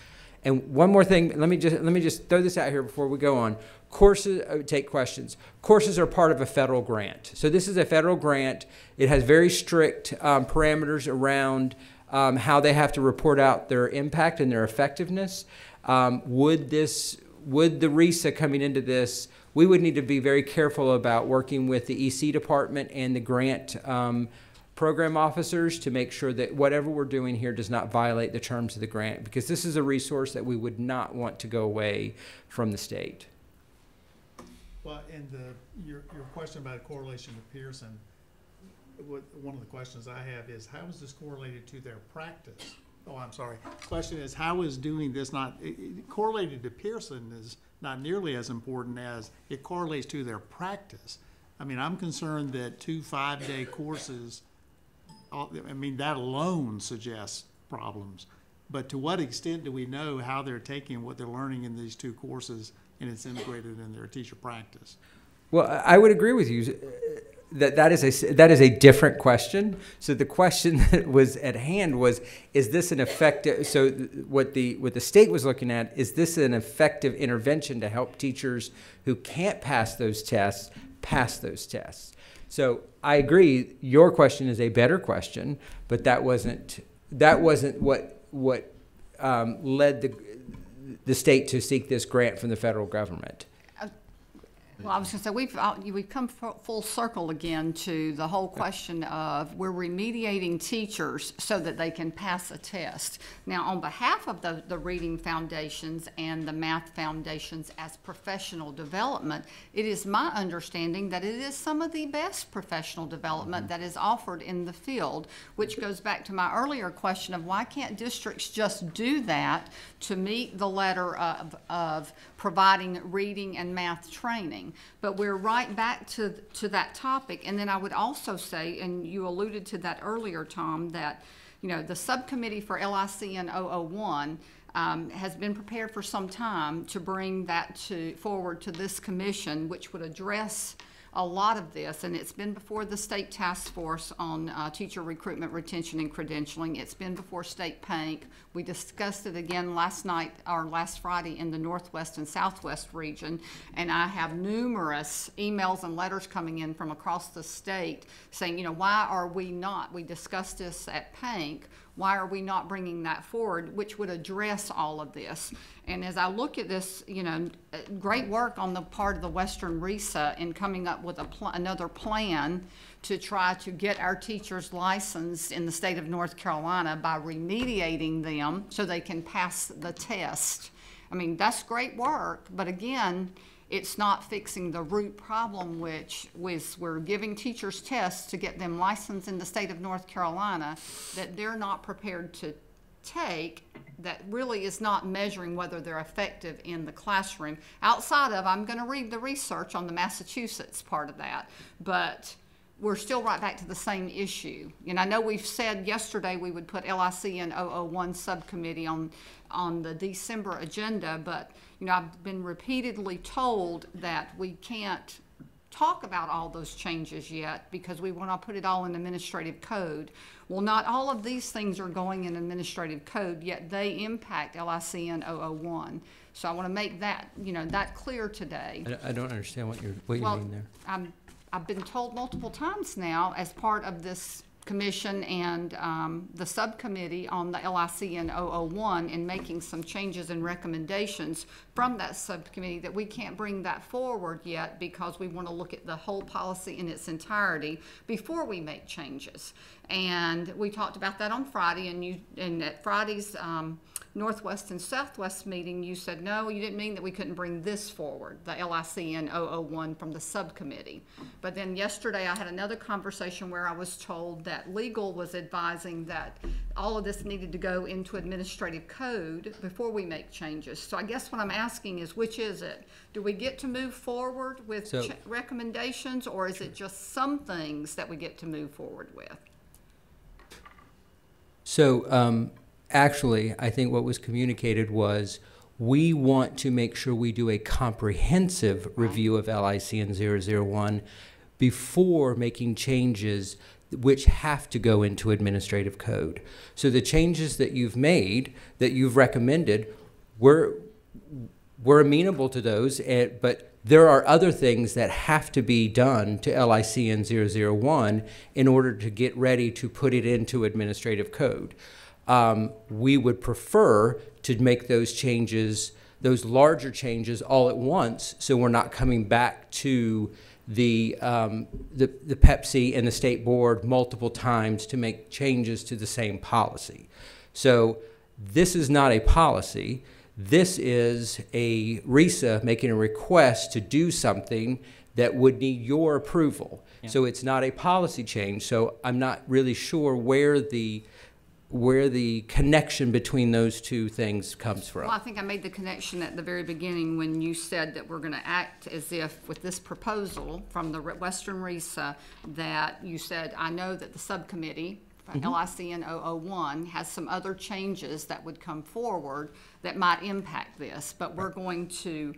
And one more thing, let me just throw this out here before we go on. Courses, take questions. Courses are part of a federal grant. So this is a federal grant. It has very strict parameters around how they have to report out their impact and their effectiveness. Would the RESA coming into this, we would need to be very careful about working with the EC department and the grant program officers to make sure that whatever we're doing here does not violate the terms of the grant, because this is a resource that we would not want to go away from the state. Well, and your question about correlation to Pearson, one of the questions I have is, how is this correlated to their practice? Oh, I'm sorry. The question is, how is doing this correlated to Pearson is not nearly as important as it correlates to their practice. I mean, I'm concerned that 2 5-day courses, I mean, that alone suggests problems. But to what extent do we know how they're taking what they're learning in these 2 courses and it's integrated in their teacher practice? Well, I would agree with you that is a different question. So the question that was at hand was, is this an effective, so what the state was looking at, is this an effective intervention to help teachers who can't pass those tests pass those tests? So I agree, your question is a better question, but that wasn't what led the state to seek this grant from the federal government. Well, I was going to say, we've come full circle again to the whole question of we're remediating teachers so that they can pass a test. Now, on behalf of the reading foundations and the math foundations as professional development, it is my understanding that it is some of the best professional development that is offered in the field, which goes back to my earlier question of why can't districts just do that to meet the letter of providing reading and math training? changing. But we're right back to that topic. And then I would also say, and you alluded to that earlier, Tom, that, you know, the subcommittee for LICN 001 has been prepared for some time to bring that forward to this commission, which would address a lot of this, and it's been before the state task force on teacher recruitment, retention, and credentialing. It's been before state PANC. We discussed it again last Friday in the Northwest and Southwest region, and I have numerous emails and letters coming in from across the state saying, you know, why are we not? We discussed this at PANC. Why are we not bringing that forward, which would address all of this? And as I look at this, you know, great work on the part of the Western RESA in coming up with another plan to try to get our teachers licensed in the state of North Carolina by remediating them so they can pass the test. I mean, that's great work, but again, it's not fixing the root problem, which was we're giving teachers tests to get them licensed in the state of North Carolina that they're not prepared to take, that really is not measuring whether they're effective in the classroom. Outside of, I'm going to read the research on the Massachusetts part of that, but we're still right back to the same issue. And I know we've said yesterday we would put LICN 001 subcommittee on the December agenda, but you know, I've been repeatedly told that we can't talk about all those changes yet because we want to put it all in administrative code. Well, not all of these things are going in administrative code, yet they impact LICN 001. So I want to make that, you know, that clear today. I don't understand what you mean there. I've been told multiple times now as part of this commission and the subcommittee on the LICN 001 in making some changes and recommendations from that subcommittee that we can't bring that forward yet because we want to look at the whole policy in its entirety before we make changes. And we talked about that on Friday, and at Friday's Northwest and Southwest meeting, you said, no, you didn't mean that we couldn't bring this forward, the LICN 001 from the subcommittee. But then yesterday I had another conversation where I was told that legal was advising that all of this needed to go into administrative code before we make changes. So I guess what I'm asking is, which is it? Do we get to move forward with recommendations, or is it just some things that we get to move forward with? So, actually, I think what was communicated was we want to make sure we do a comprehensive review of LICN 001 before making changes which have to go into administrative code. So the changes that you've made, that you've recommended, we're amenable to those, but there are other things that have to be done to LICN 001 in order to get ready to put it into administrative code. We would prefer to make those changes, those larger changes, all at once, so we're not coming back to the Pepsi and the state board multiple times to make changes to the same policy. So this is not a policy. This is a RESA making a request to do something that would need your approval. Yeah. So it's not a policy change. So I'm not really sure where the connection between those two things comes from. Well, I think I made the connection at the very beginning when you said that we're going to act as if with this proposal from the Western RESA that you said, I know that the subcommittee, LICN 001, has some other changes that would come forward that might impact this, but we're going to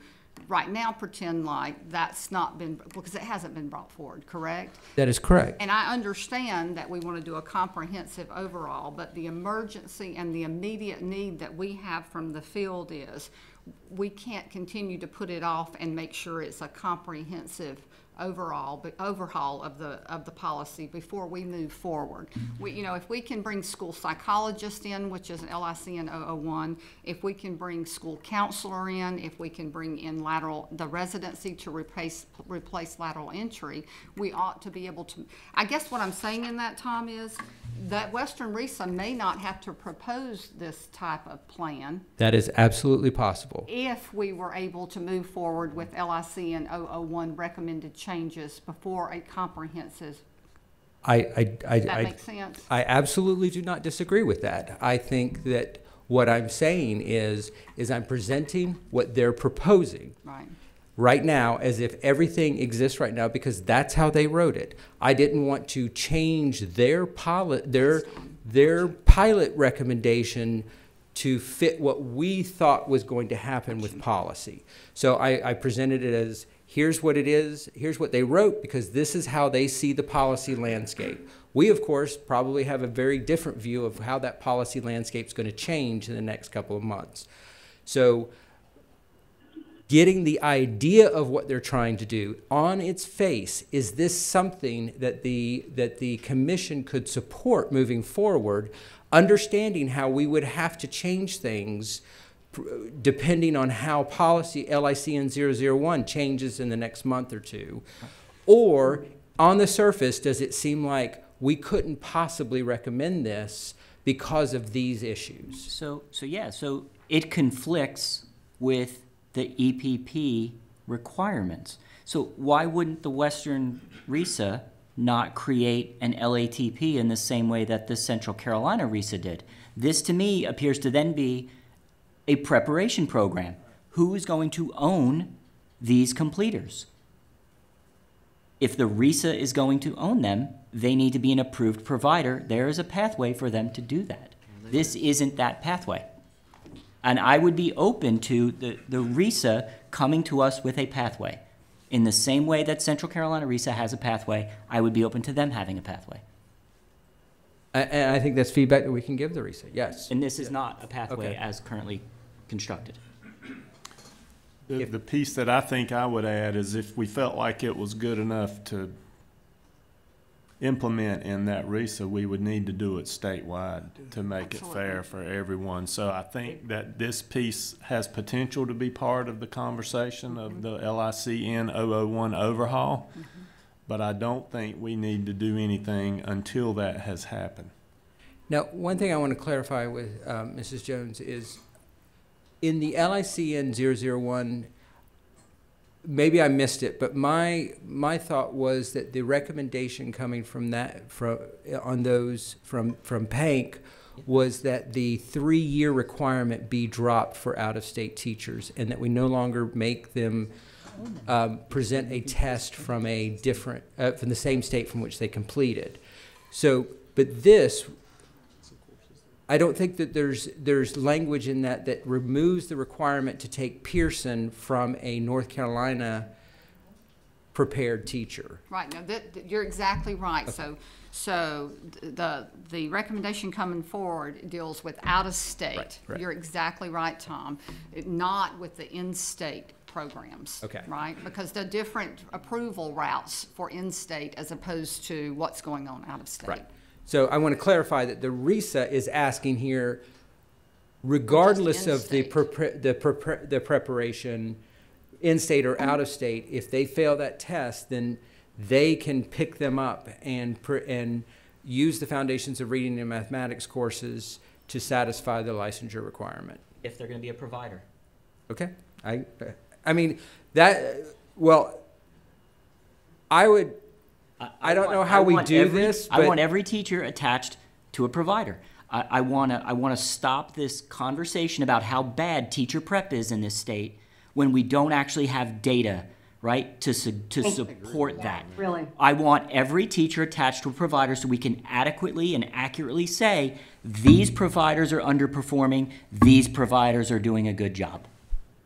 right now pretend like that's not been, because it hasn't been brought forward, correct? That is correct. And I understand that we want to do a comprehensive overall, but the emergency and the immediate need that we have from the field is we can't continue to put it off and make sure it's a comprehensive overhaul of the policy before we move forward. You know, if we can bring school psychologist in, which is an LICN 001, if we can bring school counselor in, if we can bring in the residency to replace lateral entry, we ought to be able to. I guess what I'm saying in that, Tom, is that Western RESA may not have to propose this type of plan. That is absolutely possible. If we were able to move forward with LICN 001 recommended changes before a comprehensive. Does that make sense? I absolutely do not disagree with that. I think that what I'm saying is I'm presenting what they're proposing. Right. right now as if everything exists right now because that's how they wrote it. I didn't want to change their pilot recommendation to fit what we thought was going to happen with policy. So I presented it as, here's what it is, here's what they wrote, because this is how they see the policy landscape. We, of course, probably have a very different view of how that policy landscape is going to change in the next couple of months. So getting the idea of what they're trying to do on its face, is this something that the commission could support moving forward, understanding how we would have to change things depending on how policy LICN 001 changes in the next month or two, or on the surface, does it seem like we couldn't possibly recommend this because of these issues? So it conflicts with the EPP requirements. So why wouldn't the Western RISA not create an LATP in the same way that the Central Carolina RISA did? This to me appears to then be a preparation program. Who is going to own these completers? If the RISA is going to own them, they need to be an approved provider. There is a pathway for them to do that. This isn't that pathway. And I would be open to the RISA coming to us with a pathway. In the same way that Central Carolina RISA has a pathway, I would be open to them having a pathway. And I think that's feedback that we can give the RISA, yes. And this is not a pathway as currently constructed. The piece that I think I would add is if we felt like it was good enough to implement in that RISA, we would need to do it statewide to make it fair for everyone. So I think that this piece has potential to be part of the conversation of the LICN 001 overhaul, but I don't think we need to do anything until that has happened. Now, one thing I want to clarify with Mrs. Jones is in the LICN 001, maybe I missed it, but my thought was that the recommendation coming from that from PANC was that the 3-year requirement be dropped for out-of-state teachers, and that we no longer make them present a test from a different from the same state from which they completed. So, but this, I don't think that there's language in that removes the requirement to take Pearson from a North Carolina prepared teacher. Right. No, you're exactly right. Okay. So the recommendation coming forward deals with out of state. Right. You're exactly right, Tom. Not with the in-state programs. Okay. Right? Because they're different approval routes for in-state as opposed to what's going on out of state. Right. So I want to clarify that the RISA is asking here, regardless of the preparation, in-state or out-of-state, if they fail that test, then they can pick them up and use the Foundations of Reading and Mathematics courses to satisfy the licensure requirement. If they're going to be a provider. Okay. I mean, that, well, I would... I don't know how we do this, but I want every teacher attached to a provider. I want to stop this conversation about how bad teacher prep is in this state when we don't actually have data, right, to support that. Really. I want every teacher attached to a provider so we can adequately and accurately say these providers are underperforming, these providers are doing a good job.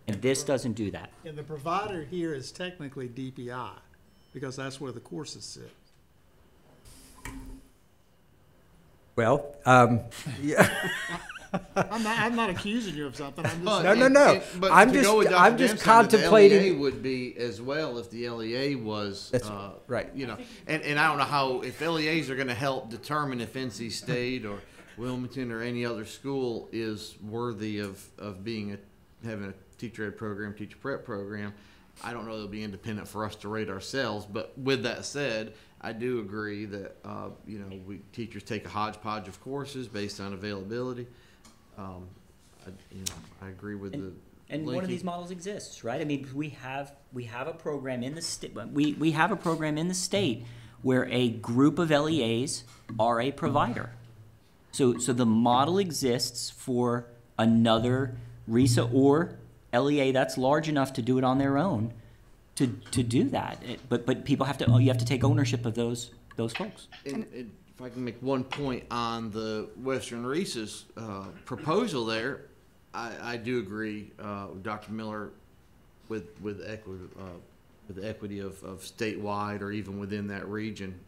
And this doesn't do that. And the provider here is technically DPI, because that's where the courses sit. Well, yeah. I'm not accusing you of something. I'm just no. But I'm just contemplating. The LEA would be as well if the LEA was right. You know, and I don't know how if LEAs are going to help determine if NC State or Wilmington or any other school is worthy of having a teacher ed program, teacher prep program. I don't know it'll be independent for us to rate ourselves, but with that said, I do agree that teachers take a hodgepodge of courses based on availability. I agree with and one of these models exists, right? I mean, we have a program in the state. We have a program in the state where a group of LEAs are a provider. So the model exists for another RISA or LEA that's large enough to do it on their own to do that. But people have to, you have to take ownership of those folks. And if I can make one point on the Western Reese's proposal there, I do agree with Dr. Miller with the equity of statewide or even within that region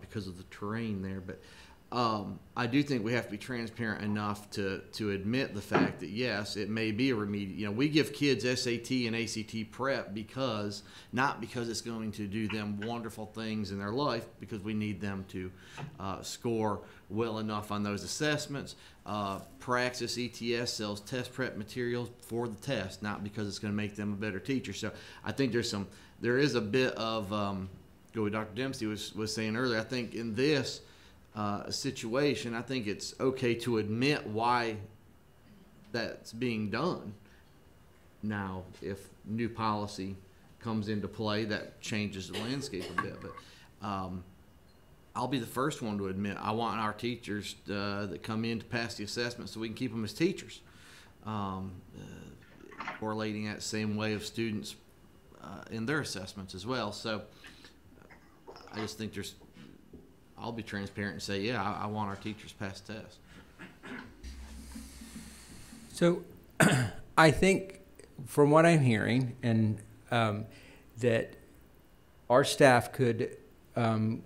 because of the terrain there. But I do think we have to be transparent enough to admit the fact that yes, it may be a remedial. You know, we give kids SAT and ACT prep not because it's going to do them wonderful things in their life, because we need them to score well enough on those assessments. Praxis ETS sells test prep materials for the test, not because it's going to make them a better teacher. So I think there is a bit of go what Dr. Dempsey was saying earlier. I think in this situation, I think it's okay to admit why that's being done. Now, if new policy comes into play, that changes the landscape a bit. But I'll be the first one to admit I want our teachers that come in to pass the assessment so we can keep them as teachers. Correlating that same way of students in their assessments as well. So I just think I'll be transparent and say, yeah, I want our teachers pass tests. So I think from what I'm hearing, and that our staff could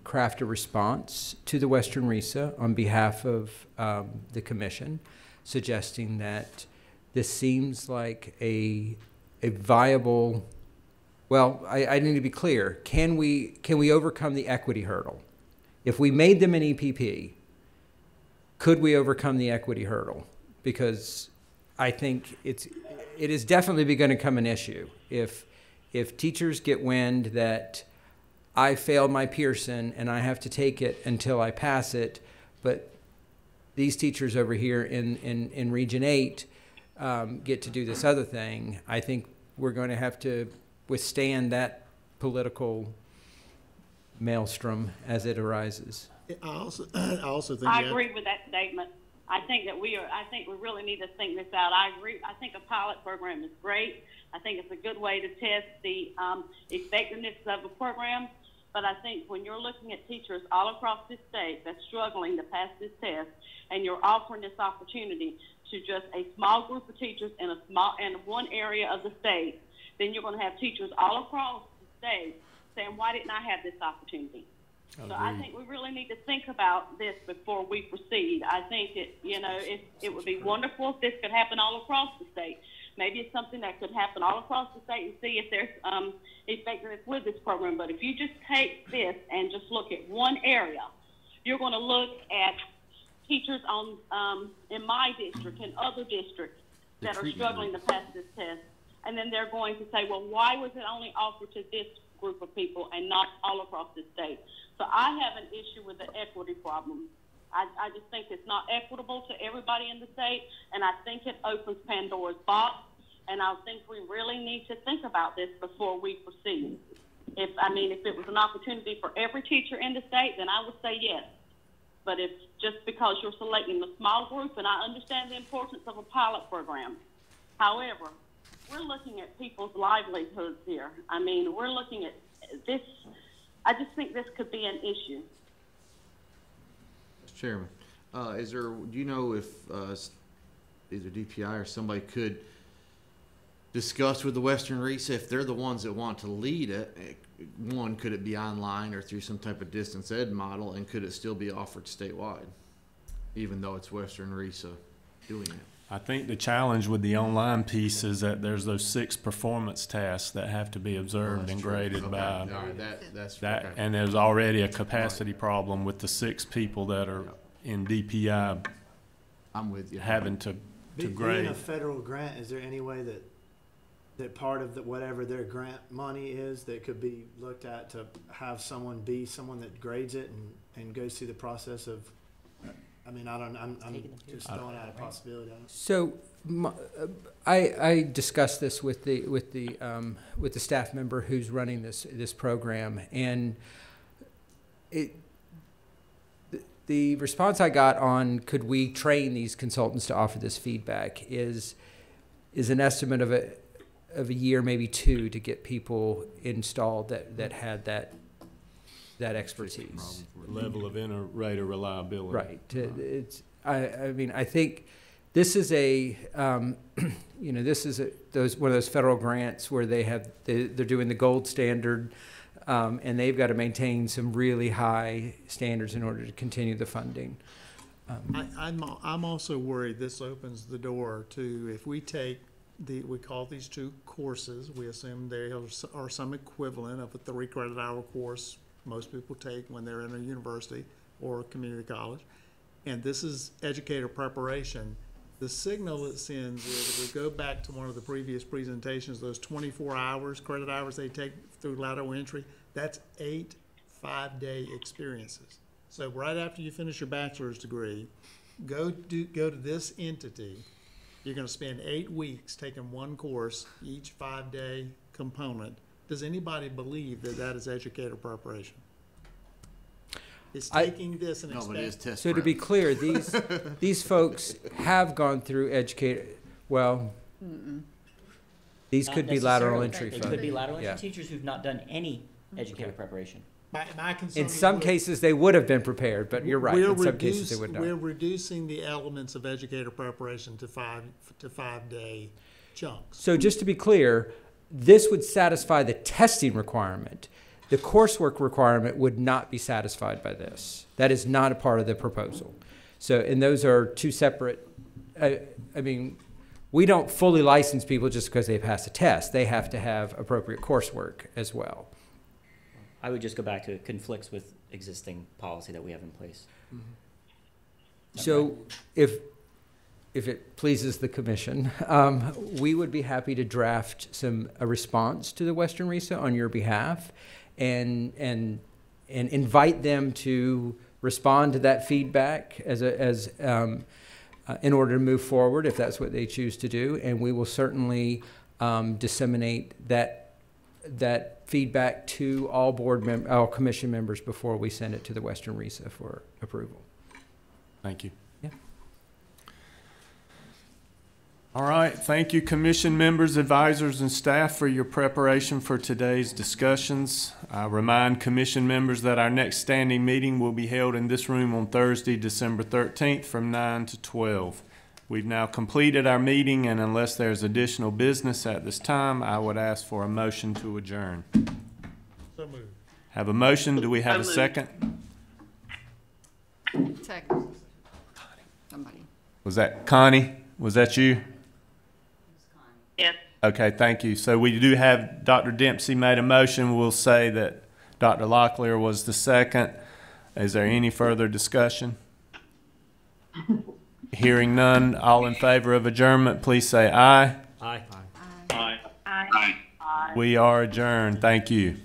craft a response to the Western RESA on behalf of the commission, suggesting that this seems like a viable, well, I need to be clear. Can we overcome the equity hurdle? If we made them an EPP, could we overcome the equity hurdle? Because I think it is definitely going to become an issue. If teachers get wind that I failed my Pearson and I have to take it until I pass it, but these teachers over here in Region 8 get to do this other thing, I think we're going to have to withstand that political maelstrom as it arises. I also think I agree with that statement. I think we really need to think this out. I agree. I think a pilot program is great. I think it's a good way to test the effectiveness of a program. But I think when you're looking at teachers all across this state that's struggling to pass this test, and you're offering this opportunity to just a small group of teachers in one area of the state, then you're going to have teachers all across the state saying, why didn't I have this opportunity? So I think we really need to think about this before we proceed. I think it would be wonderful if this could happen all across the state. Maybe it's something that could happen all across the state and see if there's effectiveness with this program. But if you just take this and just look at one area, you're going to look at teachers in my district and other districts that are struggling to pass this test. And then they're going to say, well, why was it only offered to this group of people and not all across the state? So I have an issue with the equity problem. I just think it's not equitable to everybody in the state, and I think it opens Pandora's box, and I think we really need to think about this before we proceed. If it was an opportunity for every teacher in the state, then I would say yes. But if just because you're selecting a small group, and I understand the importance of a pilot program, however, we're looking at people's livelihoods here. I mean, we're looking at this. I just think this could be an issue. Mr. Chairman, do you know if either DPI or somebody could discuss with the Western RESA if they're the ones that want to lead it? One, could it be online or through some type of distance ed model, and could it still be offered statewide, even though it's Western RESA doing it? I think the challenge with the online piece is that there's those 6 performance tasks that have to be observed and graded by that, and there's already a capacity problem with the 6 people that are in DPI. I'm with you. Having to grade. Being a federal grant, is there any way that part of whatever their grant money is that could be looked at to have someone that grades it and goes through the process of? I'm just throwing out a possibility. So, I discussed this with the staff member who's running this program, and the response I got on could we train these consultants to offer this feedback is an estimate of of a year, maybe two, to get people installed that had that expertise. Level of inter-rater reliability. Right. I mean, I think this is a, this is one of those federal grants where they're doing the gold standard, and they've got to maintain some really high standards in order to continue the funding. I'm also worried this opens the door to, if we take we call these two courses, we assume they are some equivalent of a 3 credit hour course most people take when they're in a university or a community college. And this is educator preparation. The signal it sends is, if we go back to one of the previous presentations, those 24 hours, credit hours they take through lateral entry, that's 8 5-day experiences. So right after you finish your bachelor's degree, go to this entity. You're going to spend 8 weeks taking one course, each 5-day component. Does anybody believe that that is educator preparation? It's taking this and expecting. So to be clear, these folks have gone through educator. Well, these could be lateral entry folks. They could be lateral entry Yeah. teachers who've not done any educator preparation. My concern In some cases, they would have been prepared, but you're right. In some cases, they would not. We're reducing the elements of educator preparation to 5-day chunks. So just to be clear, this would satisfy the testing requirement. The coursework requirement would not be satisfied by this. That is not a part of the proposal. So, and those are two separate, I mean, we don't fully license people just because they pass a test. They have to have appropriate coursework as well. I would just go back to it conflicts with existing policy that we have in place. So if it pleases the commission, we would be happy to draft a response to the Western RESA on your behalf and invite them to respond to that feedback in order to move forward, if that's what they choose to do. And we will certainly disseminate that feedback to all commission members before we send it to the Western RESA for approval. Thank you. Yeah. All right. Thank you, commission members, advisors, and staff, for your preparation for today's discussions. I remind commission members that our next standing meeting will be held in this room on Thursday, December 13th from 9 to 12. We've now completed our meeting, and unless there's additional business at this time, I would ask for a motion to adjourn. So moved. Have a motion. Do we have a second? Second. Somebody. Was that Connie? Was that you? Yes. Okay, thank you. So we do have Dr. Dempsey made a motion. We'll say that Dr. Locklear was the second. Is there any further discussion? Hearing none, all in favor of adjournment, please say aye. Aye. Aye. We are adjourned. Thank you.